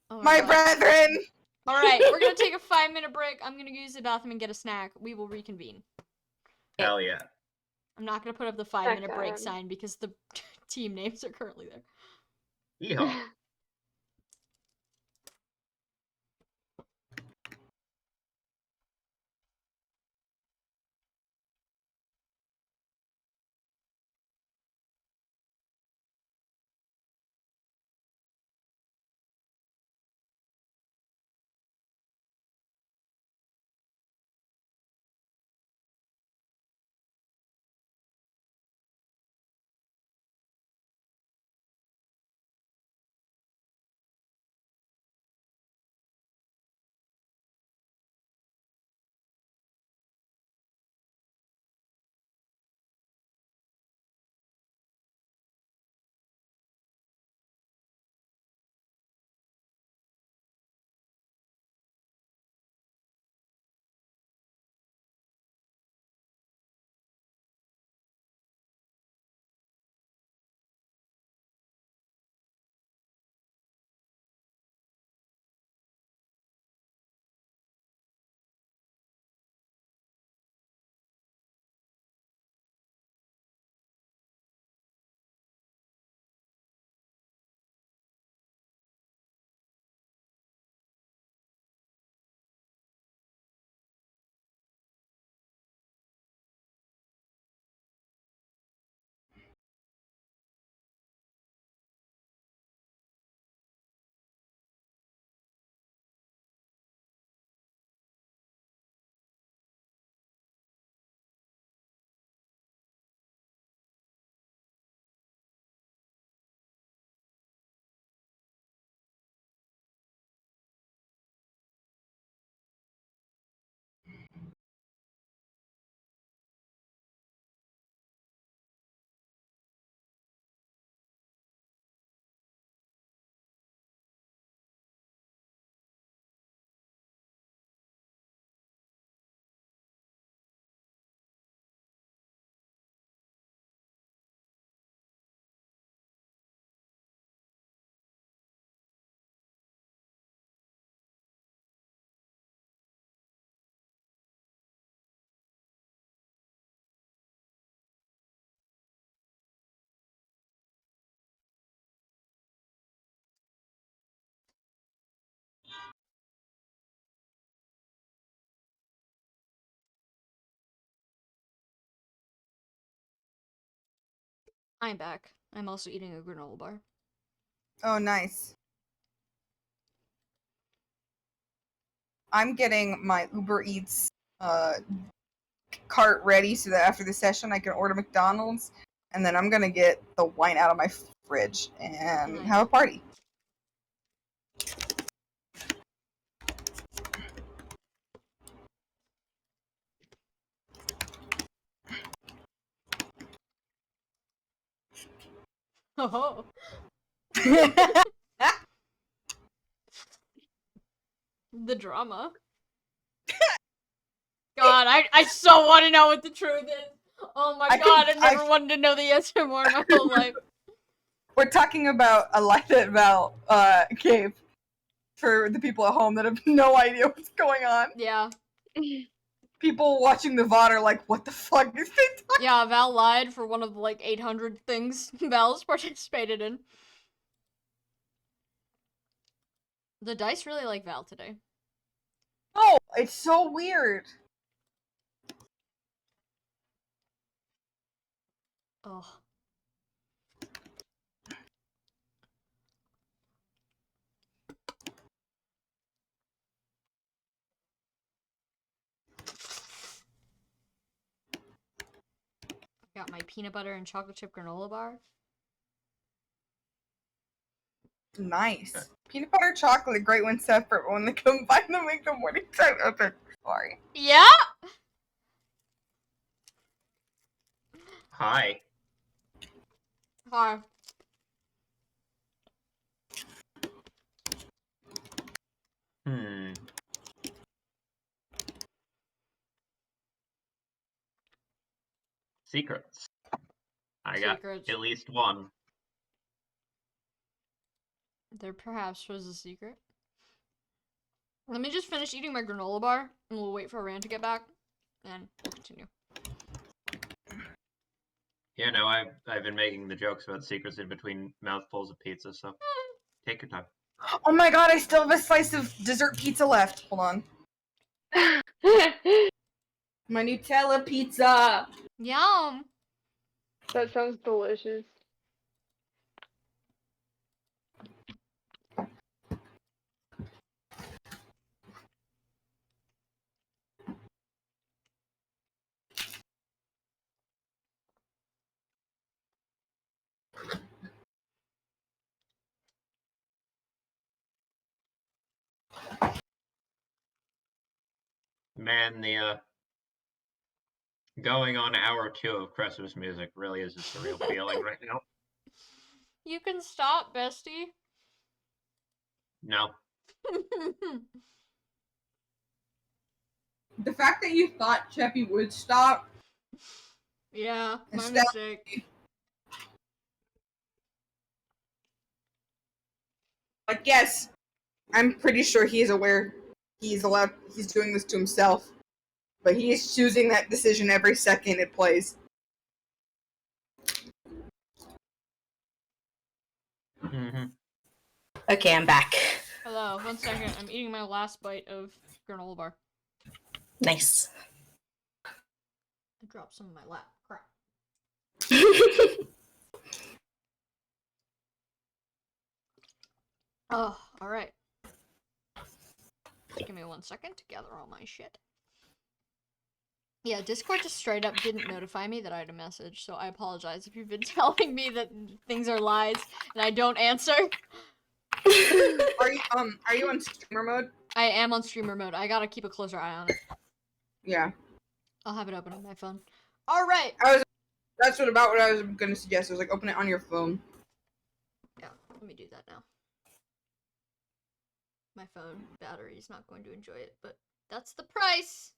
Oh my god. brethren. Alright, we're gonna take a 5-minute break. I'm gonna use the bathroom and get a snack. We will reconvene. Hell yeah. I'm not gonna put up the 5-minute break sign because the team names are currently there. Yeehaw. I'm back. I'm also eating a granola bar. Oh, nice. I'm getting my Uber Eats cart ready so that after the session I can order McDonald's, and then I'm gonna get the wine out of my fridge and Nice. have a party. Oh. The drama. God, I so want to know what the truth is. Oh my god, I've never wanted to know the answer more in my whole life. We're talking about a light at Val cave for the people at home that have no idea what's going on. Yeah. People watching the VOD are like, what the fuck is they talking? Yeah, Val lied for one of the, like, 800 things Val's participated in. The dice really like Val today. Oh, it's so weird. Ugh. Got my peanut butter and chocolate chip granola bar. Nice. Peanut butter chocolate, great when separate, but when they combine them, make them morning time epic. Sorry. Yeah? Hi. Hi. Secrets. I got Secrets. at least one. There perhaps was a secret. Let me just finish eating my granola bar, and we'll wait for Rand to get back, and we'll continue. Yeah, no, I've been making the jokes about secrets in between mouthfuls of pizza, so take your time. Oh my god, I still have a slice of dessert pizza left. Hold on. My Nutella pizza. Yum! That sounds delicious. Man, the going on hour 2 of Christmas music really is a surreal feeling right now. You can stop, bestie. No. The fact that you thought Cheppy would stop. Yeah, my Stop. mistake. Like, yes, I'm pretty sure he's aware he's doing this to himself. But he is choosing that decision every second it plays. Mm-hmm. Okay, I'm back. Hello, 1 second. I'm eating my last bite of granola bar. Nice. I dropped some in my lap. Crap. Oh, alright. Give me 1 second to gather all my shit. Yeah, Discord just straight up didn't notify me that I had a message, so I apologize if you've been telling me that things are lies and I don't answer. Are you on streamer mode? I am on streamer mode. I gotta keep a closer eye on it. Yeah. I'll have it open on my phone. Alright! That's what I was gonna suggest. I was like, open it on your phone. Yeah, let me do that now. My phone battery is not going to enjoy it, but that's the price!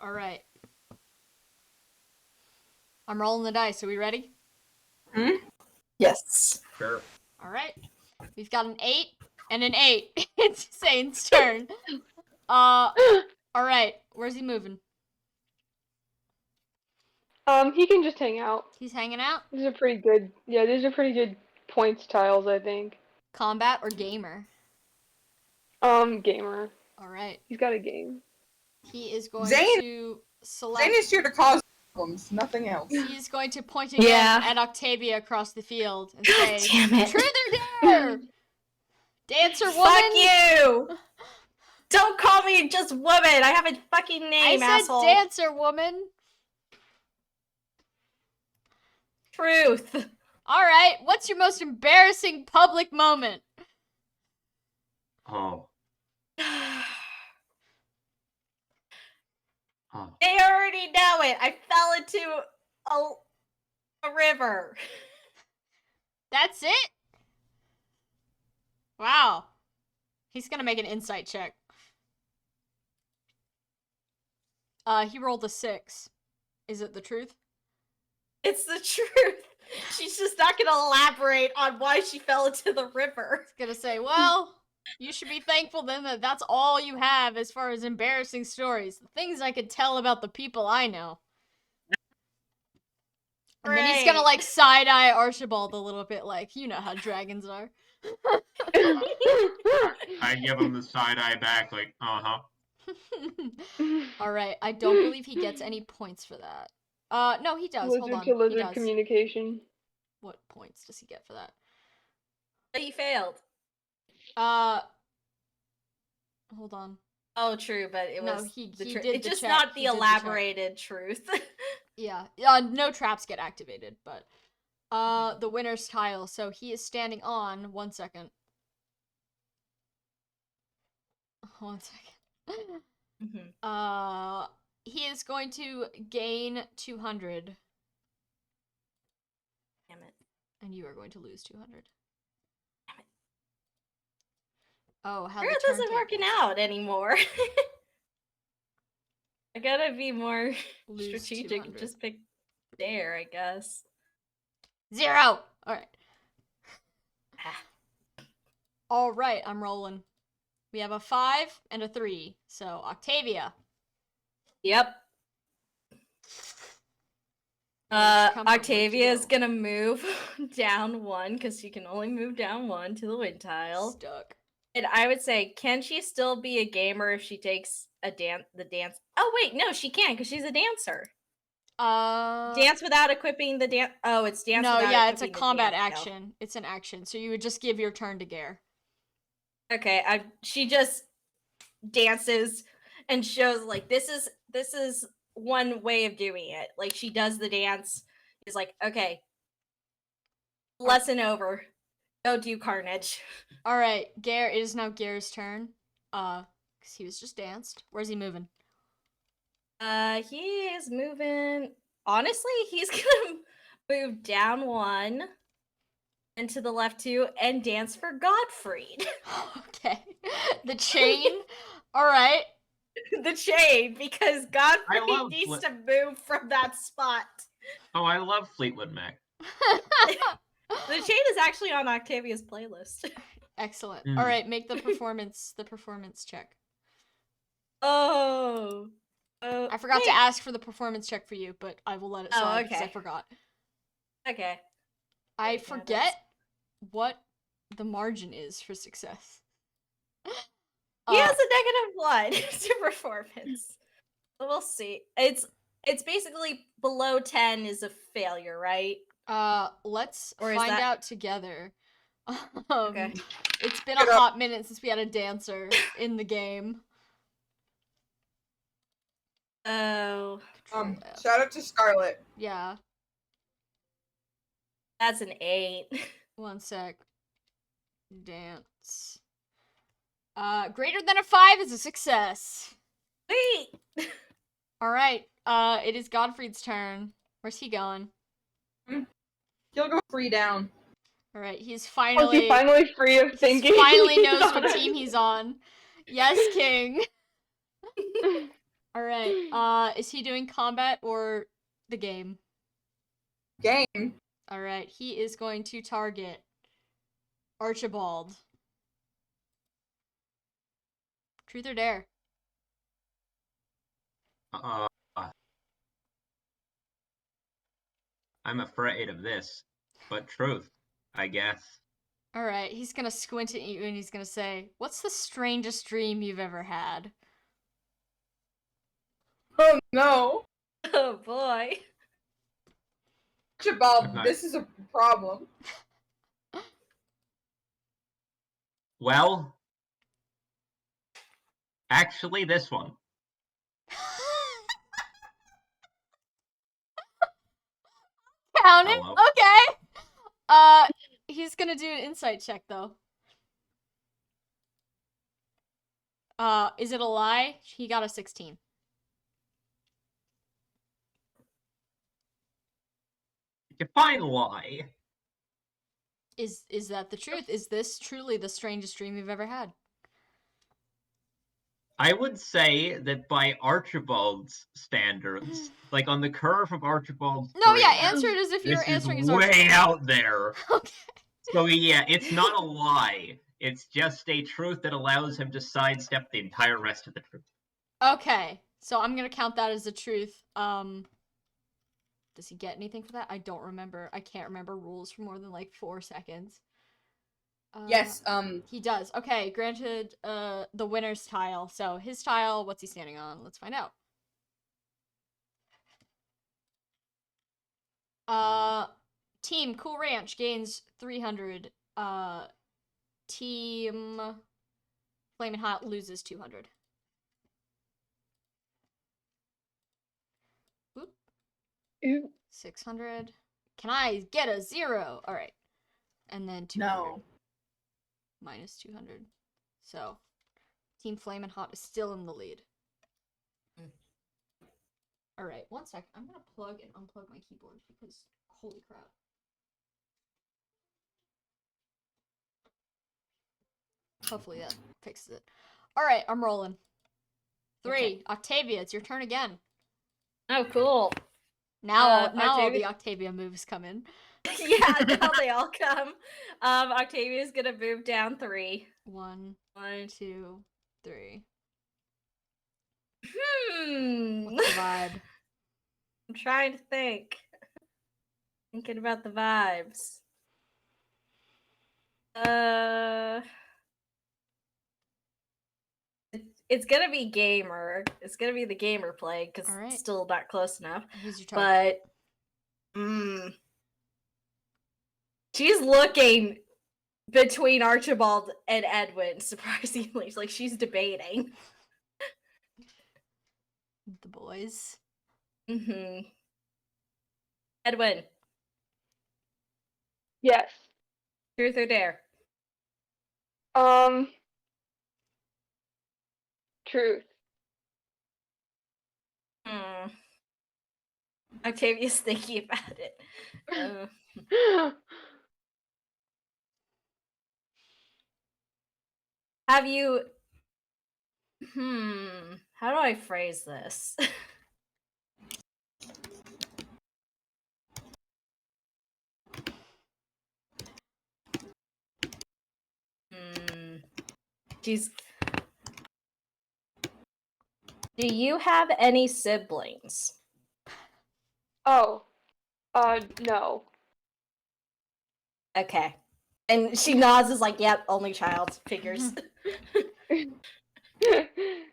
Alright. I'm rolling the dice. Are we ready? Yes. Sure. Alright. We've got an 8 and an 8. It's Zane's turn. Alright. Where's he moving? He can just hang out. He's hanging out? These are pretty good. Yeah, these are pretty good points tiles, I think. Combat or gamer? Gamer. Alright. He's got a game. He is going Zane- to select... Zane is here to cause problems, nothing else. He's going to point again Yeah. at Octavia across the field and God say, damn it. Truth or dare? Dancer woman? Fuck you! Don't call me just woman. I have a fucking name, I said asshole. dancer woman. Truth. Alright, what's your most embarrassing public moment? Oh. Oh. They already know it. I fell into a river. That's it? Wow. He's gonna make an insight check. He rolled a 6. Is it the truth? It's the truth. She's just not gonna elaborate on why she fell into the river. He's gonna say, well, you should be thankful then that that's all you have as far as embarrassing stories. The things I could tell about the people I know. And then he's gonna, like, side-eye Archibald a little bit, like, you know how dragons are. I give him the side eye back, like, uh-huh. Alright, I don't believe he gets any points for that. No, he does. Hold Lizard on. to He lizard does. communication. What points does he get for that? He failed. Hold on. Oh, true, but it No, was he the truth. did It's the just check. not the He did the check. elaborated truth. Yeah. No traps get activated, but the winner's tile. So he is standing on 1 second. 1 second. Mhm. He is going to gain 200, Damn it. and you are going to lose 200. Damn it. Oh, how It the turn isn't working tables. out anymore. I gotta be more Lose strategic 200. and just pick dare, I guess. 0! Alright. Ah. Alright, I'm rolling. We have a 5 and a 3. So, Octavia. Yep. Most comfort would Octavia is go. gonna move down 1 because she can only move down 1 to the wind tile. Stuck. And I would say, can she still be a gamer if she takes the dance? Oh wait, no, she can because she's a dancer. Dance without equipping the dance. Oh, it's dance. No, without yeah, it's a equipping the combat dance skill. action. It's an action, so you would just give your turn to Gare. Okay, she just dances and shows like this is one way of doing it. Like she does the dance. Is like okay, lesson over. Go do carnage. All right, Gare. It is now Gare's turn. Because he was just danced. Where's he moving? He is moving. Honestly, he's gonna move down 1 and to the left 2 and dance for Godfrey. Okay. The chain. All right. The chain, because Godfrey love needs to move from that spot. Oh, I love Fleetwood Mac. The chain is actually on Octavia's playlist. Excellent. Mm. All right, make the performance check. Oh. I forgot to ask for the performance check for you, but I will let it slide because I okay. forgot. Okay. I Yeah, forget what the margin is for success. He has a -1 to performance. So we'll see. It's basically below 10 is a failure, right? Let's Or is find that- out together. Okay. It's been a hot minute since we had a dancer in the game. Oh. Control F. Shout out to Scarlet. Yeah. That's an 8. 1 sec. Dance. Greater than a 5 is a success. Wait. All right. It is Godfrey's turn. Where's he going? He'll go free down. All right. He's Was finally he finally free of he thinking? finally knows He's what on team it. he's on. Yes, King. All right. Is he doing combat or the game? Game. All right. He is going to target Archibald. Truth or dare? I'm afraid of this, but truth, I guess. All right. He's gonna squint at you and he's gonna say, "What's the strangest dream you've ever had?" Oh no. Oh boy. Archibald, Okay. this is a problem. Well, actually, this one. Count it. Hello. Okay. He's gonna do an insight check though. Is it a lie? He got a 16. Define lie. Is that the truth? Is this truly the strangest dream you've ever had? I would say that by Archibald's standards, like on the curve of Archibald's No, yeah, dream, answer it as if you were this is answering his way Archibald. out there. Okay. So yeah, it's not a lie. It's just a truth that allows him to sidestep the entire rest of the truth. Okay. So I'm gonna count that as a truth. Does he get anything for that? I don't remember. I can't remember rules for more than like 4 seconds. Yes, He does. Okay, granted the winner's tile. So his tile, what's he standing on? Let's find out. Team Cool Ranch gains 300. Team Flamin' Hot loses 200. Oop. Ooh. 600. Can I get a 0? All right. And then 200. no. Minus 200. So, Team Flamin' Hot is still in the lead. All right, 1 sec. I'm gonna plug and unplug my keyboard because holy crap. Hopefully that fixes it. All right, I'm rolling. 3. Okay. Octavia, it's your turn again. Oh, cool. Now all Octavia- the Octavia moves come in. Yeah, now they all come. Octavia's gonna move down 3. 1, 2, 3. What's the vibe? I'm trying to think. Thinking about the vibes. It's gonna be gamer. It's gonna be the gamer play because Alright. it's still not close enough. Who's your target? But she's looking between Archibald and Edwin, surprisingly. Like she's debating. The boys. Mm-hmm. Edwin, Yes. truth or dare? Truth. Octavia's thinking about it. Have you... How do I phrase this? She's... Do you have any siblings? Oh. No. Okay. And she nods, is like, yep, only child. Figures.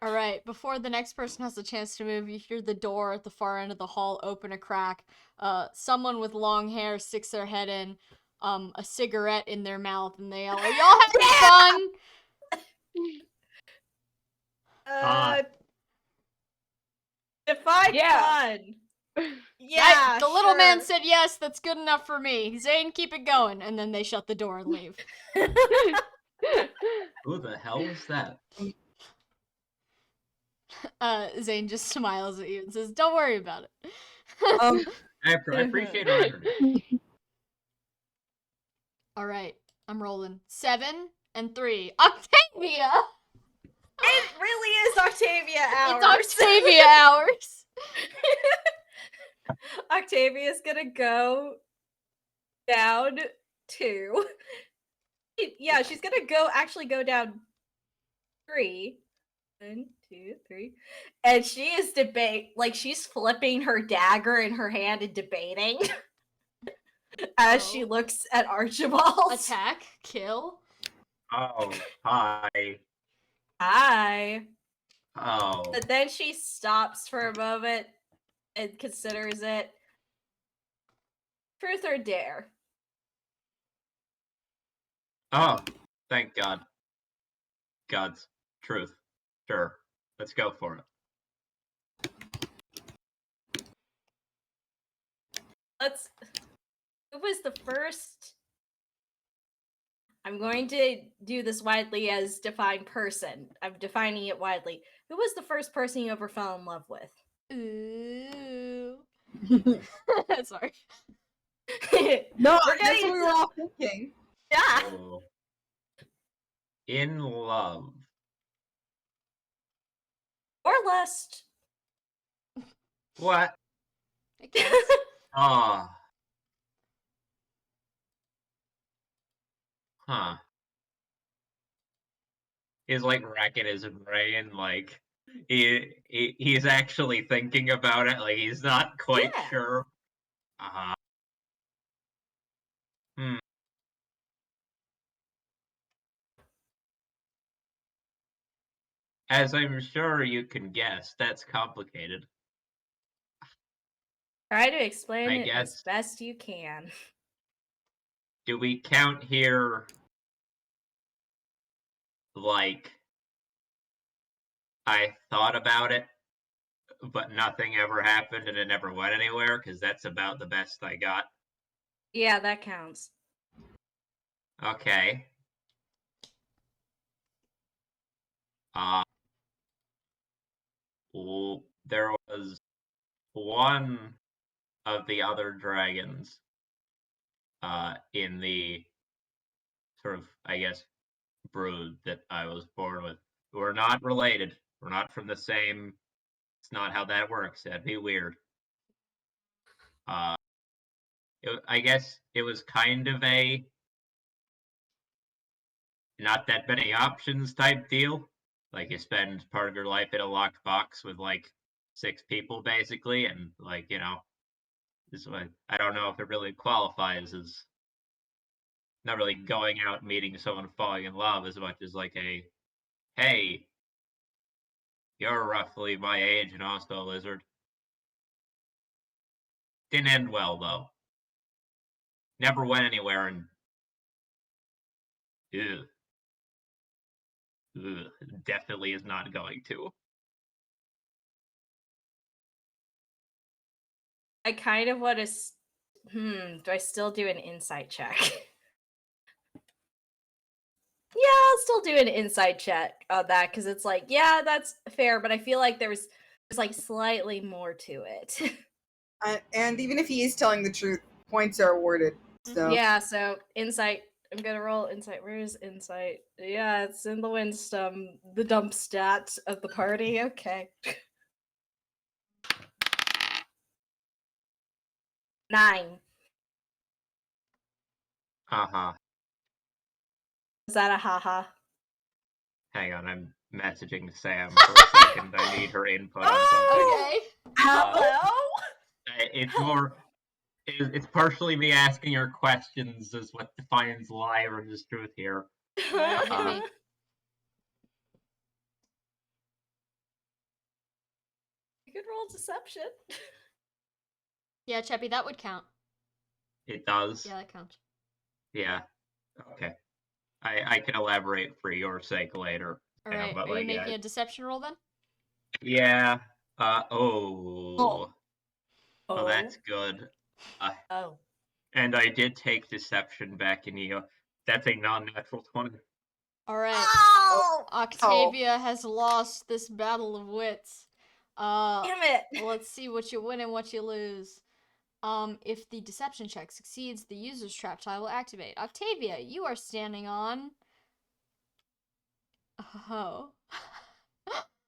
All right, before the next person has a chance to move, you hear the door at the far end of the hall open a crack. Someone with long hair sticks their head in, a cigarette in their mouth, and they yell, "Are y'all having fun?" Define Yeah. fun. Yeah, The little man sure. said yes, that's good enough for me. Zane, keep it going. And then they shut the door and leave. Who the hell was that? Zane just smiles at you and says, "Don't worry about it." I appreciate irony. All right, I'm rolling. 7 and 3. Octavia! It really is Octavia hours. It's Octavia hours. Octavia's gonna go down 2. Yeah, she's gonna actually go down 3. 1, 2, 3. And she is she's flipping her dagger in her hand and debating as she looks at Archibald. Attack, kill. Oh, hi. Hi. Oh. But then she stops for a moment and considers it truth or dare. Oh, thank God. God's truth. Sure. Let's go for it. Who was the first? I'm going to do this widely as defined person. I'm defining it widely. Who was the first person you ever fell in love with? Ooh. Sorry. No, We're that's getting what we were all thinking. Yeah. Oh. In love. Or lust. What? It counts. Ah. Huh. He's like racking his brain, like he's actually thinking about it, like he's not quite Yeah. sure. Uh-huh. Hmm. As I'm sure you can guess, that's complicated. Try to explain I it as guess. best you can. Do we count here, like, I thought about it, but nothing ever happened and it never went anywhere? Because that's about the best I got. Yeah, that counts. Okay. There was one of the other dragons in the sort of, I guess, brood that I was born with. We're not related. We're not from the same. It's not how that works. That'd be weird. I guess it was kind of a not that many options type deal. Like you spend part of your life in a locked box with like 6 people basically, and like this one I don't know if it really qualifies as not really going out meeting someone falling in love as much as like a hey, you're roughly my age and also a lizard. Didn't end well though. Never went anywhere and ew, definitely is not going to. I kind of want to. Do I still do an insight check? Yeah, I'll still do an insight check on that because it's like, yeah, that's fair, but I feel like there's like slightly more to it. And even if he is telling the truth, points are awarded. So Yeah, so insight. I'm gonna roll insight. Where is insight? Yeah, it's in the Winston, the dump stat of the party. Okay. 9. Haha. Is that a haha? Hang on, I'm messaging Sam for a second. I need her input on something. Okay. Hello? It's more. It's partially me asking her questions is what defines lie versus truth here. Alright, hit me. You could roll deception. Yeah, Cheppy, that would count. It does. Yeah, that counts. Yeah. Okay. I can elaborate for your sake later. Alright, but are you like, making a deception roll then? yeah. Oh, that's good. Oh. And I did take deception back in the. That's a non-natural 20. Alright. Oh! Octavia has lost this battle of wits. Damn it! Let's see what you win and what you lose. If the deception check succeeds, the user's trap tile will activate. Octavia, you are standing on. Oh.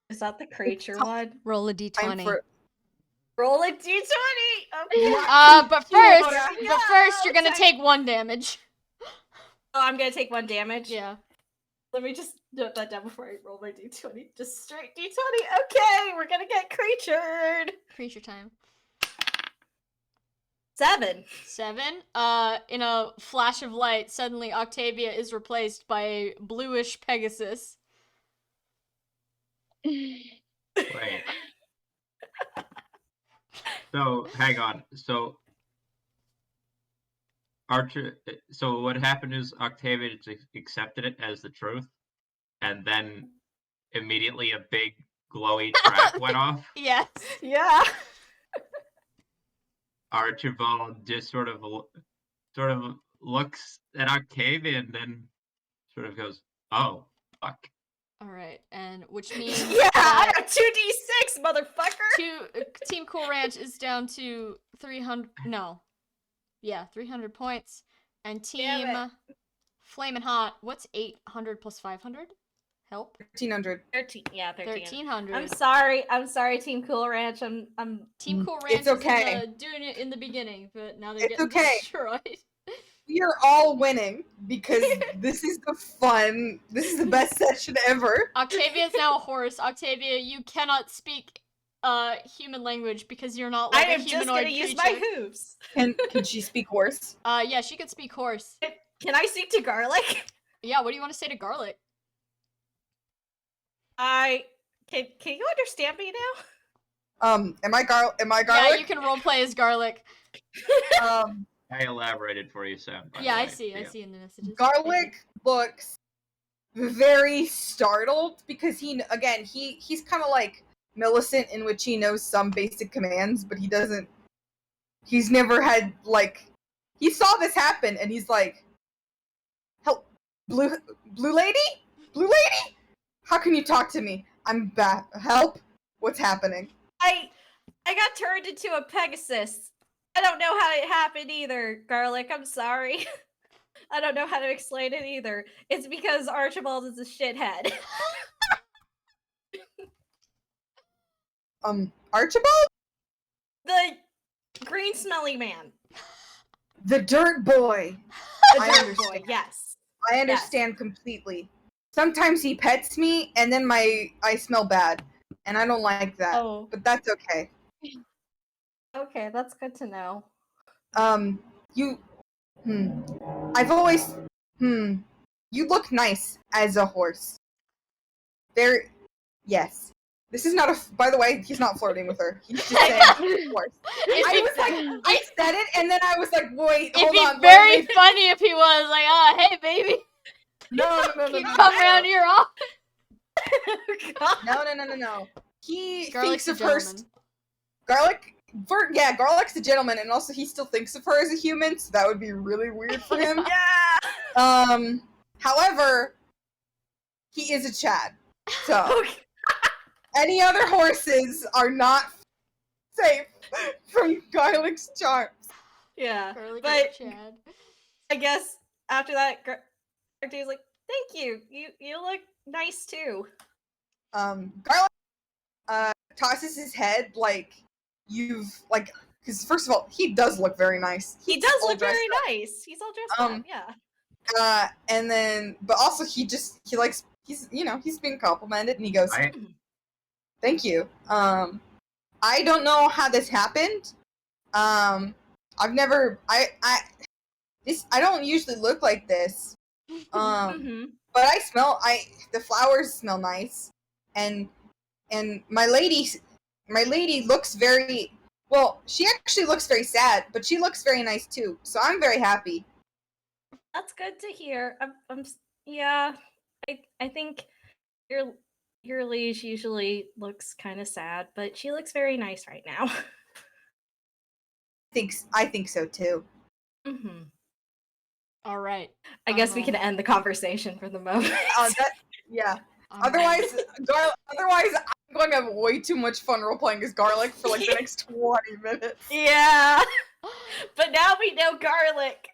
Is that the creature one? Roll a time d20. for Roll a d20! Okay. But first you're gonna take 1 damage. Oh, I'm gonna take 1 damage? Yeah. Let me just note that down before I roll my d20. Just straight d20. Okay, we're gonna get creatured! Creature time. 7. 7. In a flash of light, suddenly Octavia is replaced by a bluish Pegasus. Wait. So hang on. So Archer. So what happened is Octavia just accepted it as the truth, and then immediately a big glowy track went off. Yes. Yeah. Archibald just sort of looks at Octavia and then sort of goes, "Oh, fuck." All right, and which means Yeah, I that got 2d6, motherfucker. Team Cool Ranch is down to 300. No, yeah, 300 points, and Damn Team it. Flamin' Hot. What's 800 plus 500? Help. 1300. 13. Yeah, 13. 1300. I'm sorry, Team Cool Ranch. I'm Team Cool Ranch It's okay. is doing it in the beginning, but now they're It's getting okay. destroyed. We are all winning because this is the best session ever. Octavia is now a horse. Octavia, you cannot speak human language because you're not like I a am just humanoid gonna use creature. my hooves. Can she speak horse? Yeah, she could speak horse. Can I speak to Garlic? Yeah, what do you want to say to Garlic? Can you understand me now? Am I garlic? Yeah, you can roleplay as Garlic. I elaborated for you, Sam. by Yeah, the I way. see Yeah. in the messages. Garlic looks very startled because he's kind of like Millicent in which he knows some basic commands, but he's never had he saw this happen and he's like, help, blue lady, how can you talk to me? I'm back. Help, what's happening? I got turned into a Pegasus. I don't know how it happened either, Garlic. I'm sorry. I don't know how to explain it either. It's because Archibald is a shithead. Archibald, The green smelly man. the dirt boy. The I dirt understand. boy, yes. I understand completely. Sometimes he pets me, and then I smell bad, and I don't like that. Oh, But that's okay. okay, that's good to know. I've always, you look nice as a horse. Yes. This is not by the way, he's not flirting with her. He's just saying horse. I said it, and then I was like, wait, hold It'd on. be very funny if he was like, oh, hey, baby. No. You come around here off. No. He Garlic's thinks a of her. gentleman. Garlic's a gentleman, and also he still thinks of her as a human, so that would be really weird for him. Yeah. However, he is a Chad, so Okay. any other horses are not safe from Garlic's charms. Yeah. Garlic But is Chad. I guess after that, Garlic like, "Thank you. You look nice too." Garlic tosses his head because first of all, he does look very nice. He He's does all look dressed very up. nice. He's all dressed up. Yeah. And then, but also he's being complimented, and he goes, "Thank you." I don't know how this happened. I don't usually look like this. Mm-hmm. But the flowers smell nice, and my lady looks very well. She actually looks very sad, but she looks very nice too. So I'm very happy. That's good to hear. Yeah. I think your liege usually looks kind of sad, but she looks very nice right now. I think so too. Mm-hmm. All right. I guess we can end the conversation for the moment. Yeah. I'm Otherwise, I'm going to have way too much fun role playing as Garlic for the next 20 minutes. Yeah. But now we know Garlic.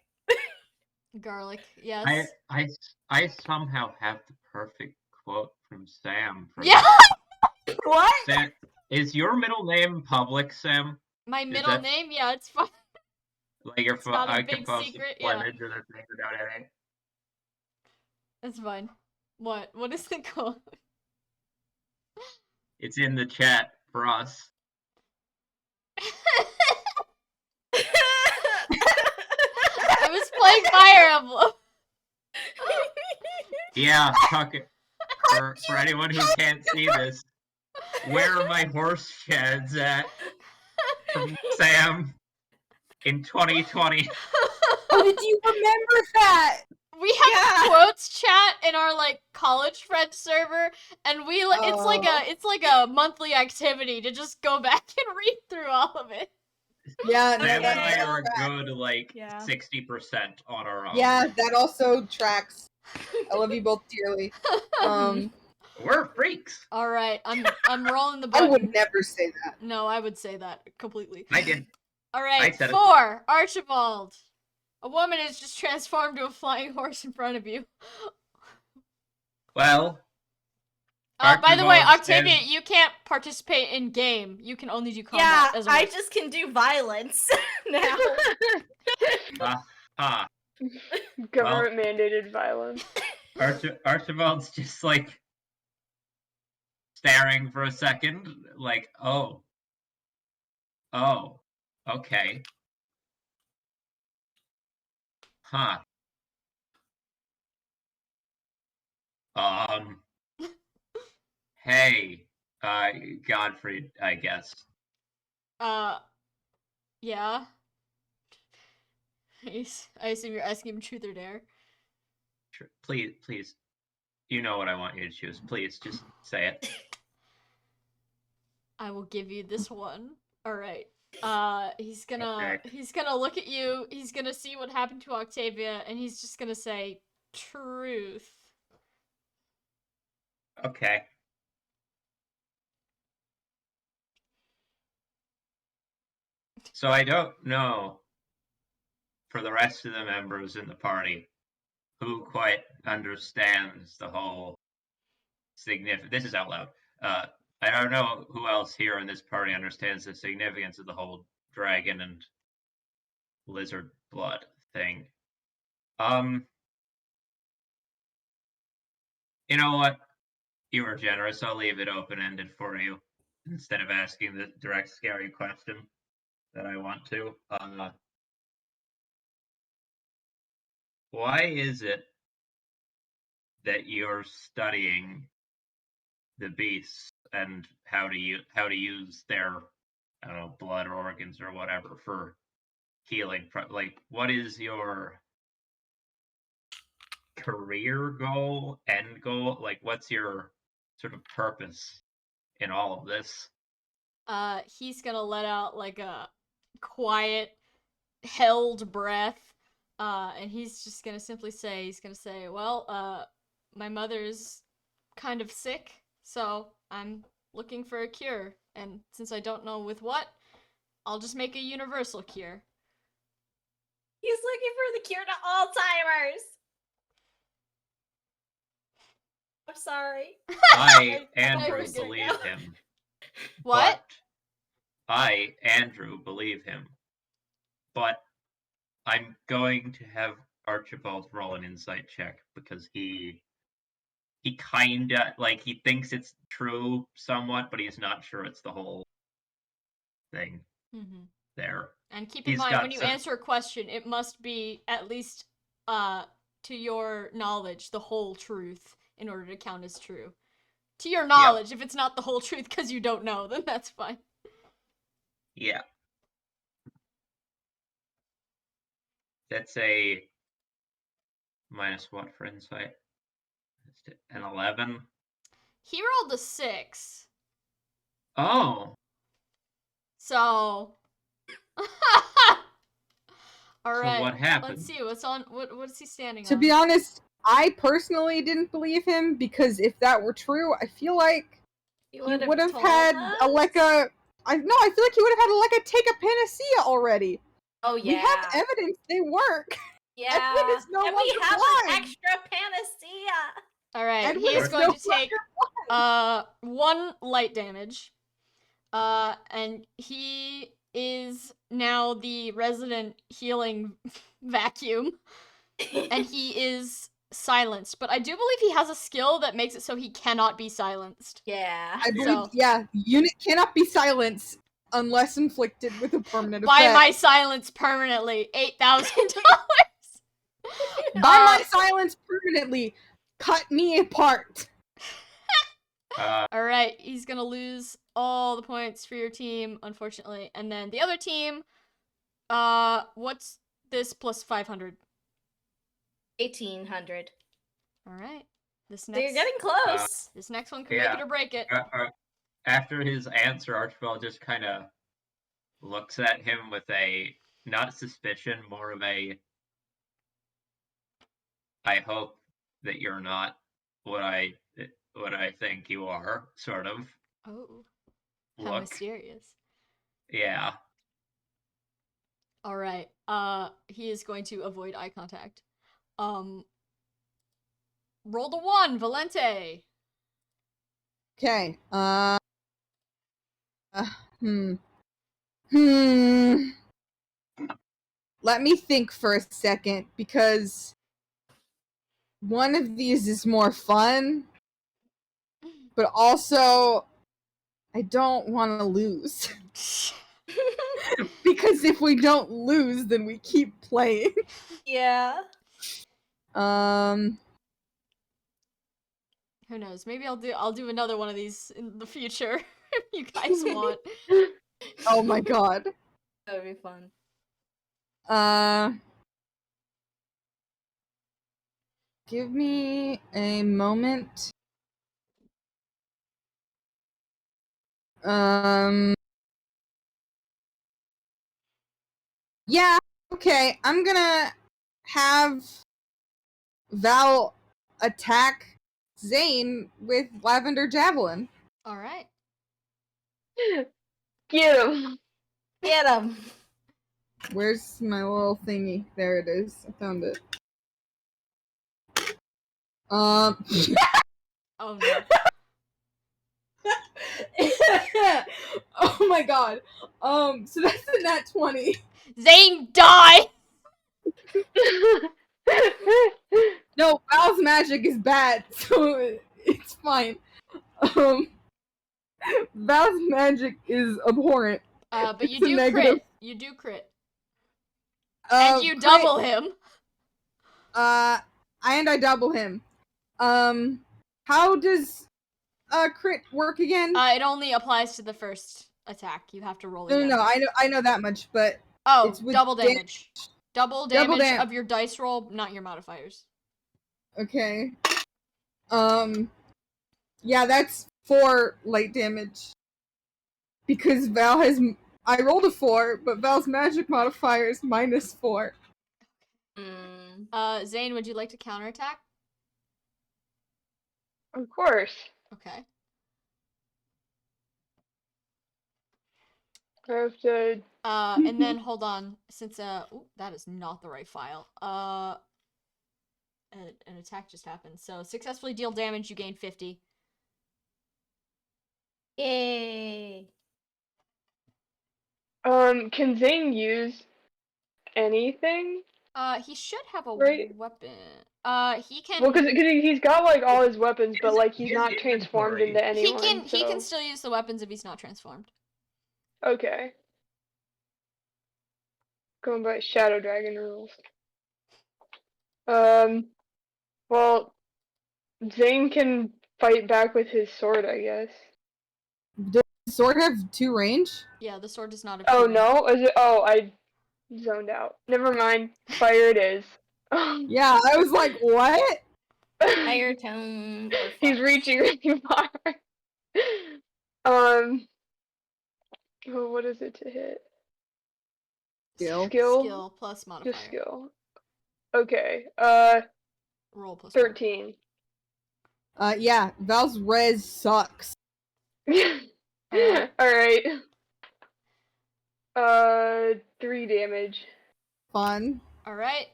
Garlic, yes. I somehow have the perfect quote from Sam. Yeah. What? Sam, is your middle name public, Sam? My middle name? Yeah, it's fine. Like your It's not a I big can post secret, a yeah. image or the thing without editing. It's fine. What? What is the code? It's in the chat for us. I was playing Fire Emblem. Yeah, fuck it. For anyone who can't see this, where are my horse sheds at? from Sam in 2020. Oh, did you remember that? We have Yeah. quotes chat in our like college friend server, and it's like a monthly activity to just go back and read through all of it. Yeah, Sam and I Yeah. are a good like Yeah. 60% on our own. Yeah, that also tracks. I love you both dearly. We're freaks. All right, I'm rolling the I button. would never say that. No, I would say that completely. I did. All I right, said it. 4. Archibald. A woman is just transformed to a flying horse in front of you. Well, By the way, Archibald Octavia, stands- you can't particip in game. You can only do Yeah, combat as a I horse. just can do violence now. Government mandated violence. Archibald's just like staring for a second, like, oh, okay, huh. Hey, Godfrey, I guess. Yeah. I assume you're asking him truth or dare. Sure. Please, you know what I want you to choose. Please, just say it. I will give you this one. All right. He's gonna look at you. He's gonna see what happened to Octavia, and he's just gonna say, "Truth." Okay. So I don't know, for the rest of the members in the party, who quite understands the whole significance. This is out loud. I don't know who else here in this party understands the significance of the whole dragon and lizard blood thing. You know what? You were generous. I'll leave it open-ended for you instead of asking the direct, scary question that I want to. Why is it that you're studying the beasts and how to use their, I don't know, blood or organs or whatever for healing? Like, what is your career goal, end goal? Like, what's your sort of purpose in all of this? He's gonna let out like a quiet, held breath. And he's just gonna simply say, well, my mother's kind of sick, so I'm looking for a cure. And since I don't know with what, I'll just make a universal cure. He's looking for the cure to Alzheimer's. I'm sorry. I, I Andrew, forget believe now. him. What? But I, Andrew, believe him. But I'm going to have Archibald roll an insight check because he kinda, like, he thinks it's true somewhat, but he's not sure it's the whole thing there. And keep in He's mind, got when you some- answer a question, it must be at least, to your knowledge, the whole truth in order to count as true. To your knowledge, if it's not the whole truth because you don't know, then that's fine. Yeah. That's a minus what for insight? An 11. He rolled a 6. Oh. So. Alright. So what happened? Let's see, what is he standing on? To be honest, I personally didn't believe him because if that were true, I feel like he would have had Aleka. I feel like he would have had Aleka take a panacea already. Oh yeah. We have evidence they work. Yeah. Edwin is no and we longer have blind. an extra panacea. Alright, Edwin he is is going no to take longer 1 light damage. And he is now the resident healing vacuum. And he is silenced. But I do believe he has a skill that makes it so he cannot be silenced. Yeah. I believe, the unit cannot be silenced unless inflicted with a permanent Buy effect. my silence permanently. $8,000. Buy my silence permanently. Cut me apart. Alright, he's gonna lose all the points for your team, unfortunately. And then the other team, what's this plus 500? 1800. All right. This So you're next getting close. this next one can make it or break it. After his answer, Archibald just kind of looks at him with a not suspicion, more of a I hope that you're not what I think you are, sort of Oh, how look. mysterious. Yeah. All right. He is going to avoid eye contact. Roll the 1, Valente. Okay. Let me think for a second, because one of these is more fun, but also I don't want to lose. Because if we don't lose, then we keep playing. Yeah. Who knows? Maybe I'll do another one of these in the future if you guys want. Oh my god. That would be fun. Give me a moment. Yeah, okay. I'm gonna have Val attack Zane with Lavender Javelin. All right. Get him. Get him. Where's my little thingy? There it is. I found it. Oh no. Oh my god. So that's a nat 20. Zane, die! No, Val's magic is bad, so it's fine. Val's magic is abhorrent. But you It's a do negative. crit. You do crit. And And you double him. And I double him. How does crit work again? It only applies to the first attack. You have to roll again. No, I know that much, but Oh, it's with double damage. Double damage dam- of your dice roll, not your modifiers. okay. Yeah, that's 4 light damage. Because Val has I rolled a 4, but Val's magic modifier is -4. Zane, would you like to counterattack? Of course. Okay. I have to. And then hold on, since ooh, that is not the right file. An attack just happened. So successfully deal damage, you gain 50. Yay. Can Zane use anything? He should have a Right. weapon. He can. Well, because he's got like all his weapons, but like he's His not transformed inventory. into anyone. He can still use the weapons if he's not transformed. Okay. Going by Shadow Dragon rules. Well, Zane can fight back with his sword, I guess. Does the sword have 2 range? Yeah, the sword does not have. Oh two range. no, is it? Oh, I zoned out. Never mind. Fire it is. Yeah, I was like, what? Fire tone. Or He's flux. reaching really far. Oh, what is it to hit? Skill. Skill plus modifier. Just skill. Okay. Roll plus 13. Yeah, Val's res sucks. Alright. 3 damage. Fun. Alright.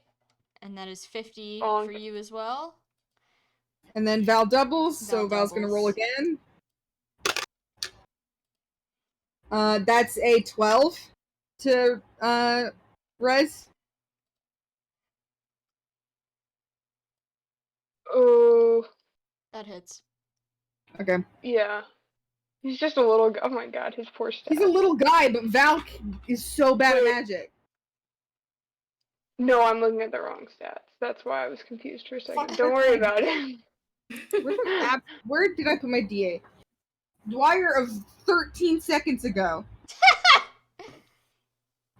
And that is 50 Bonk. for you as well. And then Val doubles, so Val Val's gonna roll doubles. again. That's a 12 to res. Oh, That hits. Okay. yeah. He's just a little. Oh my god, his poor stats. He's a little guy, but Val is so bad at Wait. magic. No, I'm looking at the wrong stats. That's why I was confused for a second. Fuck, Don't worry that's about it. Where did I put my DA? Dwyer of 13 seconds ago.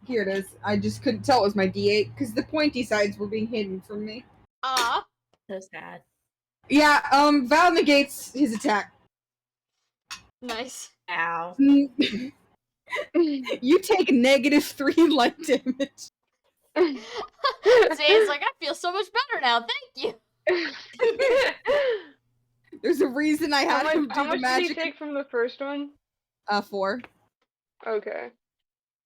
Here it is. I just couldn't tell it was my D8 because the pointy sides were being hidden from me. Ah. So sad. Yeah, Val negates his attack. Nice. Ow. You take -3 light damage. Zane's like, I feel so much better now, thank you. There's a reason I had him do How the much did magic. he take from the first one? 4. Okay.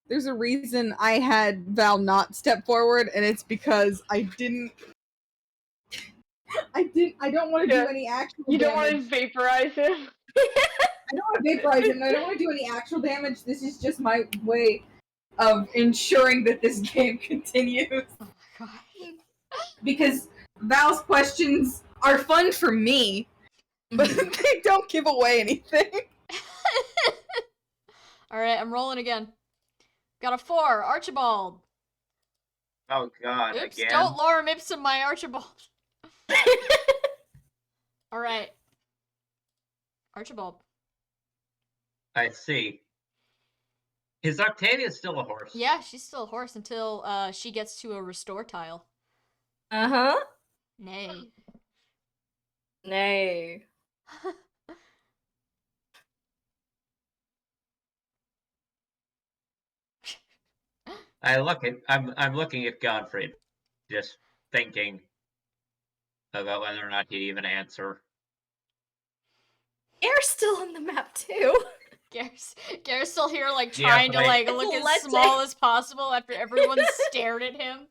There's a reason I had Val not step forward, and it's because I don't want to do any actual You don't damage. want to vaporize him? I don't want to vaporize him, and I don't want to do any actual damage. This is just my way of ensuring that this game continues. Oh my god. Because Val's questions are fun for me, but they don't give away anything. Alright, I'm rolling again. Got a 4, Archibald. Oh god, Oops, again? don't lorem ipsum my Archibald. Alright. Archibald. I see. Is Octavia still a horse? Yeah, she's still a horse until she gets to a restore tile. Uh-huh. Nay. Nay. I'm looking at Godfrey, just thinking about whether or not he'd even answer. Air's still on the map too. Garrett's still here, like, Yeah, trying to, but like, look as small as possible after everyone stared at him.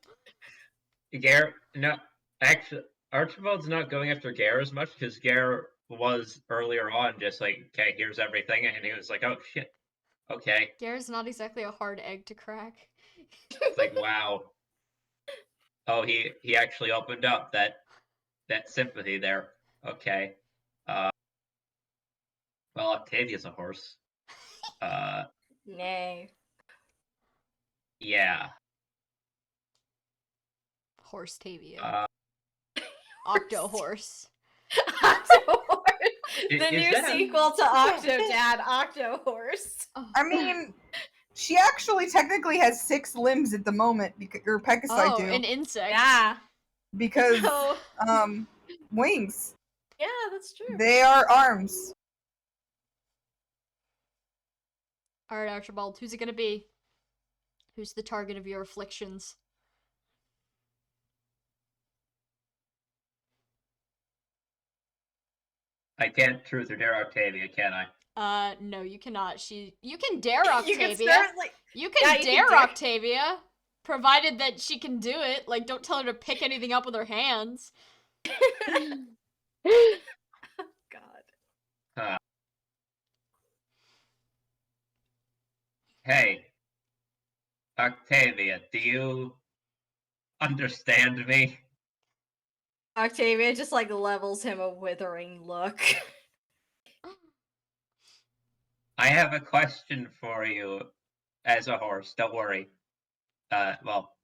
No, actually, Archibald's not going after Gare as much, because Gare was earlier on just like, okay, here's everything, and he was like, oh shit, okay. Garrett's not exactly a hard egg to crack. It's like, wow. Oh, he actually opened up that sympathy there. Okay. Well, Octavia's a horse. Nay. Yeah. Horse-tavia. Octo horse. Octo Horse. Is The new that- sequel to Octodad, Octo Horse. I mean, she actually technically has 6 limbs at the moment, or Pecas I Oh, do, an insect. Yeah. because So, wings. yeah, that's true. They are arms. Alright, Archibald, who's it gonna be? Who's the target of your afflictions? I can't truth or dare Octavia, can I? No, you cannot. You can dare You can Octavia. start, like, You can Yeah, you dare can dare- Octavia, provided that she can do it. Like, don't tell her to pick anything up with her hands. God. Hey, Octavia, do you understand me? Octavia just, like, levels him a withering look. I have a question for you as a horse, don't worry. Well,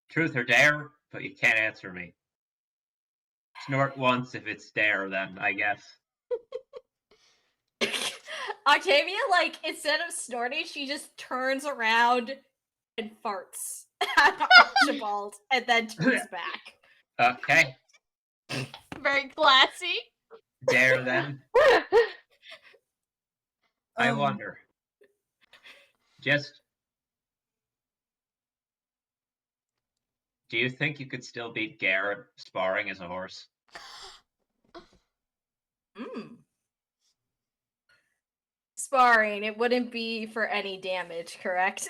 truth or dare, but you can't answer me. Snort once if it's dare, then, I guess. Octavia, like, instead of snorting, she just turns around and farts at Archibald and then turns back. Okay, Very classy. dare then. I Um, wonder. Just... Do you think you could still beat Garrett sparring as a horse? Sparring, it wouldn't be for any damage, correct?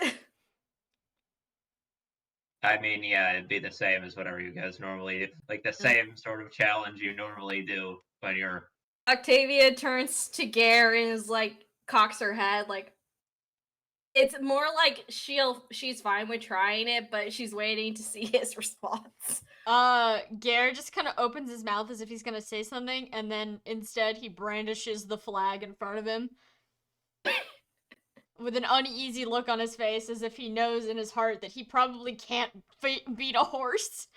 I mean, yeah, it'd be the same as whatever you guys normally do. Like, the same sort of challenge you normally do when you're... Octavia turns to Gare and is like, cocks her head, like, it's more like she's fine with trying it, but she's waiting to see his response. Gare just kind of opens his mouth as if he's gonna say something, and then instead he brandishes the flag in front of him. With an uneasy look on his face, as if he knows in his heart that he probably can't beat a horse.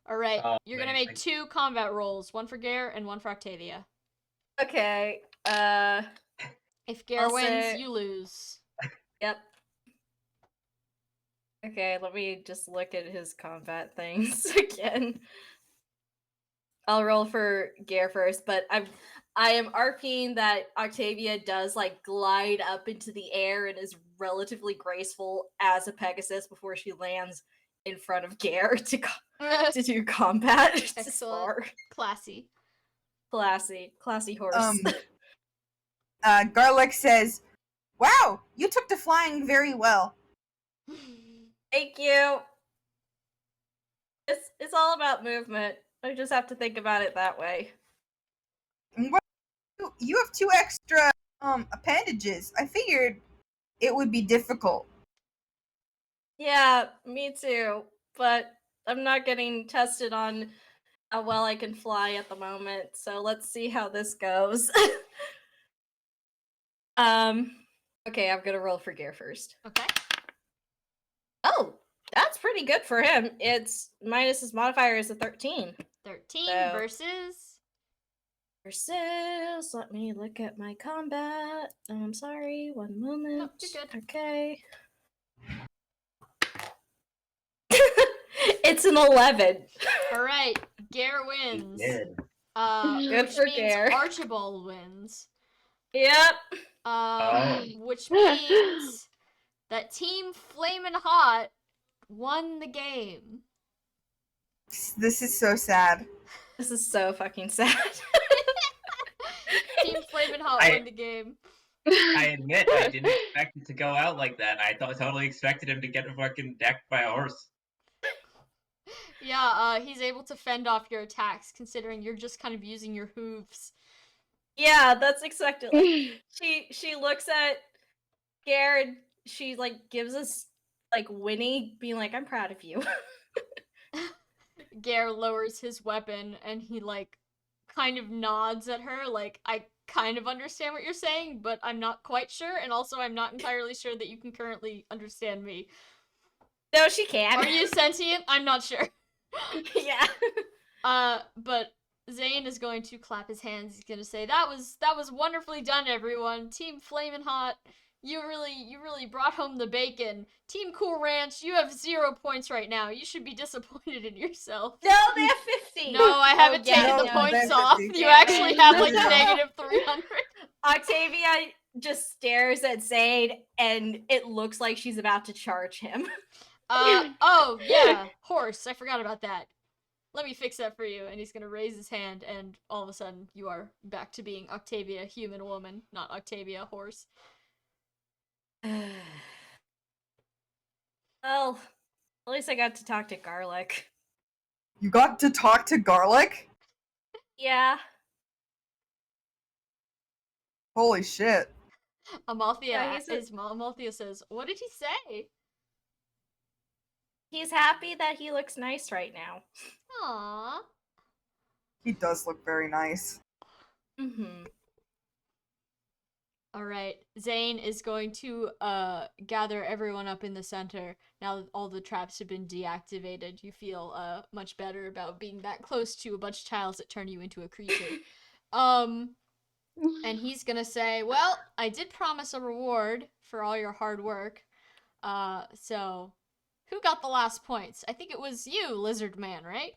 Alright, Oh, you're gonna make amazing. 2 combat rolls. One for Gare and one for Octavia. Okay. If Gare I'll wins, say- you lose. Yep. Okay, let me just look at his combat things again. I'll roll for Gare first, but I am arcing that Octavia does like glide up into the air and is relatively graceful as a Pegasus before she lands in front of Gare to do combat. To Excellent. spar. Classy. Classy horse. Garlic says, "Wow, you took to flying very well." Thank you. It's all about movement. I just have to think about it that way. What? You have 2 extra appendages. I figured it would be difficult. Yeah, me too. But I'm not getting tested on how well I can fly at the moment, so let's see how this goes. Okay, I'm gonna roll for Gear first. Okay. Oh, that's pretty good for him. It's minus his modifier is a 13. 13 So- versus... Versus, let me look at my combat. I'm sorry, one moment. Nope, you're good. Okay. It's an 11. Alright, Gare wins. Good. Good Which for means Gare. Archibald wins. Yep. Which means that Team Flamin' Hot won the game. This is so sad. This is so fucking sad. Team Flamin' Hot I- won the game. I admit, I didn't expect it to go out like that. I totally expected him to get fucking decked by a horse. Yeah, he's able to fend off your attacks, considering you're just kind of using your hooves. Yeah, that's exactly. Like, she looks at Gare and she like gives us like whinny, being like, "I'm proud of you." Gare lowers his weapon and he like kind of nods at her like, I kind of understand what you're saying, but I'm not quite sure, and also I'm not entirely sure that you can currently understand me. No, she can. Are you sentient? I'm not sure. Yeah. But Zane is going to clap his hands. He's gonna say, that was wonderfully done, everyone. Team Flamin' Hot, you really brought home the bacon. Team Cool Ranch, you have 0 points right now. You should be disappointed in yourself. No, they have 50. No, I haven't yeah, taken no, the points they're off. 50. You Yeah, actually man. have like No. negative 300. Octavia just stares at Zane, and it looks like she's about to charge him. Oh yeah, horse. I forgot about that. Let me fix that for you. And he's gonna raise his hand, and all of a sudden you are back to being Octavia, human woman, not Octavia, horse. Well, at least I got to talk to Garlic. You got to talk to Garlic? Yeah. Holy shit. Amalthea, Yeah, Amalthea says, what did he say? He's happy that he looks nice right now. Aww. He does look very nice. Mm-hmm. Alright, Zane is going to gather everyone up in the center. Now that all the traps have been deactivated, you feel much better about being that close to a bunch of tiles that turn you into a creature. And he's gonna say, well, I did promise a reward for all your hard work. So who got the last points? I think it was you, Lizard Man, right?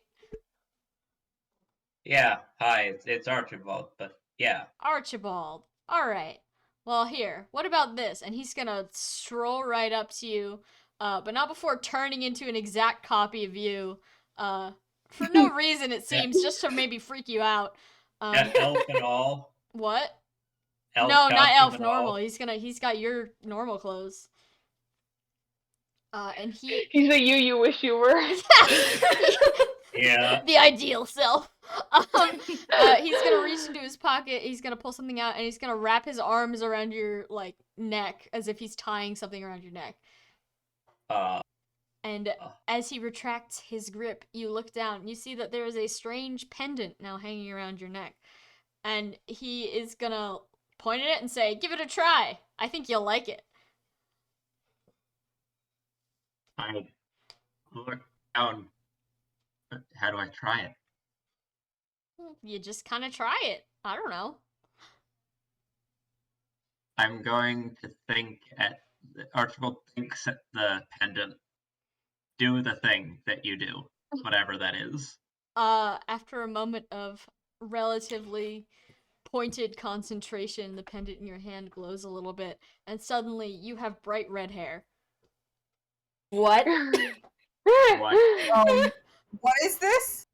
Yeah, hi, it's Archibald, but yeah. Archibald. Alright. Well, here, what about this? And he's gonna stroll right up to you, but not before turning into an exact copy of you, for no reason, it seems, just to maybe freak you out. That elf and all. What? Elf No, not costume elf, and normal. all. He's got your normal clothes. And he... He's the you wish you were. Yeah. The ideal self. He's gonna reach into his pocket, he's gonna pull something out, and he's gonna wrap his arms around your, like, neck, as if he's tying something around your neck. And as he retracts his grip, you look down, and you see that there is a strange pendant now hanging around your neck. And he is gonna point at it and say, give it a try. I think you'll like it. I look down How do I try it? You just kind of try it. I don't know. I'm going to think Archibald thinks at the pendant. Do the thing that you do, whatever that is. After a moment of relatively pointed concentration, the pendant in your hand glows a little bit, and suddenly you have bright red hair. What? What? What is this?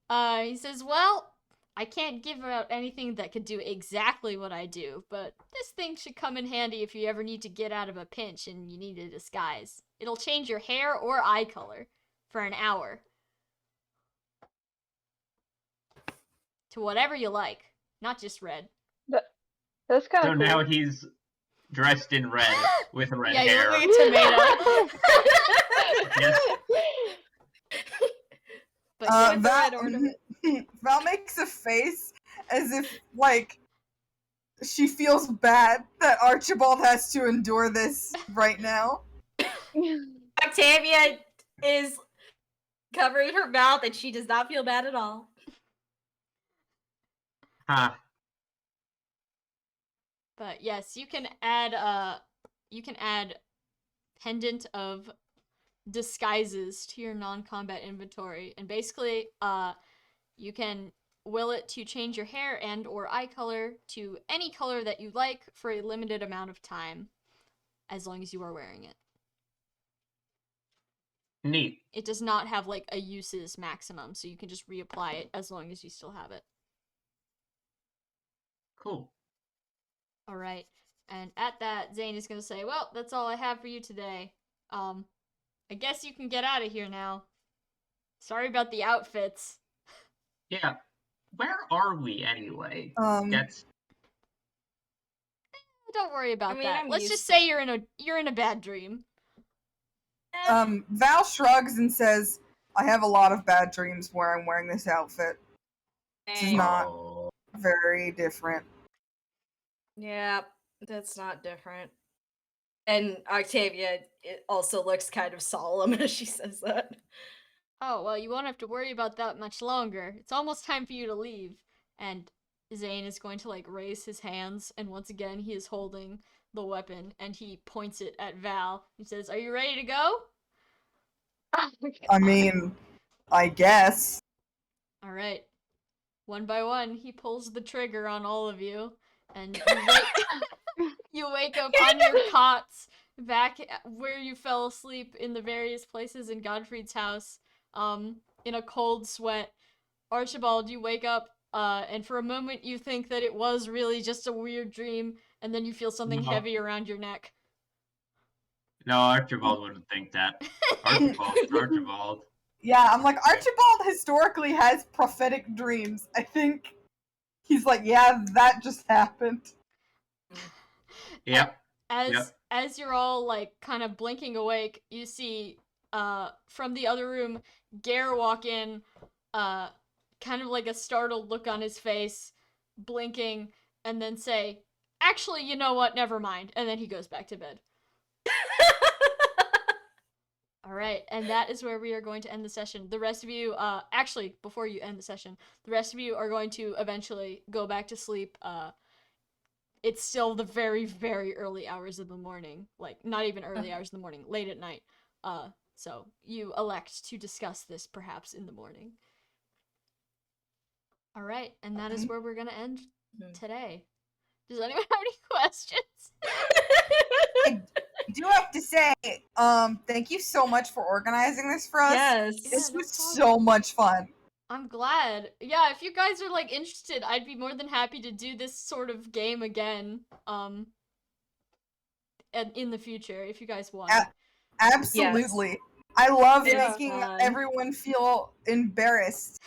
He says, well, I can't give out anything that could do exactly what I do, but this thing should come in handy if you ever need to get out of a pinch and you need a disguise. It'll change your hair or eye color for an hour. To whatever you like, not just red. That's kind So of cool. now he's dressed in red with red Yeah, you hair. look like a tomato. Yes. But with the red ornament. Val makes a face as if, like, she feels bad that Archibald has to endure this right now. Octavia is covering her mouth and she does not feel bad at all. Huh. But yes, you can add pendant of disguises to your non-combat inventory, and basically you can will it to change your hair and or eye color to any color that you like for a limited amount of time, as long as you are wearing it. Neat. It does not have like a uses maximum, so you can just reapply it as long as you still have it. Cool. All right. And at that, Zane is going to say, well, that's all I have for you today. I guess you can get out of here now. Sorry about the outfits. Yeah. Where are we anyway? That's Don't worry about I mean, that. I'm Let's used just to- say you're in a bad dream. Val shrugs and says, I have a lot of bad dreams where I'm wearing this outfit. This is not Oh. very different. Yeah, that's not different. And Octavia also looks kind of solemn as she says that. Oh, well, you won't have to worry about that much longer. It's almost time for you to leave. And Zane is going to, like, raise his hands, and once again, he is holding the weapon, and he points it at Val. He says, are you ready to go? I mean, I guess. Alright. One by one, he pulls the trigger on all of you, and you wake up on your cots back where you fell asleep in the various places in Godfrey's house, in a cold sweat. Archibald, you wake up, and for a moment you think that it was really just a weird dream, and then you feel something No. heavy around your neck. No, Archibald wouldn't think that. Archibald. Yeah, I'm like, Archibald historically has prophetic dreams. I think he's like, yeah, that just happened. Yep. As you're all, like, kind of blinking awake, you see, from the other room, Gare walk in, kind of like a startled look on his face, blinking, and then say, actually, you know what, never mind, and then he goes back to bed. Alright, and that is where we are going to end the session. The rest of you, actually, before you end the session, the rest of you are going to eventually go back to sleep. It's still the very, very early hours of the morning. Like, not even early hours of the morning, late at night. So you elect to discuss this perhaps in the morning. Alright, and that is where we're gonna end today. Does anyone have any questions? I do have to say, thank you so much for organizing this for us. Yes. This no was problem. so much fun. I'm glad. Yeah, if you guys are, like, interested, I'd be more than happy to do this sort of game again, in the future, if you guys want. Absolutely. Yes. I love Yeah. making Fun. everyone feel embarrassed.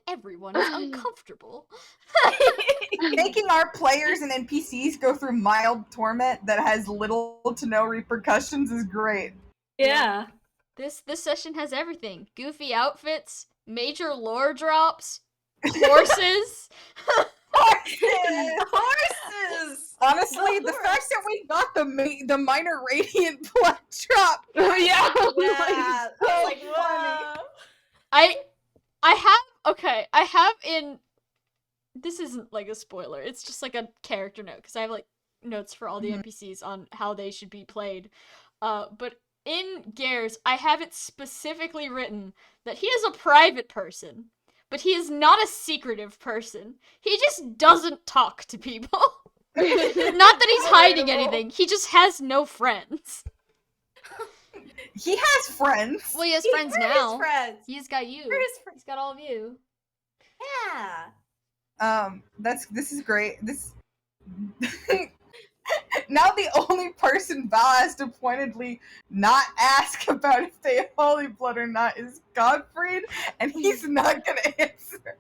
Everyone is uncomfortable. Making our players and NPCs go through mild torment that has little to no repercussions is great. Yeah. This session has everything. Goofy outfits, major lore drops, horses. Horses! Honestly, the fact that we got the minor radiant blood drop. Yeah. Yeah. So Like, funny. whoa. I have in. This isn't like a spoiler. It's just like a character note because I have like notes for all the NPCs on how they should be played. But in Gares, I have it specifically written that he is a private person, but he is not a secretive person. He just doesn't talk to people. Not that he's hiding anything. He just has no friends. He has friends. Well, he has We're friends his now. friends. He's got you. We're his He's got all of you. Yeah. This is great. This now the only person Val has to pointedly not ask about if they have holy blood or not is Godfred, and he's not gonna answer.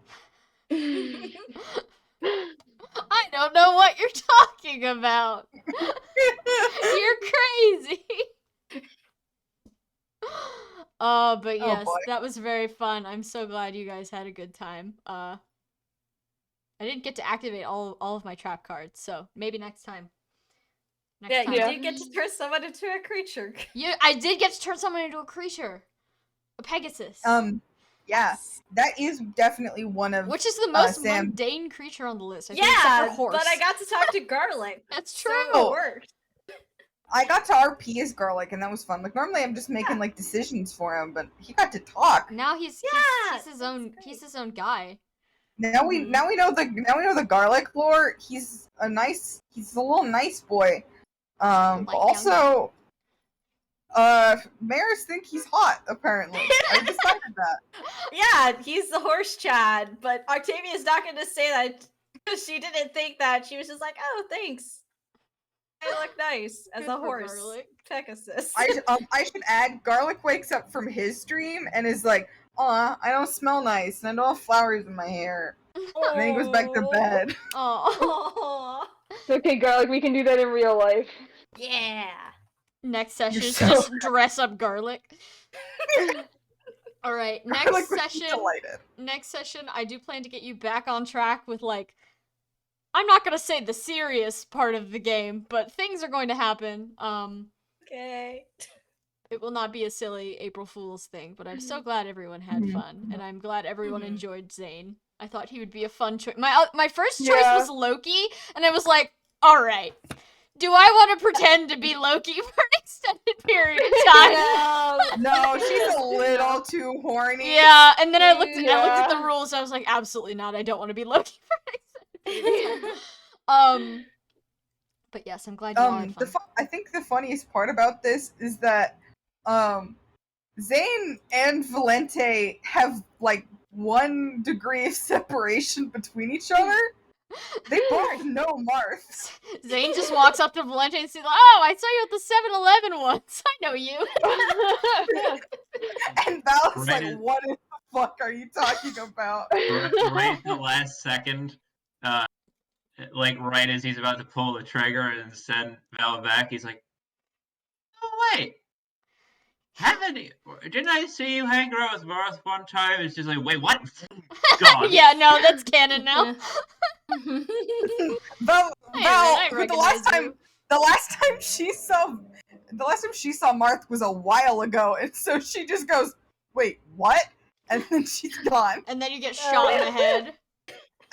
I don't know what you're talking about. You're crazy. But yes, boy. that was very fun. I'm so glad you guys had a good time. I didn't get to activate all of my trap cards, so maybe next time. Yeah, you Yeah. did get to turn someone into a creature. I did get to turn someone into a creature. A Pegasus. Yeah, that is definitely one of Which is the most Sam. mundane creature on the list. I think, Yeah, except for horse. but I got to talk to Garlic. That's So true. it worked. I got to RP as Garlic, and that was fun. Like normally, I'm just making like decisions for him, but he got to talk. Now he's Yeah, his own that's he's his own guy. Now we know the Garlic lore. He's a little nice boy. Like Also, mares think he's hot. Apparently, I decided that. Yeah, he's the horse Chad, but Octavia's not going to say that because she didn't think that. She was just like, "Oh, thanks. I look nice as Good a for horse, Garlic. Pegasus." I should add. Garlic wakes up from his dream and is like, "Aw, I don't smell nice, and I don't have flowers in my hair." And then he goes back to bed. Oh. Aw. It's okay, Garlic, we can do that in real life. Yeah. Next session is so just dress up Garlic. All right, next Garlic would be session. delighted. Next session, I do plan to get you back on track with like. I'm not gonna say the serious part of the game, but things are going to happen. Okay. It will not be a silly April Fool's thing, but I'm so glad everyone had fun, and I'm glad everyone enjoyed Zane. I thought he would be a fun choice. My first choice was Loki, and I was like, all right, do I want to pretend to be Loki for an extended period of time? No, she's a little too horny. Yeah, and then I looked at the rules. I was like, absolutely not. I don't want to be Loki for an extended period of time. But yes, I'm glad you all had fun. I think the funniest part about this is that Zane and Valente have like 1 degree of separation between each other. They both know Marth. Zane just walks up to Valente and says, "Oh, I saw you at the 7-Eleven once. I know you." And Val's Right. like, "What the fuck are you talking about?" Right at the last second, like right as he's about to pull the trigger and send Val back, he's like, "Oh wait, didn't I see you hang around with Marth one time?" It's just like, "Wait, what?" God. Yeah, no, that's canon now. Val, I but recognize the last time she saw Marth was a while ago, and so she just goes, "Wait, what?" And then she's gone. And then you get shot in the head.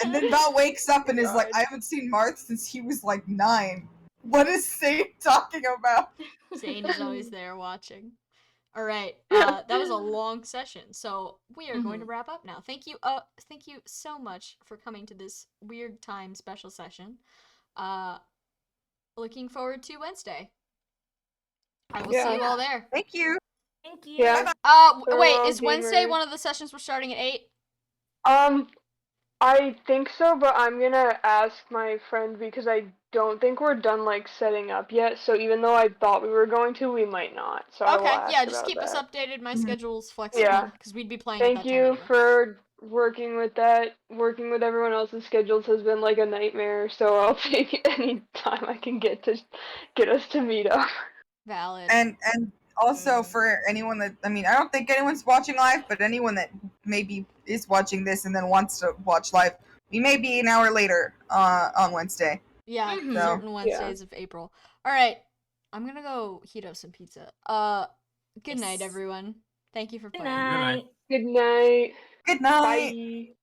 And then Val wakes up and is like, "I haven't seen Marth since he was like 9. What is Zane talking about?" Zane is always there watching. All right, that was a long session, so we are going to wrap up now. Thank you so much for coming to this weird time special session. Looking forward to Wednesday. I will see you all there. Thank you. Thank you. Yeah. Wait, is Farewell, Wednesday gamers. one of the sessions we're starting at 8? I think so, but I'm gonna ask my friend because I don't think we're done like setting up yet. So even though I thought we were going to, we might not. So I will Okay, ask yeah, just about keep us that. updated. My schedule's flexible Yeah. because we'd be playing. at Thank that time you anyway. for working with that. Working with everyone else's schedules has been like a nightmare. So I'll take any time I can get to get us to meet up. Valid. And also for anyone that, I don't think anyone's watching live, but anyone that maybe is watching this and then wants to watch live, we may be an hour later on Wednesday. Yeah, certain Wednesdays of April. All right, I'm gonna go heat up some pizza. Good night, everyone. Thank you for Good playing. night. Good night. Good night. Bye.